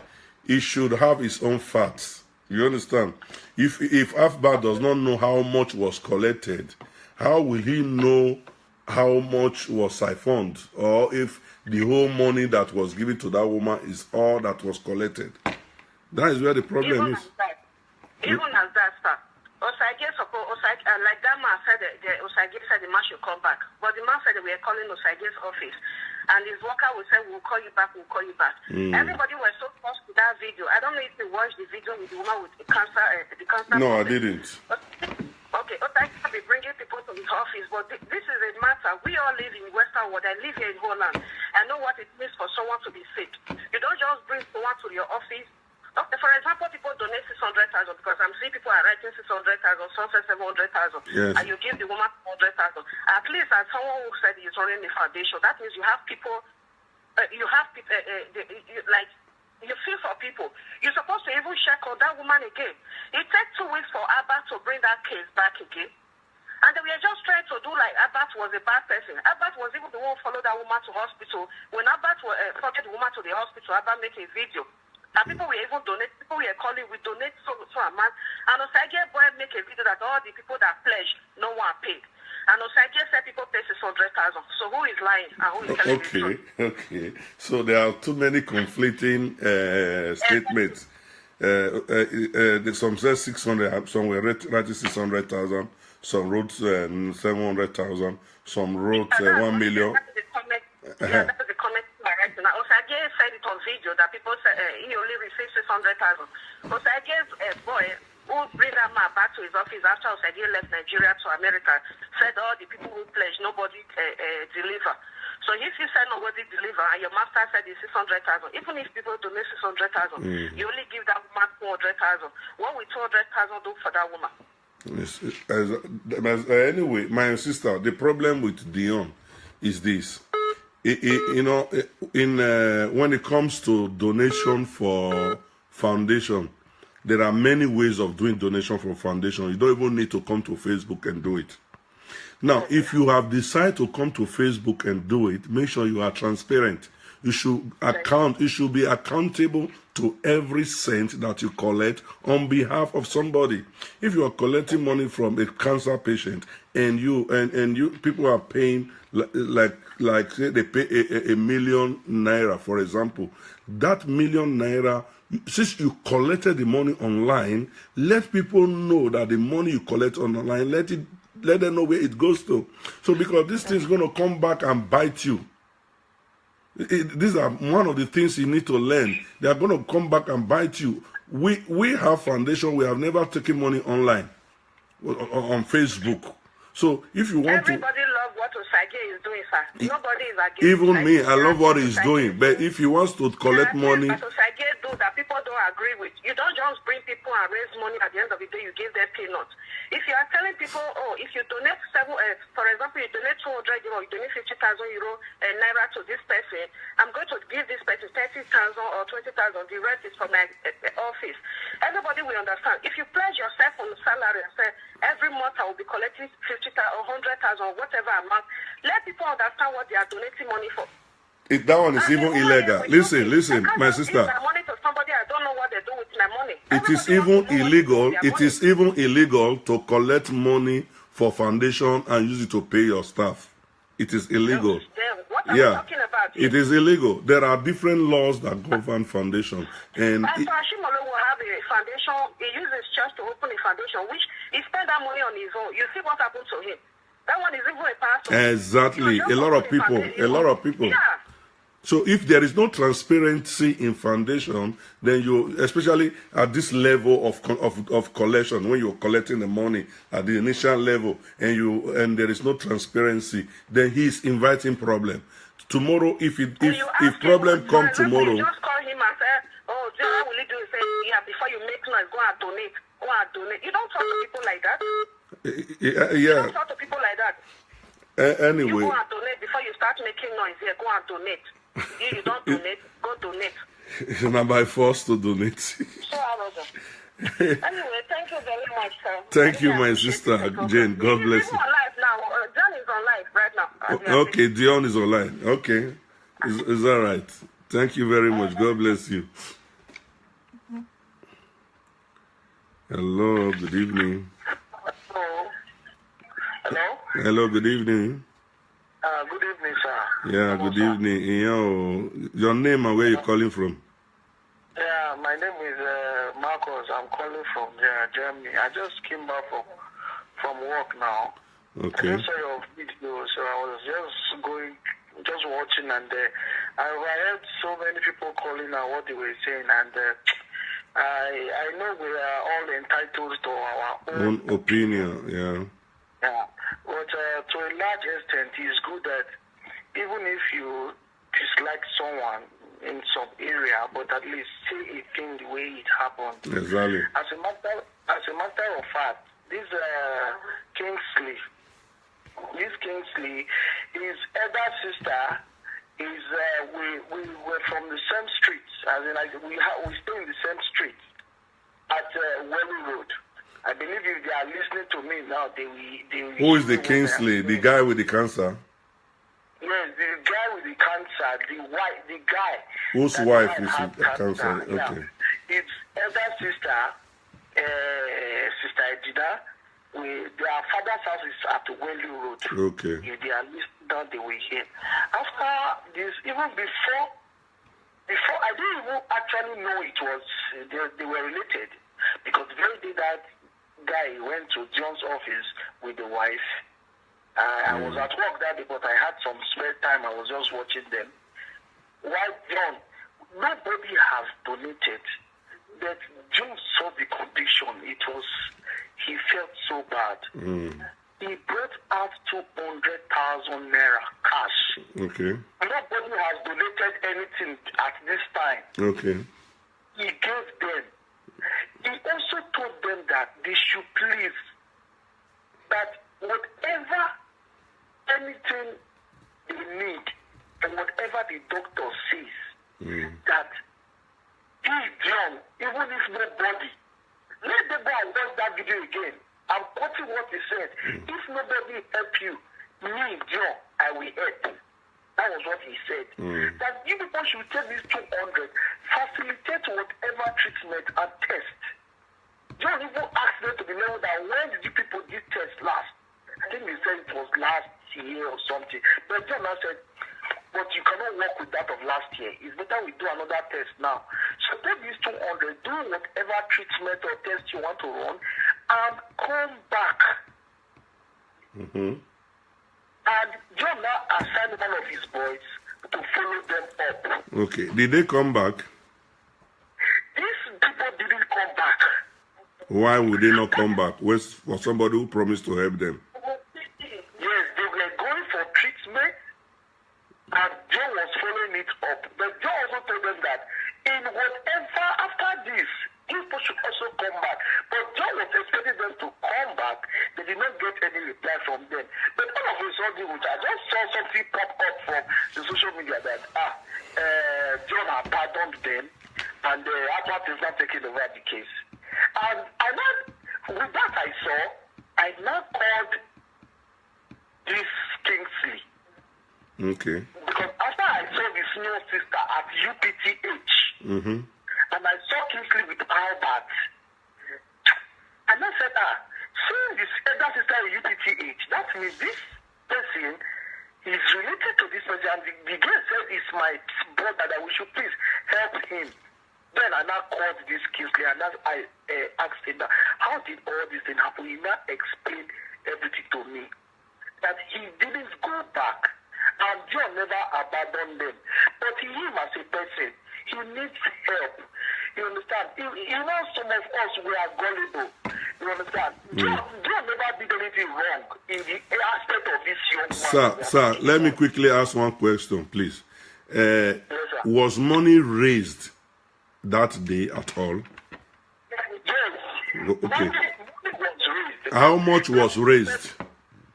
[SPEAKER 1] he should have his own facts. You understand? If Albert does not know how much was collected, how will he know how much was siphoned, or if the whole money that was given to that woman is all that was collected? That is where the problem is.
[SPEAKER 6] Even as that, sir. Osagie, like that man said, Osagie said the man should come back. But the man said that we are calling Osagie's office. And his worker will say, we'll call you back. Everybody was so close to that video. I don't know if you watched the video with the woman with the cancer.
[SPEAKER 1] No, I didn't.
[SPEAKER 6] Okay, Osagie will be bringing people to his office. But this is a matter. We all live in Western world. I live here in Holland. I know what it means for someone to be sick. You don't just bring someone to your office. Okay, for example, people donate 600,000 because I'm seeing people are writing 600,000, some say 700,000, and you give the woman 400,000. At least as someone who said he's running the foundation, that means you have people, you feel for people. You're supposed to even check on that woman again. It takes 2 weeks for Abba to bring that case back again. And we are just trying to do like Abbott was a bad person. Abbott was even the one who followed that woman to hospital. When Abbott followed the woman to the hospital, Abbott made a video. And people will even donate, people we are calling, we donate so amount. And Osagie boy make a video that all the people that pledge, no one paid. And Osagie said people pay 600,000. So who is lying and who is telling the truth?
[SPEAKER 1] Okay. So there are too many conflicting statements. Some say 600, some were writing 600,000, some wrote 700,000, some wrote 1 million.
[SPEAKER 6] That was the comment. Now, Osagie said it on video that people said he only received 600,000. Osagie's boy, who bring that man back to his office after Osagie left Nigeria to America, said all the people who pledged, nobody deliver. So if you said nobody deliver and your master said it's 600,000, even if people donate 600,000, you only give that woman 200,000. What will 200,000 do for that woman?
[SPEAKER 1] Anyway, my sister, the problem with Dion is this. When it comes to donation for foundation, there are many ways of doing donation for foundation. You don't even need to come to Facebook and do it. Now, if you have decided to come to Facebook and do it, make sure you are transparent. You should be accountable to every cent that you collect on behalf of somebody. If you are collecting money from a cancer patient and you people are paying like say they pay a million naira, for example, that million naira, since you collected the money online, let people know that the money you collect online, let them know where it goes to. So because this thing is going to come back and bite you. These are one of the things you need to learn. They are going to come back and bite you. We have foundation. We have never taken money online on Facebook. So if you want
[SPEAKER 6] everybody love what Osagie is doing, sir. Nobody is against
[SPEAKER 1] even
[SPEAKER 6] Osagie.
[SPEAKER 1] me, I love what he's doing. But if he wants to collect money,
[SPEAKER 6] what Osagie do that people don't agree with. You don't just bring people and raise money. At the end of the day, you give them peanuts. If you are telling people, oh, if you donate for example, you donate 200 euro, you donate 50,000 euro naira to this person, I'm going to give this person 30,000 or 20,000. The rest is from my office. Everybody will understand. If you pledge yourself on the salary and say every month I will be collecting 50,000 or 100,000 or whatever amount, let people understand what they are donating money for.
[SPEAKER 1] That one is even illegal. Listen, my sister.
[SPEAKER 6] Money to somebody, I don't know what they do with my money.
[SPEAKER 1] It is even illegal. It is even illegal to collect money for foundation and use it to pay your staff. It is illegal.
[SPEAKER 6] What are you talking about?
[SPEAKER 1] It is illegal. There are different laws that govern foundation. And
[SPEAKER 6] Pastor Ashimolo will have a foundation. He uses church to open a foundation, which he spent that money on his own. You see what happened to him. That one is even a pastor.
[SPEAKER 1] Exactly. A lot of people.
[SPEAKER 6] Yeah.
[SPEAKER 1] So if there is no transparency in foundation, then you, especially at this level of collection, when you're collecting the money at the initial level and there is no transparency, then he is inviting problem. Tomorrow, if problem come tomorrow,
[SPEAKER 6] you just call him and say, oh, how will you do it? Say, yeah, before you make noise, go and donate. Go and donate. You don't talk to people like that. You don't talk to people like that.
[SPEAKER 1] Anyway.
[SPEAKER 6] You go and donate before you start making noise. Yeah, go and donate. You don't donate, go donate.
[SPEAKER 1] It's not by force to donate.
[SPEAKER 6] So anyway, thank you very much, sir.
[SPEAKER 1] Thank you, my sister Jane. God bless you.
[SPEAKER 6] He's on live now. Dion is on live right now.
[SPEAKER 1] Okay, Dion is online. Okay, is all right. Thank you very much. God bless you. Hello, good evening.
[SPEAKER 5] Hello?
[SPEAKER 1] Hello, good evening.
[SPEAKER 5] Good evening, sir.
[SPEAKER 1] Yeah, good evening. Your name and where you calling from?
[SPEAKER 5] Yeah, my name is Marcos. I'm calling from Germany. I just came back from work now.
[SPEAKER 1] Okay.
[SPEAKER 5] I just saw your video, so I was just watching, and I heard so many people calling out what they were saying, and I know we are all entitled to our own
[SPEAKER 1] opinion. Yeah.
[SPEAKER 5] Yeah, but to a large extent, it's good that even if you dislike someone in some area, but at least say a thing the way it happened.
[SPEAKER 1] Exactly.
[SPEAKER 5] As a matter of fact, this Kingsley, his elder sister is we were from the same streets, as in like we stay in the same street at Welly Road. I believe if they are listening to me now, they will.
[SPEAKER 1] Who is the Kingsley? The guy with the cancer?
[SPEAKER 5] Yes, the guy with the cancer, the guy.
[SPEAKER 1] Whose wife is with the cancer?
[SPEAKER 5] Yeah.
[SPEAKER 1] Okay.
[SPEAKER 5] It's elder sister, Sister Ejida. Their father's house is at Welly Road.
[SPEAKER 1] Okay.
[SPEAKER 5] If they are listening now, they will hear. After this, even before I didn't even actually know it was they were related, because the very day that guy went to John's office with the wife. I was at work that day, but I had some spare time. I was just watching them. While John, nobody has donated. But John saw the condition. He felt so bad. He brought out 200,000 naira cash.
[SPEAKER 1] Okay.
[SPEAKER 5] Nobody has donated anything at this time.
[SPEAKER 1] Okay.
[SPEAKER 5] He gave them. He also told them that they should please, that whatever, anything they need, and whatever the doctor says, that he, John, even if nobody Let them go and watch that video again. I'm quoting what he said. If nobody help you, me, Dion, I will help. That was what he said. That you people should take this 200, facilitate whatever treatment and test. John even asked them to the level that when did you people did test last? I think they said it was last year or something. But John now said, but you cannot work with that of last year. It's better we do another test now. So take this 200, do whatever treatment or test you want to run, and come back. And John now assigned one of his boys to follow them up.
[SPEAKER 1] Okay. Did they come back?
[SPEAKER 5] These people didn't come back.
[SPEAKER 1] Why would they not come back? Was for somebody who promised to help them?
[SPEAKER 5] Yes, they were going for treatment, and John was following it up. But John also told them that in whatever after this, people should also come back. But John was expecting them to come back. They did not get any reply from them. But all of a sudden, I just saw something pop up from the social media that John had pardoned them, and the Abbott is not taking over the case. And with that I now called this Kingsley.
[SPEAKER 1] Okay.
[SPEAKER 5] Because after I saw his new sister at UPTH, and I saw Kingsley with Albert, and I said, seeing this elder sister at UPTH, that means this person is related to this person, and the girl said it's my brother, that we should please help him. Then I now called this Kingsley, and I asked him, how did all this thing happen? He now explained everything to me. That he didn't go back, and John never abandoned them. But him as a person, he needs help. You understand? You know, some of us, we are gullible. You understand? John never did anything wrong in the aspect of this young man.
[SPEAKER 1] Sir, let me quickly ask one question, please.
[SPEAKER 5] Yes,
[SPEAKER 1] was money raised that day at all?
[SPEAKER 5] Yes.
[SPEAKER 1] Okay.
[SPEAKER 5] Money was raised.
[SPEAKER 1] How much was raised?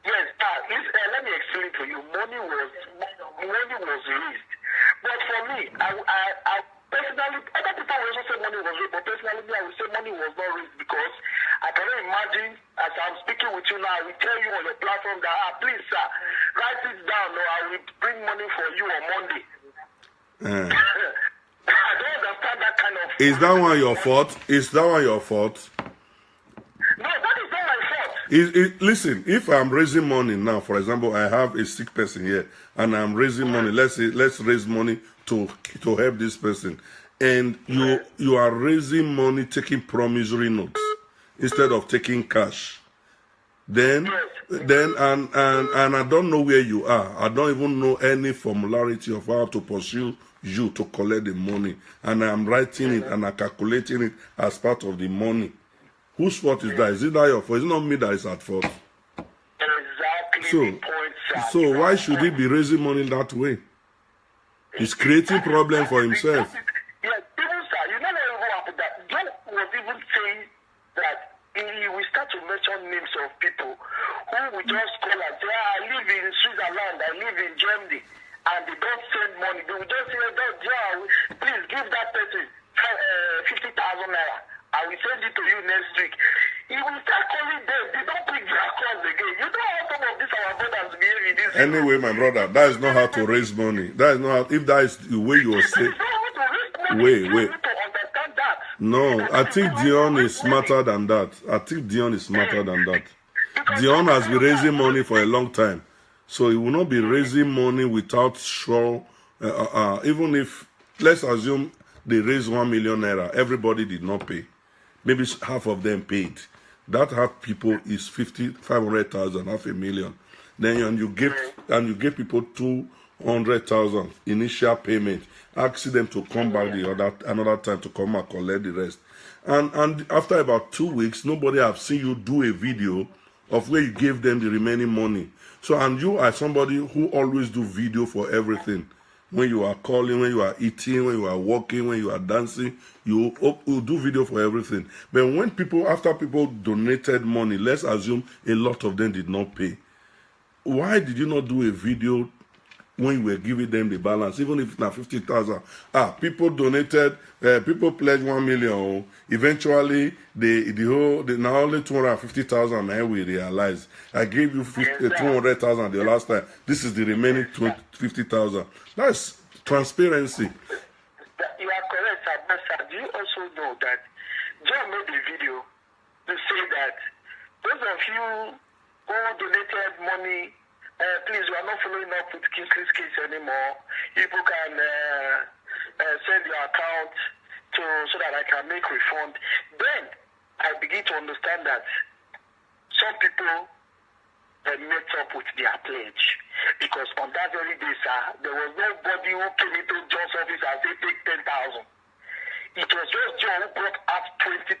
[SPEAKER 5] Yes, let me explain to you. Money was raised. But for me, I personally, other people will also say money was raised, but personally, I will say money was not raised because I cannot imagine, as I'm speaking with you now, I will tell you on the platform that, please, sir, write it down, or I will bring money for you on Monday. I don't understand that kind of...
[SPEAKER 1] Is that one your fault? Is that one your fault?
[SPEAKER 5] No, that is not my fault.
[SPEAKER 1] Listen, if I'm raising money now, for example, I have a sick person here, and I'm raising money. Let's raise money to help this person, and you are raising money taking promissory notes instead of taking cash. Then and I don't know where you are. I don't even know any formality of how to pursue you to collect the money, and I'm writing it and I'm calculating it as part of the money. Whose fault is that? Is it that your fault? It's not me that is at fault.
[SPEAKER 5] Exactly the point, sir.
[SPEAKER 1] So why should he be raising money that way? He's creating problem for himself.
[SPEAKER 5] Yes, even sir, you know what happened? That John was even saying that he will start to mention names of people who will just call and say, I live in Switzerland, I live in Germany, and they don't send money. They will just say, John, please give that person 50,000 naira. I will send it to you next week. He will start calling them. They don't pick their calls again. You know how some of these our brothers behave in this.
[SPEAKER 1] Anyway, my brother, that is not how to raise money. That is not how, if that is the way you are saying. Wait. No, I think Dion is smarter than that. Dion has been raising money for a long time. So he will not be raising money without sure, even if, let's assume they raised 1 million naira, everybody did not pay. Maybe half of them paid. That half people is 500,000, half a million. Then you give people 200,000 initial payment, ask them to come back another time to come and collect the rest. And after about 2 weeks, nobody have seen you do a video of where you gave them the remaining money. So, and you are somebody who always do video for everything. When you are calling, when you are eating, when you are walking, when you are dancing, you do video for everything. But when after people donated money, let's assume a lot of them did not pay. Why did you not do a video when you were giving them the balance, even if it's not 50,000. People donated, people pledged 1 million. Eventually, the now only 250,000. Now we realize I gave you 200,000 the last time. This is the remaining 50,000. That's transparency.
[SPEAKER 5] You are correct, sir. But sir, do you also know that John made a video to say that those of you who donated money, please, we are not following up with Kingsley's case anymore. People can send your account so that I can make refund. Then I begin to understand that some people met up with their pledge. Because on that very day, sir, there was nobody who came into John's office and said, take 10,000. It was just John who brought out 200,000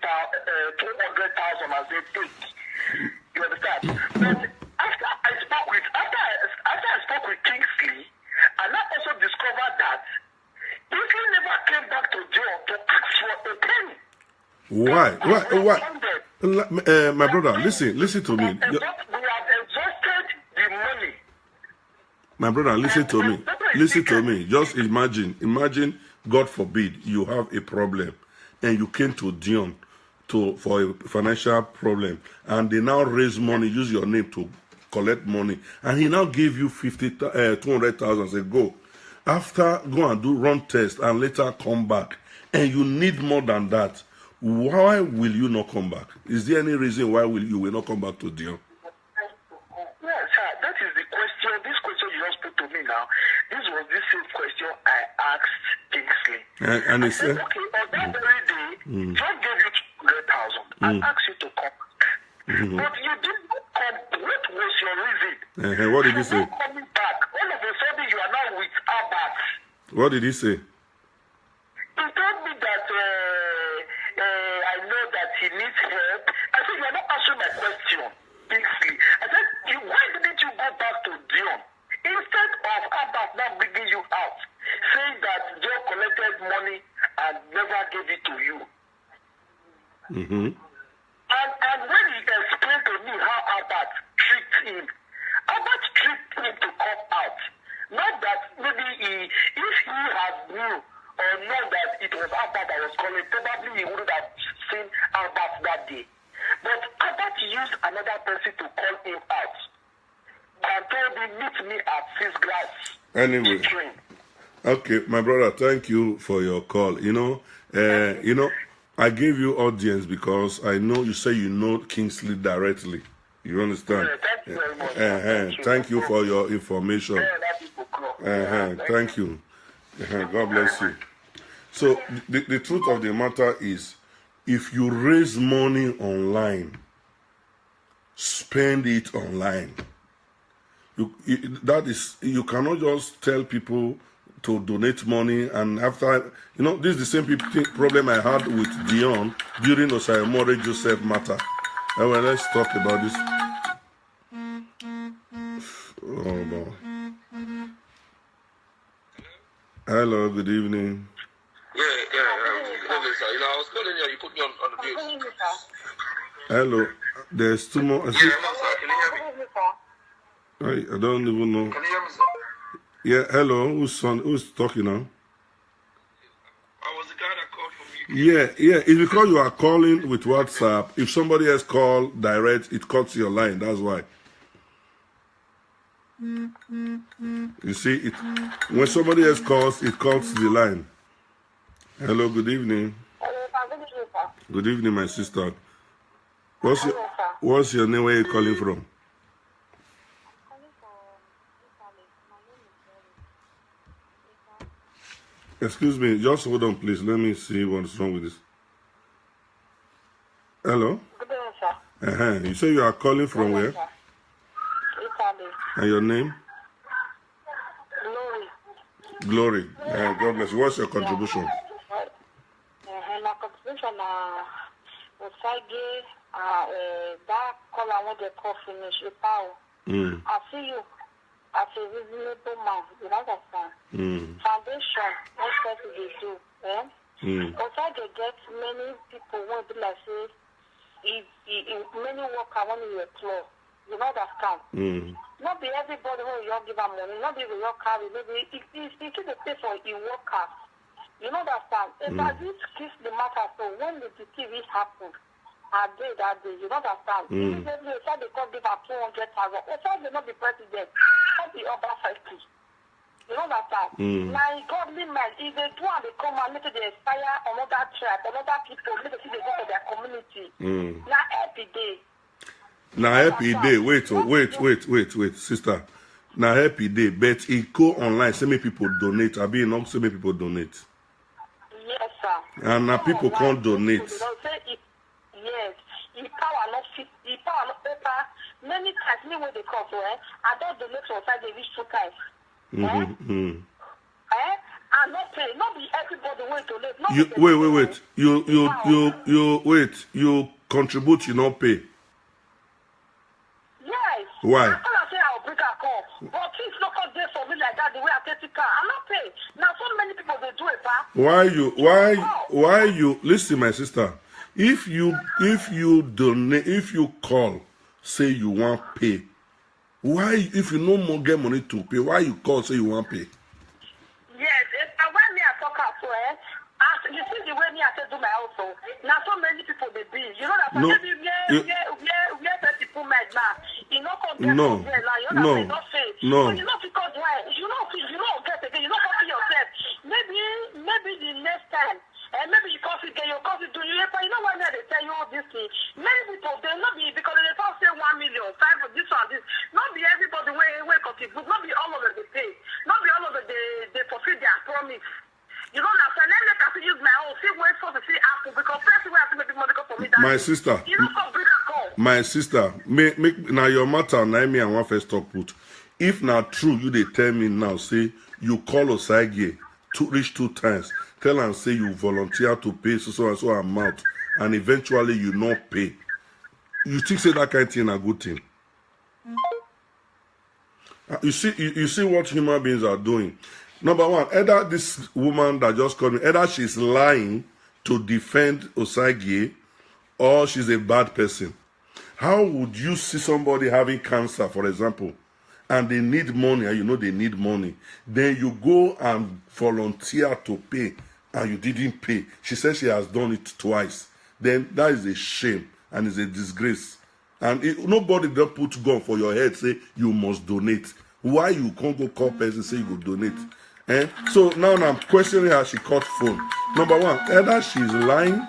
[SPEAKER 5] and said, take. You understand? But after I spoke with Kingsley, and I also discovered that Kingsley never came back to John to ask for a penny.
[SPEAKER 1] Why? My brother, listen to me.
[SPEAKER 5] We have exhausted the money.
[SPEAKER 1] My brother, listen to me. Just imagine, God forbid, you have a problem and you came to Dion for a financial problem, and they now raise money, use your name to collect money, and he now gave you 200,000. Say go, after go and run test, and later come back, and you need more than that. Why will you not come back? Is there any reason why you will not come back to Dion?
[SPEAKER 5] Yes, sir. That is the question. This question you just put to me now. This was the same question I asked Kingsley.
[SPEAKER 1] And he said,
[SPEAKER 5] okay, on that very day, John gave you 200,000 and asked you to come back. But you didn't come. What was your reason?
[SPEAKER 1] What did he say?
[SPEAKER 5] Coming back. All of a sudden, you are now with Abbas.
[SPEAKER 1] What did he say?
[SPEAKER 5] He told me that I know that he needs help. I said, you are not answering my question, Kingsley. I said, why didn't you go back to Dion? Instead of Abbas now bringing you out, saying that Dion collected money and never gave it to you. And when he explained to me how Abbas treated him, Abbas treated him to come out. Not that maybe if he had knew or known that it was Abbas that was calling, probably he wouldn't have seen Abbas that day. But Abbas used another person to call him out and told him, meet me at 6 glass.
[SPEAKER 1] Anyway. Okay, my brother, thank you for your call. I gave you audience because I know you say you know Kingsley directly. You understand?
[SPEAKER 5] Thank you very much.
[SPEAKER 1] Thank you for your information. Thank you. God bless you. So the truth of the matter is, if you raise money online, spend it online. You cannot just tell people to donate money, and after, this is the same problem I had with Dion during Osagie Joseph matter. Well, let's talk about this. Oh boy. Hello, good evening.
[SPEAKER 2] Yeah. I was calling you. You put me on the mute.
[SPEAKER 1] Hello. There's two more.
[SPEAKER 2] Yeah, sir. Can you hear me?
[SPEAKER 1] I don't even know.
[SPEAKER 2] Can you hear me, sir?
[SPEAKER 1] Yeah, hello. Who's talking now?
[SPEAKER 2] I was the guy that called from you.
[SPEAKER 1] Yeah. It's because you are calling with WhatsApp. If somebody else call direct, it cuts your line. That's why. You see, when somebody else calls, it cuts the line. Hello, good evening. Good evening, my sister. What's your name? Where are you calling from? Excuse me, just hold on, please. Let me see what's wrong with this. Hello?
[SPEAKER 6] Good evening, sir.
[SPEAKER 1] You say you are calling from where?
[SPEAKER 6] Italy.
[SPEAKER 1] And your name?
[SPEAKER 6] Glory.
[SPEAKER 1] Glory. God bless you. What's your contribution?
[SPEAKER 6] My contribution Osagie, that call I want to call finish with power. I see you as a reasonable man. You understand? Foundation, what they do. Osagie gets many people who be like say, if many work I want to employ. You know understand?
[SPEAKER 1] Mm.
[SPEAKER 6] Not be everybody who you give them money, not be you carry, maybe it keep the pay for your workers. You know understand? If I just kiss the matter, so when the TV happened, I did that day, you know understand? Immediately, if they come give her 200,000, if I will not be president, not the other 50. You know understand? My godly man, if they do and they come and make it they inspire another tribe, another people, make it they go to their community. Now every day.
[SPEAKER 1] Now happy day. Wait, sister. Now happy day, but it go online. So many people donate. I mean, not so many people donate.
[SPEAKER 6] Yes, sir.
[SPEAKER 1] And now people can't donate.
[SPEAKER 6] Yes, if power not fit, if power not paper. Many times, me when they come to I don't donate to outside they reach 2 times. I not pay. Not be everybody way to live.
[SPEAKER 1] Wait. You contribute. You not pay.
[SPEAKER 6] Yes.
[SPEAKER 1] Why?
[SPEAKER 6] I can't say I'll break a call. But things not come there for me like that, the way I take it car. I not pay. Now so many people they do it,
[SPEAKER 1] Why you listen, my sister? If you donate, if you call, say you want pay, why if you no more get money to pay, why you call say you want pay?
[SPEAKER 6] Yes, when me I talk out you see the way me I say do my household. Now so many people they be. You know that maybe we are people mad now. You know come get now. You know they don't say.
[SPEAKER 1] No.
[SPEAKER 6] But you know because why? You know get again. You know for yourself. Maybe the next time. And maybe you coffee get your coffee do you know why they tell you all this thing. Many people they not be because they don't say 1 million, 5 of this one, this. Not be everybody way contribute, not be all of them they pay. Not be all of them they fulfill their promise. You know now, so let me can use my own. See wait for the see apple because first way I have to make money for me.
[SPEAKER 1] My sister.
[SPEAKER 6] You know come bring a call.
[SPEAKER 1] My sister, make now your matter now me and one first talk put. If not true, you they tell me now, say you call Osagie to reach 2 times. Tell and say you volunteer to pay so and so amount, and eventually you not pay. You think say that kind of thing a good thing? You see what human beings are doing. Number one, either this woman that just called me, either she's lying to defend Osagie, or she's a bad person. How would you see somebody having cancer, for example, and they need money, and you know they need money, then you go and volunteer to pay, and you didn't pay? She says she has done it twice. Then that is a shame and is a disgrace. And nobody don't put gun for your head, say you must donate. Why you can't go call person say you go donate? So now I'm questioning her. She caught phone. Number one, either she's lying.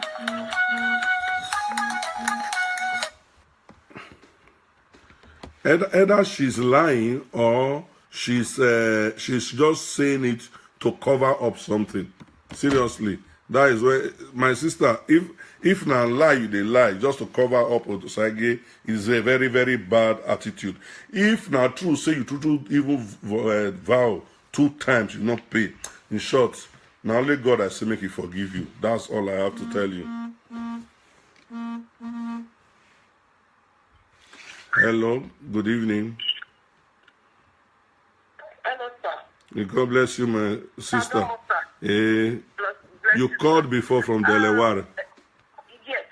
[SPEAKER 1] Either she's lying or she's just saying it to cover up something. Seriously, that is where my sister. If na lie you dey lie just to cover up Osagie is a very very bad attitude. If na true say you true even vow 2 times you not pay. In short, now only God I say make He forgive you. That's all I have to tell you. Hello, good evening.
[SPEAKER 6] Hello, sir.
[SPEAKER 1] God bless you, my sister.
[SPEAKER 6] Hello, sir. Bless
[SPEAKER 1] You called before from Delaware.
[SPEAKER 6] Yes.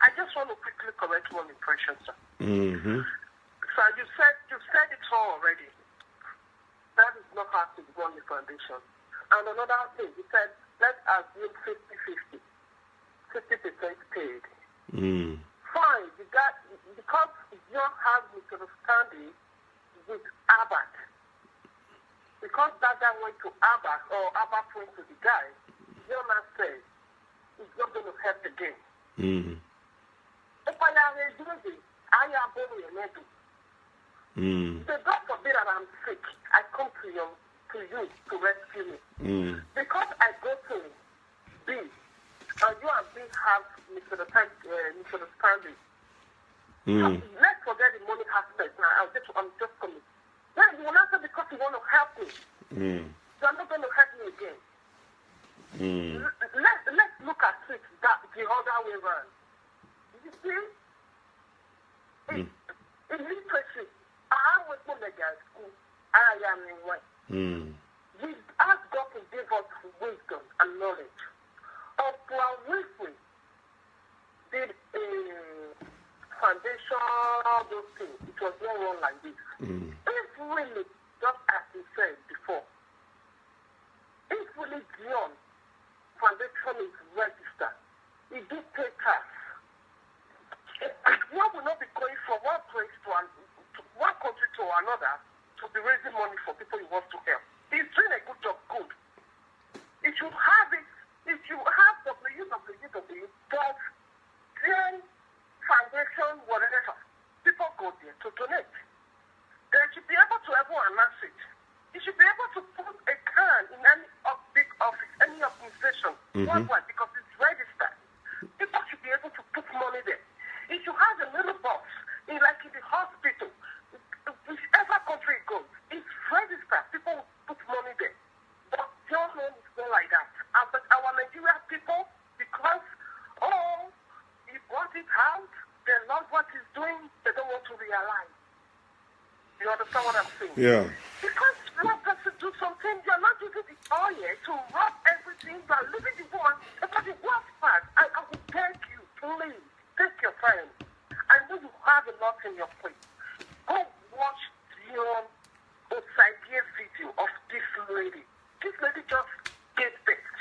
[SPEAKER 6] I just want to quickly correct one impression, sir.
[SPEAKER 1] Mm-hmm.
[SPEAKER 6] So you said it all already. That is not how to run the foundation. And another thing, you said, let's assume 50-50. 50% paid. Fine, because you don't have misunderstanding with Abbott. Because that guy went to Abbott, or Abbott went to the guy, Dion said, it's not going to help again. If I am reducing, I am going to so God forbid that I'm sick, I come to you to rescue me. Because I go to B, and you and B have misunderstanding. Let's forget the money aspect now. I'm just coming. Then you will answer because you want to help me. You're not going to help me again. Let's look at it the other way around. You see? In literacy, I was in the school. I am in one. We ask God to give us wisdom and knowledge. Oprah Winfrey did a foundation, all those things, it was not run like this. If really, just as you said before, if really Dion foundation is registered, it do pay tax. Dion will not be going from one place to one country to another to be raising money for people he wants to help. He's doing a good job, good. If you have it, if you have www.Dion Foundation, whatever, people go there to donate. They should be able to ever announce it. You should be able to put a can in any big office, any organization, worldwide, because it's registered. People should be able to put money there. If you have a little box, like in the hospital, whichever country it goes, it's registered. People will put money there. But your name is not like that. But our Nigerian people, because, he brought it out, they love what he's doing, they don't want to realize. You understand what I'm saying?
[SPEAKER 1] Yeah.
[SPEAKER 6] Because you have to do something, you're not using the oil to rub everything, you are leaving the woman. Because the worst part, I will beg you, please, take your time. I know you have a lot in your plate. Go watch Dion Osagie video of this lady. This lady just gave birth.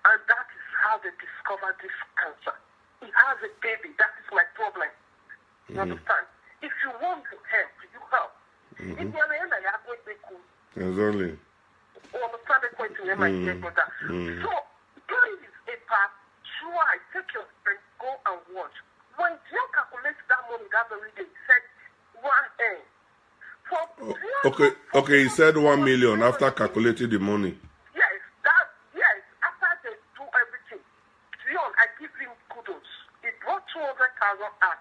[SPEAKER 6] And that is how they discovered this cancer. He has a baby. That is my problem. You understand? If you want to help, you help. If you're
[SPEAKER 1] exactly.
[SPEAKER 6] understand the question, my dear brother. So, please, try, take your time, go and watch. When Dion calculates that money that very day, he said 1 M.
[SPEAKER 1] Okay, he said 1 million after calculating the money.
[SPEAKER 6] Yes, after they do everything. Dion, I give him kudos. He brought 200,000 out.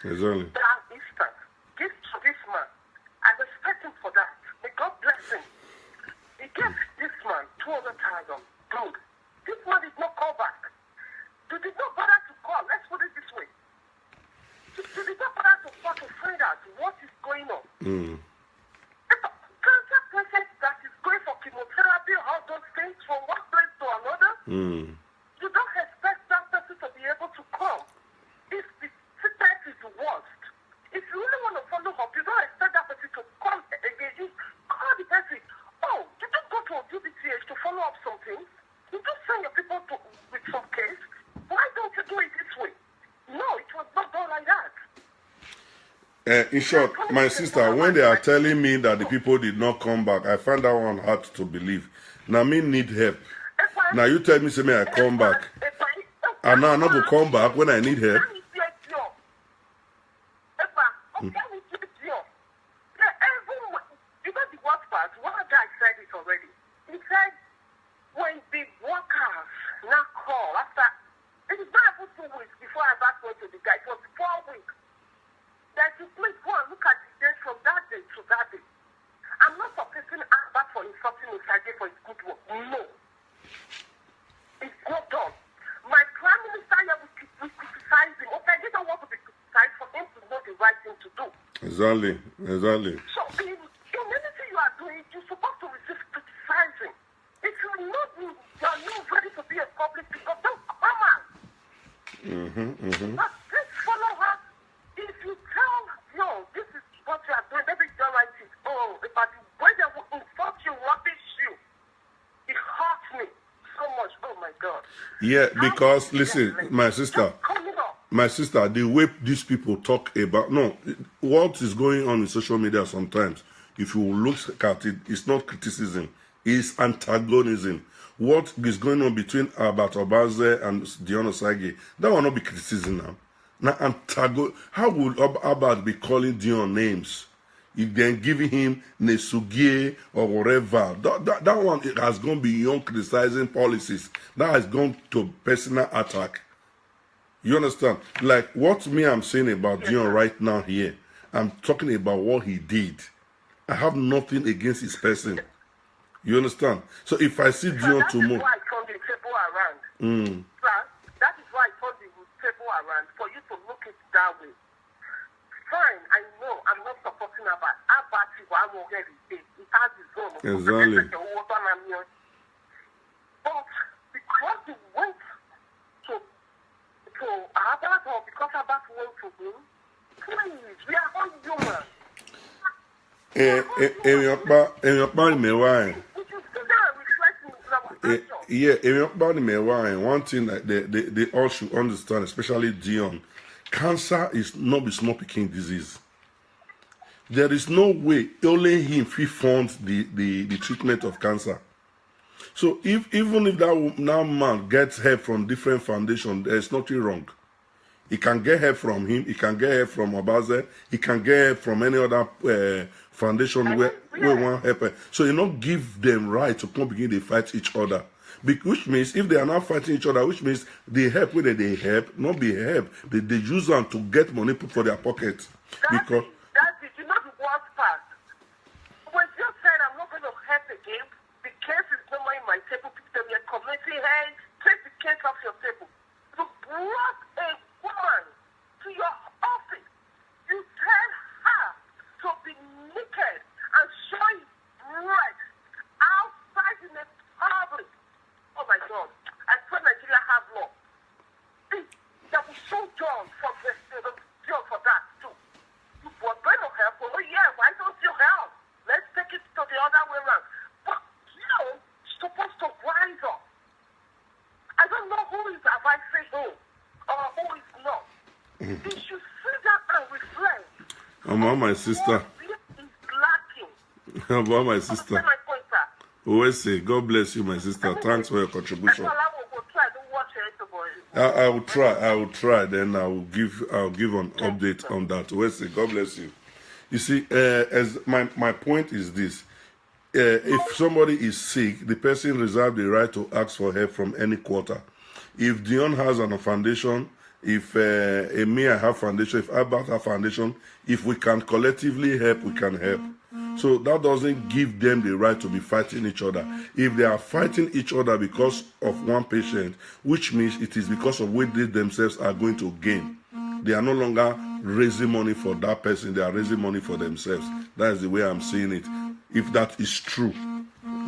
[SPEAKER 1] Exactly.
[SPEAKER 6] That instant. Give to this man. I respect him for that. May God bless him. He gave this man 200,000. Good. This man did not call back. They did not bother to call. Let's put it this way. They did not bother to call to find out what is going on. Cancer patient that is going for chemotherapy, all those things from one place to another, you don't expect that person to be able to come. If the sickness is the worst, if you really want to follow up, you don't expect that person to come again. You call the person, you don't go to a DBTH to follow up some things. You just send your people with some case. Why don't you do it this way? No, it was not done like that.
[SPEAKER 1] In short, my sister, when they are telling me that the people did not come back, I find that one hard to believe. Now, me need help. Now, you tell me, say me, I come back. And now I'm not going to come back when I need help.
[SPEAKER 6] You got the worst part. One guy said it already. He said, when the workers now call, after, it is not even 2 weeks before I back went to the guy, it was 4 weeks. That you please go and look at the dates from that day to that day. I'm not suppressing Albert for insulting Osagie for his good work. No. It's not done. My prime minister here will criticize him. Osagie don't want to be criticized for him to know the right thing to do.
[SPEAKER 1] Exactly.
[SPEAKER 6] So in anything you are doing, you're supposed to resist criticizing. If you're not ready to be a public figure, don't come out. But please follow her. If you tell, this is what you are doing, maybe you don't like it. But the way they will insult you, rubbish you, it hurts me so much. Oh my God.
[SPEAKER 1] Yeah, because, listen, my sister, the way these people talk about, what is going on in social media sometimes, if you look at it, it's not criticism, it's antagonism. What is going on between Albert Obaze and Dion Osagie, that will not be criticism now. Now, how would Albert be calling Dion names? If then giving him Nesugie or whatever, that one has gone beyond criticizing policies. That has gone to personal attack. You understand? Like what I'm saying about Dion right now here, I'm talking about what he did. I have nothing against his person. You understand? So if I see Dion tomorrow,
[SPEAKER 6] that is why I turned the table around. That is why I turned the table around for you to look at it that way. Fine, I know I'm not supporting Albert. Albert is one more every day. He has his own.
[SPEAKER 1] Exactly.
[SPEAKER 6] But because he went to Albert, or because Albert
[SPEAKER 1] One thing that they all should understand, especially Dion, cancer is not a small picking disease. There is no way only him funds the treatment of cancer. So even if that man gets help from different foundations, there's nothing wrong. He can get help from him. He can get help from Obaze. He can get help from any other foundation where want help. So you not give them right to come begin to fight each other. Which means if they are not fighting each other, which means the help whether they help, not be help. They use them to get money put for their pocket. Because
[SPEAKER 6] that is not the worst part. When you said I'm not going to help again, the case is no more in my table. People are committing, hey, take the case off your table. You brought a woman to your office. You tell her to be naked and showing breast outside in the public. Oh my God! I thought Nigeria have law. That was so John for that too. You were going to help. Oh yeah, why don't you help? Let's take it to the other way around. But you're supposed to rise up. I don't know who is advising who or who is not. You should sit down and reflect.
[SPEAKER 1] About my sister.
[SPEAKER 6] Is lacking.
[SPEAKER 1] About my sister.
[SPEAKER 6] My point, sir.
[SPEAKER 1] Osagie, God bless you, my sister. Thanks for your contribution. I will try. Then I'll give an update on that. Osagie, God bless you. You see, as my point is this: if somebody is sick, the person reserves the right to ask for help from any quarter. If Dion has a foundation, if me I have foundation, if Albert have foundation, if we can collectively help, we can help. So that doesn't give them the right to be fighting each other. If they are fighting each other because of one patient, which means it is because of what they themselves are going to gain. They are no longer raising money for that person, they are raising money for themselves. That is the way I'm seeing it. If that is true,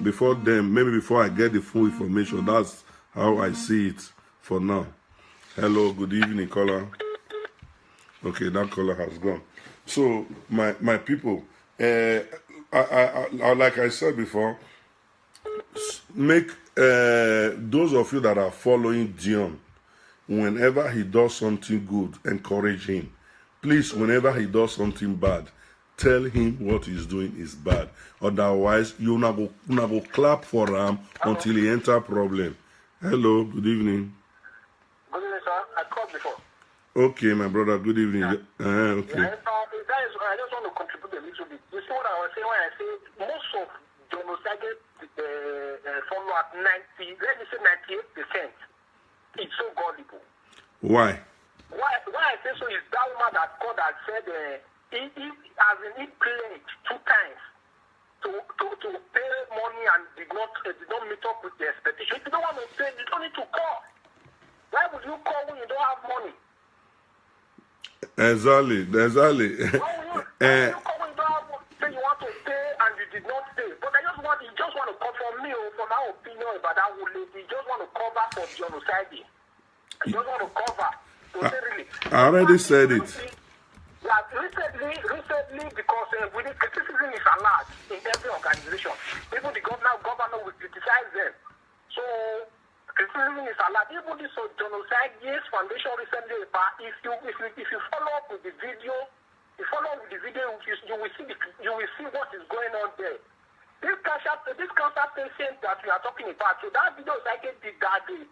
[SPEAKER 1] before them, maybe before I get the full information, that's how I see it for now. Hello, good evening, caller. Okay, that caller has gone. So, my people, I like I said before, make those of you that are following Dion, whenever he does something good, encourage him. Please, whenever he does something bad, tell him what he's doing is bad. Otherwise, you not go clap for him until he enter problem. Hello, good evening.
[SPEAKER 5] Good evening, sir. I called before.
[SPEAKER 1] Okay, my brother, good evening.
[SPEAKER 5] Yeah.
[SPEAKER 1] Okay.
[SPEAKER 5] I just want to contribute a little bit. You see what I was saying when I say most of the Osagie follow at 90, let me say 98%. It's so gullible.
[SPEAKER 1] Why?
[SPEAKER 5] Why I say so is that woman that called that said he pledged 2 times to pay money and did not meet up with the expectation. If you don't want to pay, you don't need to call. Why would you call when you don't have money?
[SPEAKER 1] Exactly.
[SPEAKER 5] Why would you call when you don't have money? Say you want to pay and you did not pay. But you just want to come from me or from our opinion about that old lady. You just want to cover for Dion Osagie. You just want to cover. So really,
[SPEAKER 1] I already said it.
[SPEAKER 5] Yeah, recently because criticism is allowed in every organization. Even the governor will criticize them. So criticism is allowed. Even this Dion Osagie's foundation recently, if you follow up with the video, you will see what is going on there. This cancer patient that we are talking about, so that video Osagie did that day,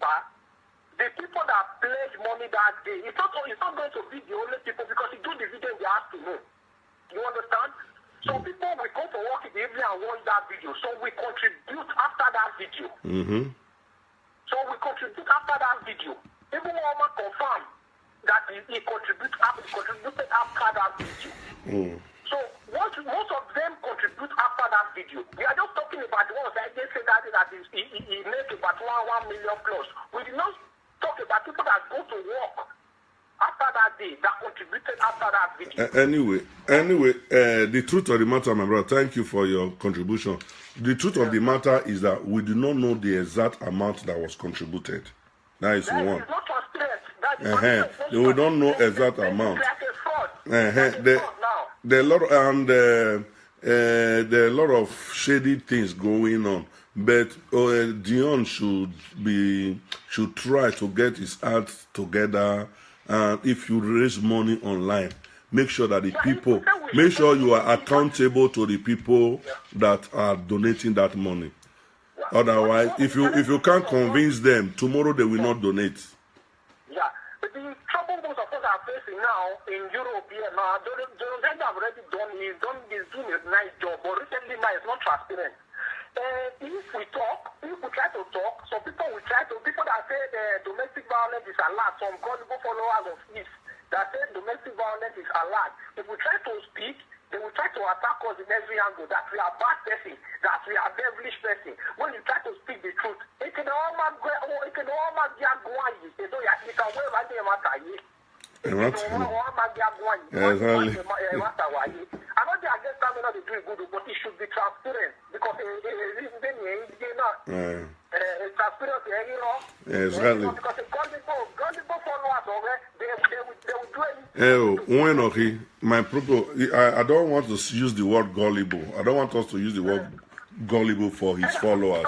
[SPEAKER 5] the people that pledged money that day, it's not going to be the only people because you do the video in the afternoon. You understand? So people will come to work in the evening and watch that video. So we contribute after that video.
[SPEAKER 1] Mm-hmm.
[SPEAKER 5] So we contribute after that video. Even Walmart confirmed that he contributed after that video. Mm. So most of them contribute after that video. We are just talking about the ones that they say that he made about 1 million plus. We did not talk about people that go to work after that day that contributed after that video.
[SPEAKER 1] Anyway, the truth of the matter, my brother, thank you for your contribution. The truth of the matter is that we do not know the exact amount that was contributed. That is one.
[SPEAKER 5] It's not transparent.
[SPEAKER 1] We don't know exact amount.
[SPEAKER 5] It's like a fraud.
[SPEAKER 1] The lot and there are a lot of shady things going on, but Dion should try to get his act together. And if you raise money online, make sure that the people, make sure you are accountable to the people that are donating that money. Otherwise, if you can't convince them, tomorrow they will not donate.
[SPEAKER 5] Yeah, but the trouble most of us are facing now in Europe here now, Jonathan have already done, he's doing a nice job, but recently now it's not transparent. If we try to talk, some people that say domestic violence is allowed, some gullible followers of this that say domestic violence is allowed. If we try to speak, they will try to attack us in every angle, that we are bad person, that we are devilish person. When you try to speak the truth, it can almost go away. So you can wear my name at you. Exactly. I know they are against them, they do good, but it should be transparent because transparent,
[SPEAKER 1] exactly.
[SPEAKER 5] Because gullible followers, they will do
[SPEAKER 1] anything. My propos, I don't want to use the word gullible. I don't want us to use the word gullible for his followers.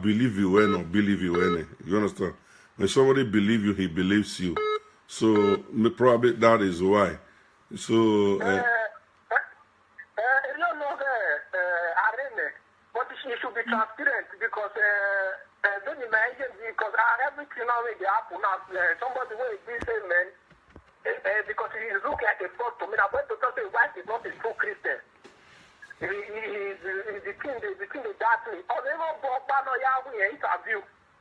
[SPEAKER 1] Believe you or not believe you any. You understand? When somebody believes you, he believes you. So probably that is why. So
[SPEAKER 5] but it should be transparent because don't imagine because everything now they happen now somebody will be saying man because he look like a fraud to me. I'm going to tell you why he's not a true Christian. He's the king of that thing. Oh, they don't go back on Yahweh interview.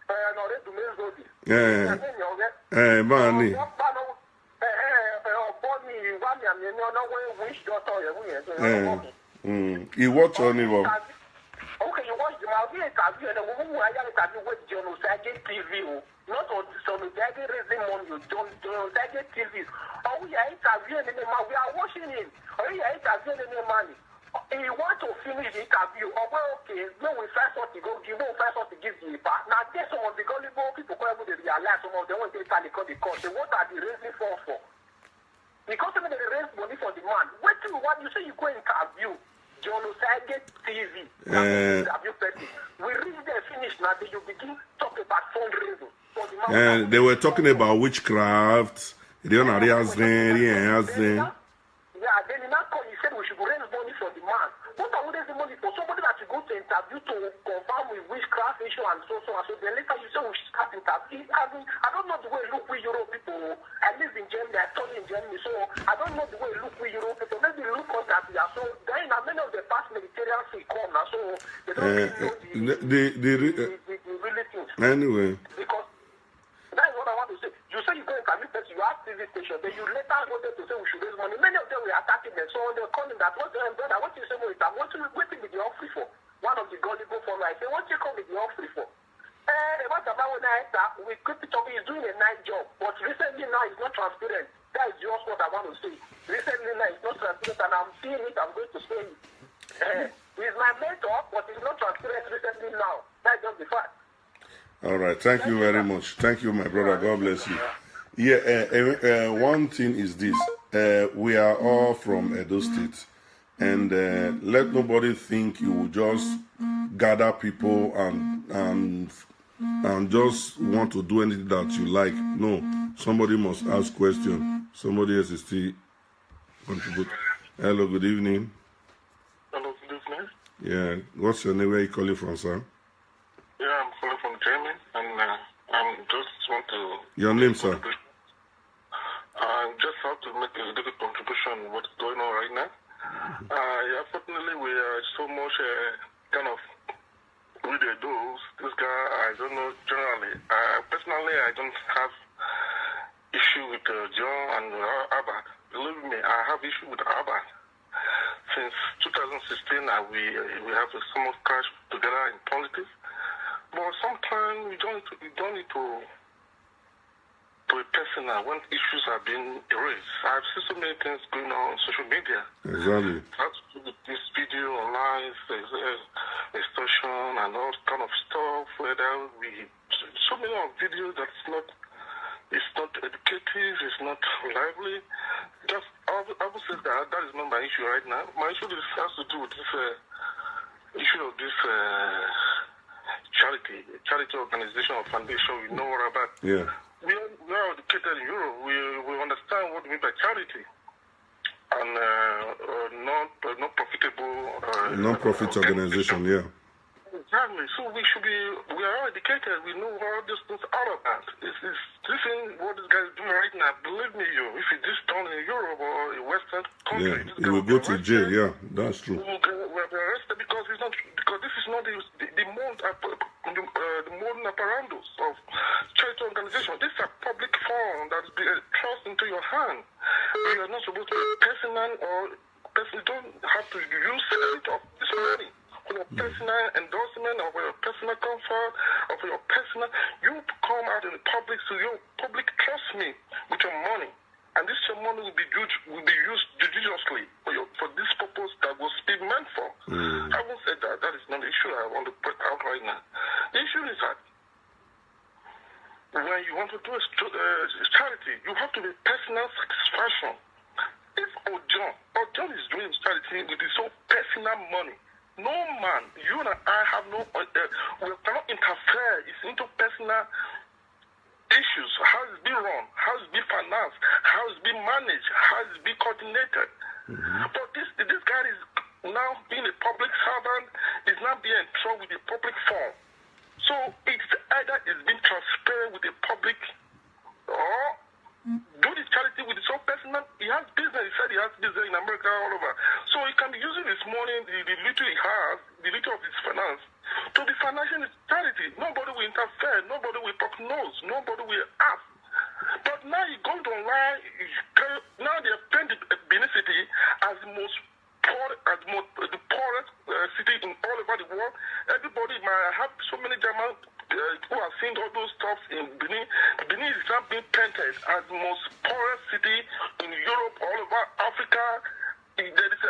[SPEAKER 5] No, they do me Zodi.
[SPEAKER 1] Manny. You watch on him.
[SPEAKER 5] Okay, you watch the movie interview and the woman who I interview with John Osagie TV, not on some Osagie raising money, John Osagie TV. Oh, we are interviewing him, we are watching him. Oh, we are interviewing him, money. He want to finish the interview. Oh, well, okay, no, we first want to go give, no, first want to give the part. Now, there's some of the gullible people come able to realize some of them want to take the cost. They want to be raising for. Because when they raise money for the man, what do you want? You say you go interview John Osagie TV. Interview person. We reach there, finish now, then you begin talk about fundraising for the man.
[SPEAKER 1] They were talking about witchcraft. They don't know
[SPEAKER 5] yeah, then in that call, he said we should raise money for the man. What are we raising money for? Somebody that you go to interview to confirm with witchcraft issue and so. Then later you say we should start interview. I don't know the way look we Europe people. I live in Germany, I study in Germany, so I don't know the way look we Europe people. Maybe look us that we are so. Then many of the past Mediterranean sea come now, so they don't really know the really things.
[SPEAKER 1] Anyway.
[SPEAKER 5] Because that's what I want to say. You say you go interview person, you have TV station, then you later wanted to say we should raise money. Many of them were attacking them, so they're calling that, what's the brother, what you say with that? What you waiting with the offering for? One of the gullible followers, I say, what you come with the offering for? What about when I start, we could be talking, he's doing a nice job, but recently now it's not transparent. That is just what I want to say. Recently now it's not transparent, and I'm seeing it, I'm going to say it. He's my mentor, but it's not transparent recently now. That's just the fact.
[SPEAKER 1] All right, thank you very much. Thank you, my brother. God bless you. Yeah, one thing is this: we are all from Edo State, and let nobody think you will just gather people and just want to do anything that you like. No, somebody must ask questions. Somebody else is still contribute. Hello, good evening.
[SPEAKER 4] Hello, good evening.
[SPEAKER 1] Yeah, what's your name? Where are you calling from, sir?
[SPEAKER 4] Yeah, I'm calling from Germany, and I just want to...
[SPEAKER 1] Your name, sir?
[SPEAKER 4] I just have to make a little contribution on what's going on right now. Unfortunately, we are so much kind of with the doors. This guy, I don't know, generally. Personally, I don't have issue with John and Abad. Believe me, I have issue with Abad. Since 2016, we have a somewhat crash together in politics. But sometimes we don't need to a person when issues are being erased. I've seen so many things going on social media.
[SPEAKER 1] Exactly.
[SPEAKER 4] That's this video online. They extortion and all kind of stuff. Whether so many of videos that's not, it's not educative, it's not lively. Just I would say that is not my issue right now. My issue has to do with this issue of this charity organization or foundation. We know what about.
[SPEAKER 1] Yeah.
[SPEAKER 4] We are educated in Europe. We understand what we mean by charity. And non-profitable...
[SPEAKER 1] non-profit organization, yeah.
[SPEAKER 4] Exactly. So we are all educated. We know all these things are about. Listen, what this guy is doing right now, believe me, if it's this done in Europe or a Western country...
[SPEAKER 1] Yeah, he will go to jail, yeah, that's true.
[SPEAKER 4] We'll be arrested because this is not the modern apparandus of charity organization. This is a public fund that is being thrust into your hand. You are not supposed to be personal you don't have to use any of this money for your personal endorsement or for your personal comfort or for your personal. You come out in the public, so your public trust me with your money. And this your money will be used judiciously for this purpose that was been meant for. I won't say that. That is not the issue I want to put out right now. The issue is that when you want to do a charity, you have to be personal satisfaction. If Ojon is doing charity with his own personal money, no man, you and I have no, we cannot interfere. It's into personal issues, how it's being run, how it's being financed, how it's being managed, how it's being coordinated. But this guy is now being a public servant, is now being in trouble with the public fund. So it's either it's being transparent with the public or do the charity with his own personal. He has business, he said he has business in America all over. So he can be using this money, the little he has, the little of his finance, to be financial charity. Nobody will interfere, nobody will talk nose, nobody will ask. But now you're going to online, now they have turned the Benin City as the most poor, the poorest city in all over the world. Everybody might have so many German who have seen all those stuff in Benin. Benin is now being painted as the most poorest city in Europe, all over Africa. There is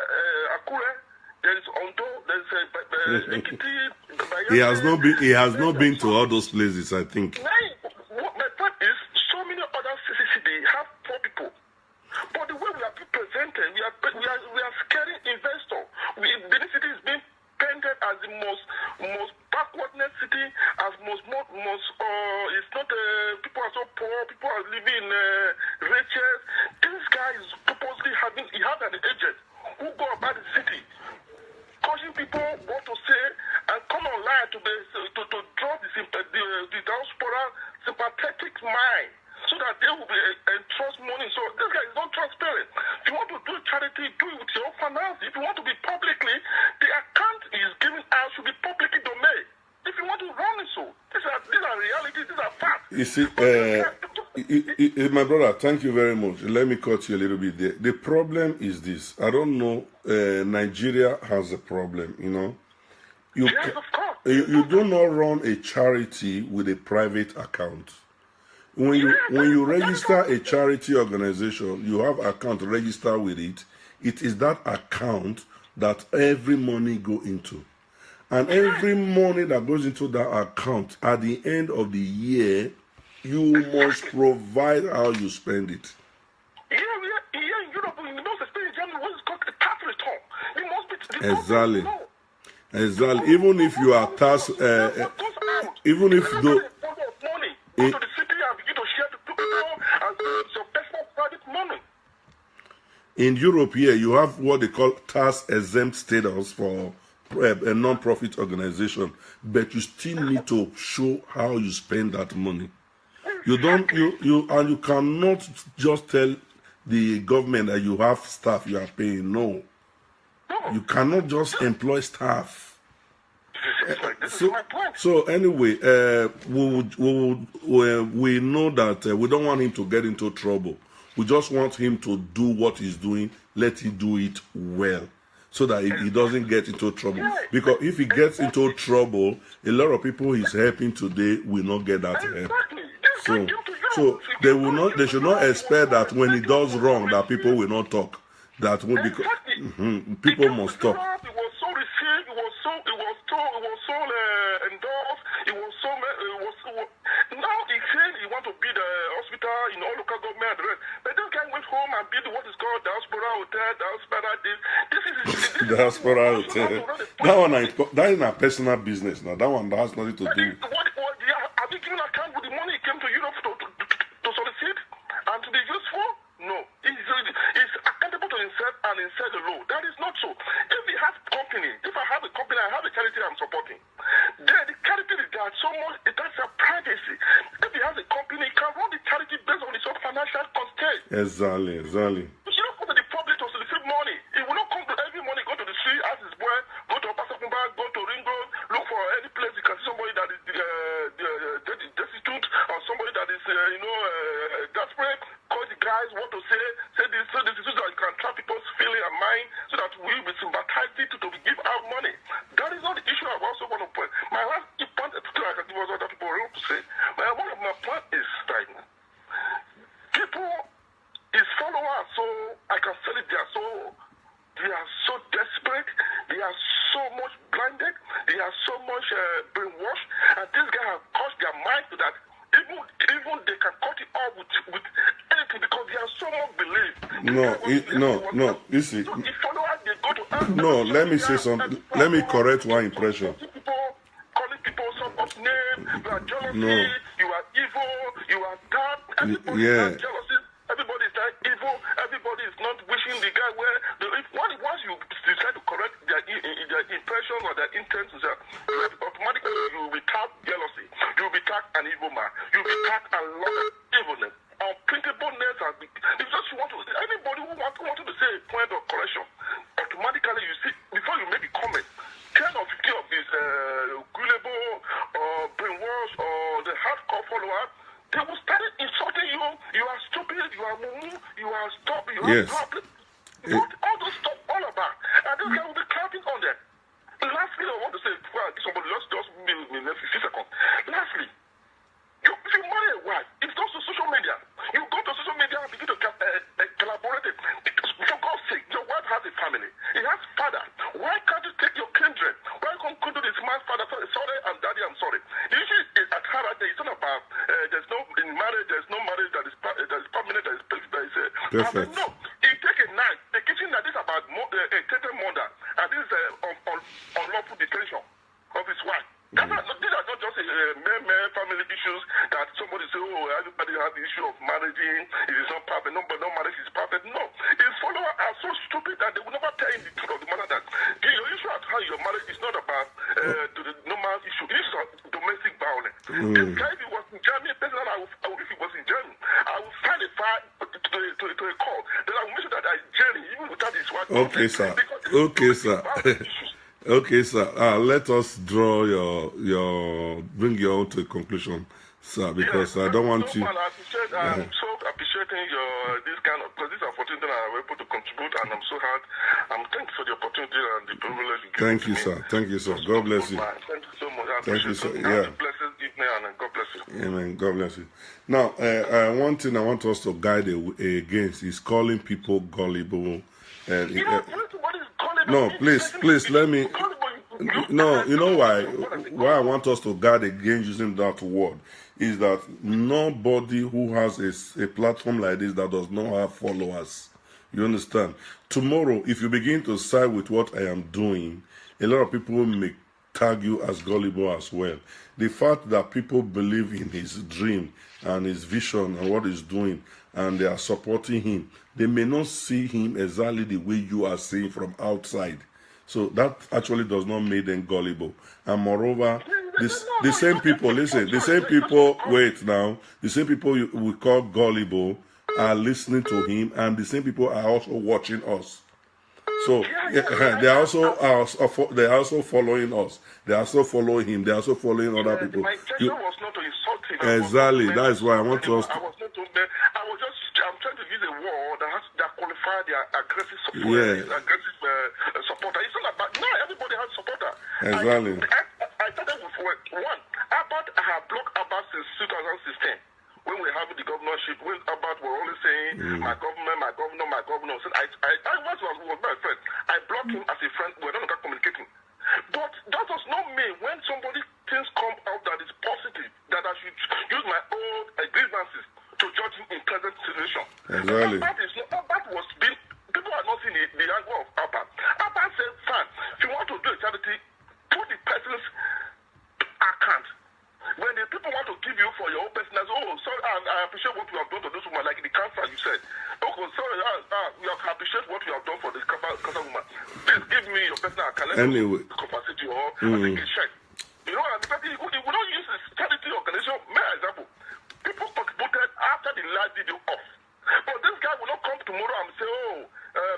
[SPEAKER 4] Akure. There is Ondo, there is Ekiti.
[SPEAKER 1] He has not been to all those places, I think.
[SPEAKER 4] My point is, so many other cities have poor people. But the way we are being presented, we are scaring investors. Benin City is being painted as the most backwardness city, as it's not people are so poor, people are living in riches. This guy is purposely he has an agent who go about the city, causing people what to say and come online to draw the diaspora sympathetic mind so that they will be entrust money. So this guy is not transparent. If you want to do charity, do it with your own finance. If you want to be publicly, the account is given out should be publicly domain. If you want to run it, so these are realities, these are facts.
[SPEAKER 1] You see, my brother, thank you very much. Let me cut you a little bit there. The problem is this. I don't know. Nigeria has a problem. You know,
[SPEAKER 4] Yes, of course.
[SPEAKER 1] you do not run a charity with a private account. When you register a charity organization, you have account registered with it. It is that account that every money go into. And every money that goes into that account, at the end of the year, you must provide how you spend it.
[SPEAKER 4] Here in Europe, in the most expensive Germany, what is called a tax return. You must be
[SPEAKER 1] Exactly. Exactly. Even if you are tax, even if the in Europe here, you have what they call tax-exempt status for a non-profit organization, but you still need to show how you spend that money. You cannot just tell the government that you have staff you are paying. No, you cannot just employ staff. So anyway, we know that we don't want him to get into trouble. We just want him to do what he's doing. Let him do it well, so that he doesn't get into trouble. Because if he gets into trouble, a lot of people he's helping today will not get that help. So they should not expect that when he does wrong that people will not talk. That will because people must talk.
[SPEAKER 4] It was so endorsed. Now he said he want to build a hospital in all local government and the rest. But this guy went home and built what is called diaspora hotel, diaspora this.
[SPEAKER 1] Diaspora hotel. That is a personal business now. That one has nothing to do.
[SPEAKER 4] Have you given account with the money he came to Europe to solicit and to be used for? No. He's accountable to himself and himself alone. That is not so. If he has company, if I have a company, I have a charity I'm supporting, then the charity is that so much, that's a privacy. If he has a company, he can run the charity based on his own financial constraints.
[SPEAKER 1] Exactly.
[SPEAKER 4] You should not go to the public to solicit money. He will not come to every morning, go to the street, ask his boy, go to Opasakumba, go to Ring Road, look for any place you can see somebody that is destitute or somebody that is, desperate. Call the guys, what to say this, so this is so that you can trap people's feeling and mind so that we will sympathize it to give out money. That is not the issue I also want to point. My last point, I can give us other people want to say, one of my point is like, people is followers, so I can tell it they are so desperate, they are so much blinded, they are so much brainwashed, and this guy have caused their mind to that even they can cut it off with anything because they are so much belief.
[SPEAKER 1] No. You see.
[SPEAKER 4] So the followers, they go to
[SPEAKER 1] no, let me say something. Let me correct one impression.
[SPEAKER 4] Calling people some of name, you are jealousy,
[SPEAKER 1] No.
[SPEAKER 4] you are evil, you are dark, everybody is jealousy, everybody is that evil, everybody is not wishing the guy well. Once you decide to correct their impression or their intent, automatically you will be tagged jealousy, you will be tagged an evil man, you will be tagged a lot of evilness. Unprintableness and it's just you want to anybody who wanted to say a point of correction, automatically you see before you make a comment, 10 or 15 of these gullible or brainwash or the hardcore followers, they will start insulting you. You are stupid, you are mumu, you are stupid, you are stupid. All those stuff all about. And this guy will be clapping on them. Lastly, I want to say before I give somebody just me 50 seconds. Lastly, if you marry a wife, it's not to social media. You go to social media and begin to collaborate. For God's sake, your wife has a family. He has father. Why can't you take your kindred? Why can't you go to this man's father? Sorry, I'm daddy, I'm sorry. The issue is at heart that it's not about there's no marriage that is permanent, that is
[SPEAKER 1] perfect.
[SPEAKER 4] No, he take a knife, a kitchen that is about a taken murder, and this is unlawful detention of his wife. These are not just family issues that somebody say, everybody has the issue of marriage, it is not perfect, no marriage is perfect. No. His followers are so stupid that they will never tell him the truth of the matter that your issue at how your marriage is not about the normal issue. It is domestic violence. This guy, if he was in Germany, if he was in Germany, I would find a fire to a call. Then I will make sure that I journey, even without his wife.
[SPEAKER 1] Okay, sir. Okay, sir. Okay, sir. Let us draw bring your own to a conclusion, sir, because I don't want you.
[SPEAKER 4] I'm so appreciating this kind of, because this opportunity I'm able to contribute, and I'm so hard. I'm thankful for the opportunity and the privilege you give
[SPEAKER 1] Thank
[SPEAKER 4] to
[SPEAKER 1] you,
[SPEAKER 4] me.
[SPEAKER 1] sir. Thank you, sir. God bless you.
[SPEAKER 4] Thank you so much.
[SPEAKER 1] Thank you, sir.
[SPEAKER 4] Have a blessed evening, and God bless you.
[SPEAKER 1] Amen. God bless you. Now, one thing I want us to guide against is calling people gullible. And no, please, let me. No, you know why? Why I want us to guard against using that word is that nobody who has a platform like this that does not have followers. You understand? Tomorrow, if you begin to side with what I am doing, a lot of people may tag you as gullible as well. The fact that people believe in his dream and his vision and what he's doing, and they are supporting him, they may not see him exactly the way you are seeing from outside. So that actually does not make them gullible. And moreover, the same people, listen, the same people, wait now, the same people we call gullible are listening to him, and the same people are also watching us. So they are also following us. They are also following him. They are also following other people.
[SPEAKER 4] My intention was not to insult him.
[SPEAKER 1] Exactly. That is why I want us to.
[SPEAKER 4] I'm trying to use a word that qualifies their aggressive support.
[SPEAKER 1] Yeah.
[SPEAKER 4] Aggressive supporter. It's not about now. Everybody has supporter.
[SPEAKER 1] Exactly.
[SPEAKER 4] I started with one. Abbott, I have blocked Abbott since 2016. When we have the governorship, when Abbott were only saying my governor. So I was my friend. I blocked him as a friend. We're not communicating. But that does not
[SPEAKER 1] Really?
[SPEAKER 4] That was being, people are not seeing the angle of Abba. Abba said, "Son, if you want to do a charity, put the person's account. When the people want to give you for your own personal, sorry, I appreciate what you have done to this woman, like the cancer you said. Okay, sorry, we appreciate what you have done for the cancer woman. Please give me your personal account.
[SPEAKER 1] Anyway.
[SPEAKER 4] Compensate you or take a check. You know, and the person, he would not use his charity organization. My example, people contributed after the last video off. But this guy will not come tomorrow and say,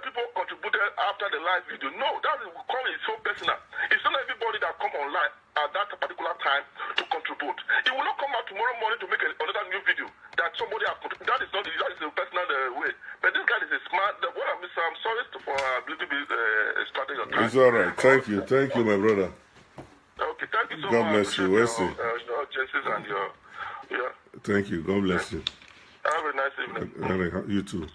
[SPEAKER 4] people contributed after the live video. No, that will come is so personal. It's not everybody that come online at that particular time to contribute. He will not come out tomorrow morning to make another new video that somebody has contributed. That is not a personal way. But this guy is a smart. What I'm sorry for a little bit starting your time.
[SPEAKER 1] It's all right. Thank you, my brother.
[SPEAKER 4] Okay, thank you so much.
[SPEAKER 1] God bless you.
[SPEAKER 4] Your chances and your.
[SPEAKER 1] Thank you. God bless you.
[SPEAKER 4] Have a nice evening.
[SPEAKER 1] You too.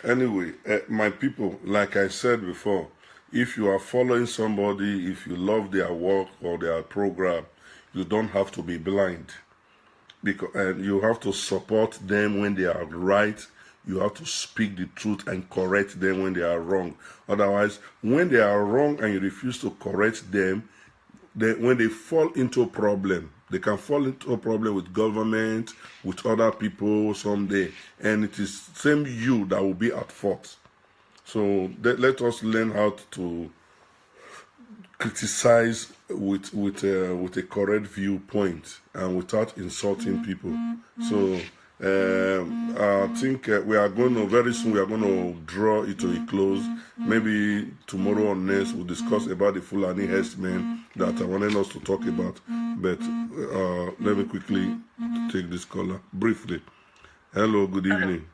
[SPEAKER 1] Anyway, my people, like I said before, if you are following somebody, if you love their work or their program, you don't have to be blind. Because you have to support them when they are right. You have to speak the truth and correct them when they are wrong. Otherwise, when they are wrong and you refuse to correct them, when they fall into a problem, they can fall into a problem with government, with other people someday, and it is same you that will be at fault. So let us learn how to criticize with a correct viewpoint and without insulting people. So I think we are going to very soon. We are going to draw it to a close. Maybe tomorrow or next we'll discuss about the Fulani herdsmen that I wanted us to talk about. But let me quickly take this caller briefly. Hello, good evening.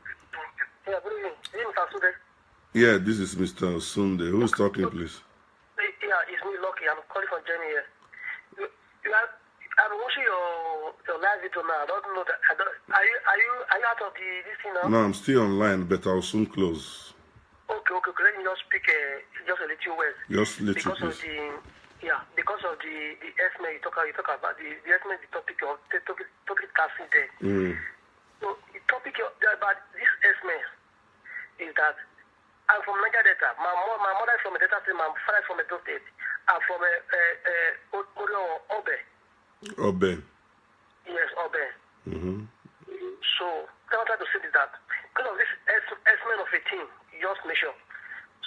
[SPEAKER 3] Yeah, good evening. This is Mr. Osunde.
[SPEAKER 1] Yeah, this is Mr. Osunde. Who is talking, please?
[SPEAKER 3] Yeah, it's me, Lucky. I'm calling from Germany here. I'm watching your live video now. I don't know that. Are you out of this thing now?
[SPEAKER 1] No, I'm still online, but I'll soon close.
[SPEAKER 3] Okay. Let me just speak just a little word.
[SPEAKER 1] Just little,
[SPEAKER 3] because
[SPEAKER 1] please.
[SPEAKER 3] Because of the estimate you talk about the estimate, the topic casting there. So the topic about this estimate is that I'm from Niger Delta. My mother is from a Delta State. My father is from a Delta State. I'm from Obe.
[SPEAKER 1] Obe.
[SPEAKER 3] Yes, Obe. So what I'm trying to say is that because of this estimate of a team, just make sure.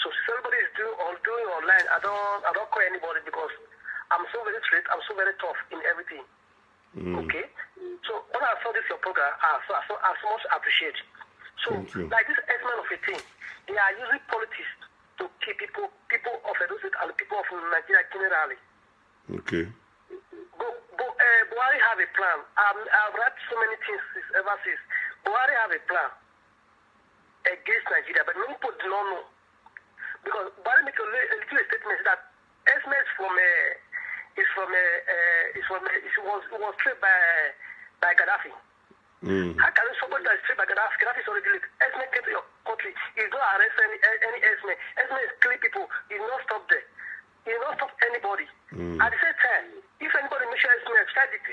[SPEAKER 3] So if everybody is doing online, I don't call anybody because I'm so very straight, I'm so very tough in everything. Okay? So when I saw this your program, I so much appreciate. So like this estimate of a team, they are using politics to keep people of Edo State and people of Nigeria generally.
[SPEAKER 1] Okay.
[SPEAKER 3] Buhari have a plan. I've read so many things ever since. Buhari have a plan against Nigeria, but many people do not know. Because Buhari make a little statement that estimate was trained by Gaddafi. How can somebody that is trained by Gaddafi is already late? Estimate came to your country. He don't arrest any estimate. Estimate is killing people. He will not stop there. He will not stop anybody. At the same time, if anybody makes sure estimate, try the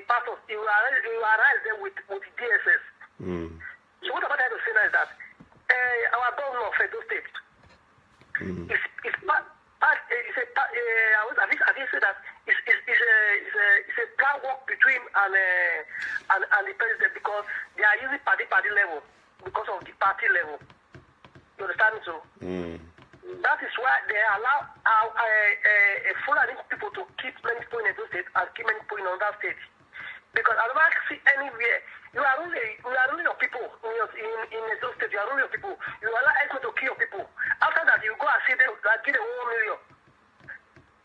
[SPEAKER 3] pastors, he will arrest them with DSS. So what I'm trying to say now is that our governor of Edo State it's a plan work between and the president because they are using party level because of the party level. You understand me? So that is why they allow Fulani people to keep many people in Edo State and keep many people in other states. Because I don't see anywhere. You are only your people in Edo State. You are only your people. You allow estimate to kill your people. After that, you go and see them that get a 1 million.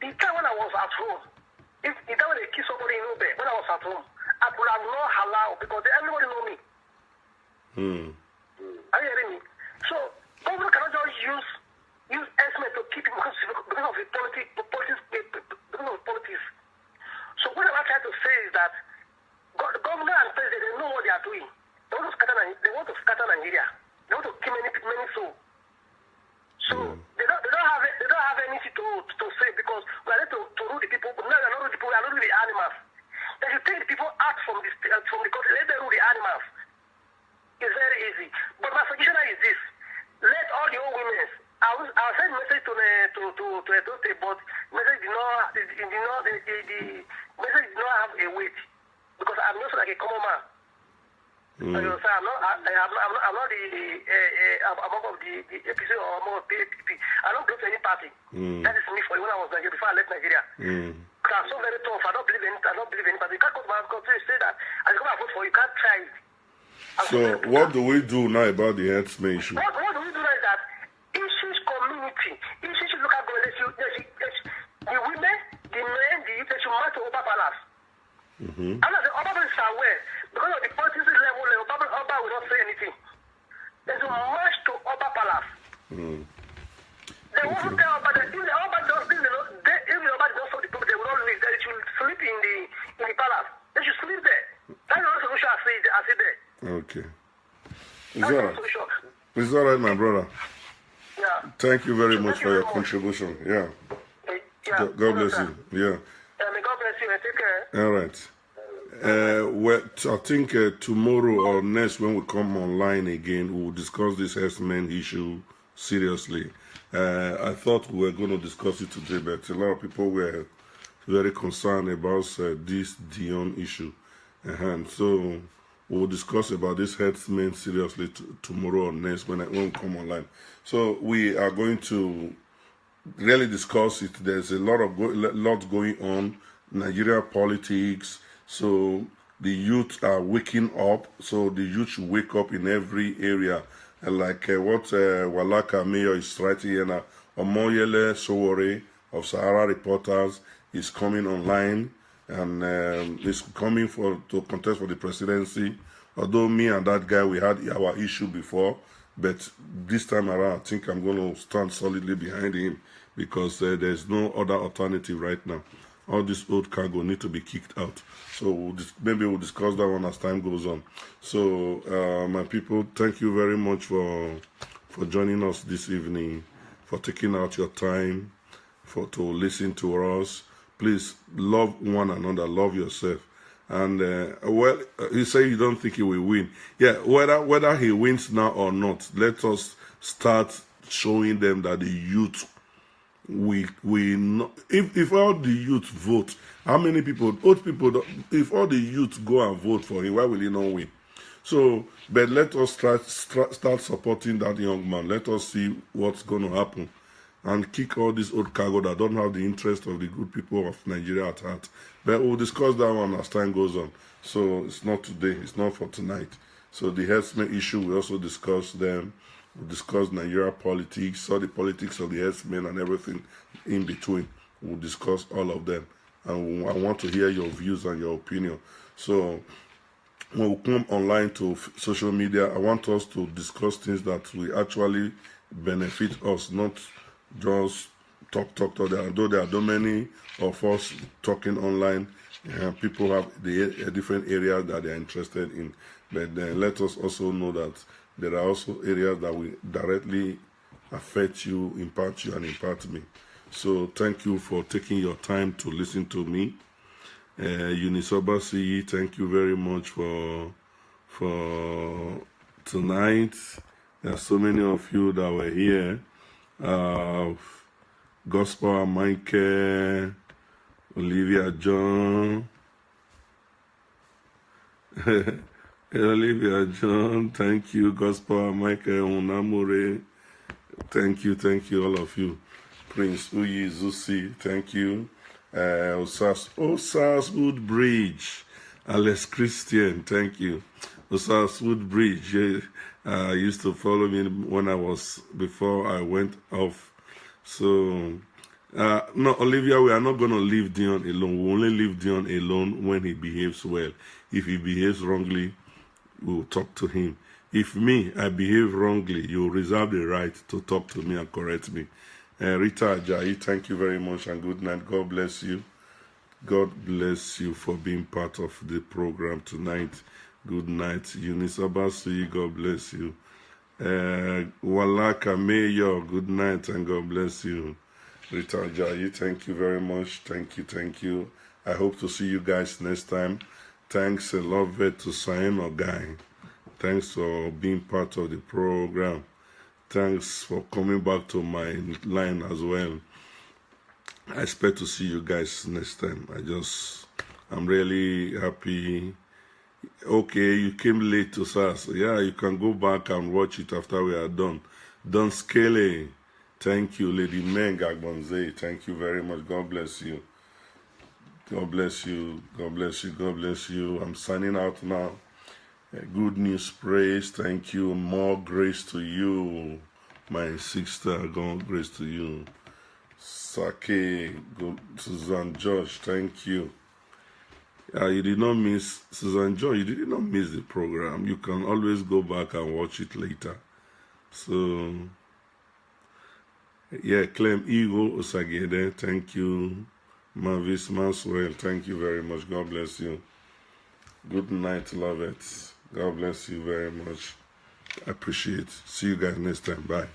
[SPEAKER 3] The time when I was at home, if the time when they kill somebody in Ube, when I was at home, I would have not allowed because everybody know me. Are you hearing me? So government cannot just use estimate to keep people because of the politics. So what I'm trying to say is that the government and president, they know what they are doing. They want to scatter Nigeria. They want to kill many souls. So they don't have anything to say because we are there to rule the people. But now we are not rule the people. We are not rule the animals. They should take the people out from the country. Let them rule the animals.
[SPEAKER 5] It's very easy. But my suggestion is this: let all the old women. I'll send message to Edote, but message did not the message did not have a weight because I'm not like a common man. So I'm not among of the APC or among of PAPP. I don't belong to any party. That is me for when I was Nigeria before I left Nigeria. I'm so very tough. I don't believe in any party. You can't go to my country and say that I come and vote for you. You can't try it.
[SPEAKER 1] So what do we do now about the herdsmen issue?
[SPEAKER 5] What do we do now is that issues community, issues local government, the women, the men, the youth, they should march to Oba Palace. I'm not saying Oba Palace is aware because of the politics level, Oba will not say anything. They should march to Oba Palace. They won't tell Oba that if the Oba does this, if the Oba does the people, they will not leave. They should sleep in the palace. They should sleep there. That's the solution I see there.
[SPEAKER 1] Okay. It's all right, my brother.
[SPEAKER 5] Yeah.
[SPEAKER 1] Thank you very much for your contribution. Yeah. God bless you. Yeah.
[SPEAKER 5] May God bless you and take care.
[SPEAKER 1] All right. Well, I think tomorrow or next when we come online again, we'll discuss this herdsmen issue seriously. I thought we were going to discuss it today, but a lot of people were very concerned about this Dion issue. So we'll discuss about this herdsmen seriously tomorrow or next when we come online. So we are going to really discuss it. There's a lot going on, Nigeria politics. So the youth are waking up. So the youth should wake up in every area. And like what Walaka Mayor is writing here, Omoyele Sowore of Sahara Reporters is coming online and is coming to contest for the presidency. Although me and that guy, we had our issue before, but this time around, I think I'm going to stand solidly behind him because there's no other alternative right now. All this old cargo need to be kicked out. So maybe we'll discuss that one as time goes on. So my people, thank you very much for joining us this evening, for taking out your time to listen to us. Please love one another, love yourself. And well, you say you don't think he will win. Yeah, whether he wins now or not, let us start showing them that the youth, if all the youth vote, how many people, old people, if all the youth go and vote for him, why will he not win? So, but let us start supporting that young man. Let us see what's going to happen and kick all this old cargo that don't have the interest of the good people of Nigeria at heart. But we'll discuss that one as time goes on. So it's not today, it's not for tonight. So the herdsmen issue, we also discuss them. We'll discuss Nigeria politics, all the politics of the herdsmen and everything in between. We'll discuss all of them. And I want to hear your views and your opinion. So when we come online to social media, I want us to discuss things that will actually benefit us, not just talk. Though there are so many of us talking online, people have the different areas that they are interested in. But then let us also know that there are also areas that will directly affect you, impact you, and impact me. So thank you for taking your time to listen to me. Eunice Obasi, thank you very much for tonight. There are so many of you that were here. Gospel Michael, Olivia John, Olivia John, thank you. Gospel Michael Unamure, thank you, all of you. Prince Uyi Zusi, thank you. Osas Woodbridge, Alex Christian, thank you. Osas Woodbridge, used to follow me before I went off. So, no, Olivia, we are not going to leave Dion alone. We only leave Dion alone when he behaves well. If he behaves wrongly, we'll talk to him. If I behave wrongly, you reserve the right to talk to me and correct me. Rita Ajayi, thank you very much and good night. God bless you. God bless you for being part of the program tonight. Good night. Eunice Abasi, God bless you. Walaka Mayor, good night and God bless you. Rita Ajayi, thank you very much. Thank you. I hope to see you guys next time. Thanks a lot to Sain Ogai. Thanks for being part of the program. Thanks for coming back to my line as well. I expect to see you guys next time. I'm really happy. Okay, you came late to SAS. Yeah, you can go back and watch it after we are done. Don Skele, thank you. Lady Meng Agbonze, thank you very much. God bless you. God bless you. God bless you. God bless you. I'm signing out now. Good news, praise. Thank you. More grace to you, my sister. God grace to you. Sake, Susan Josh, thank you. You did not miss Susan Joy. You did not miss the program. You can always go back and watch it later. So, yeah, Clem Eagle Osagie, thank you. Mavis Manswell, thank you very much. God bless you. Good night, love it. God bless you very much. I appreciate it. See you guys next time. Bye.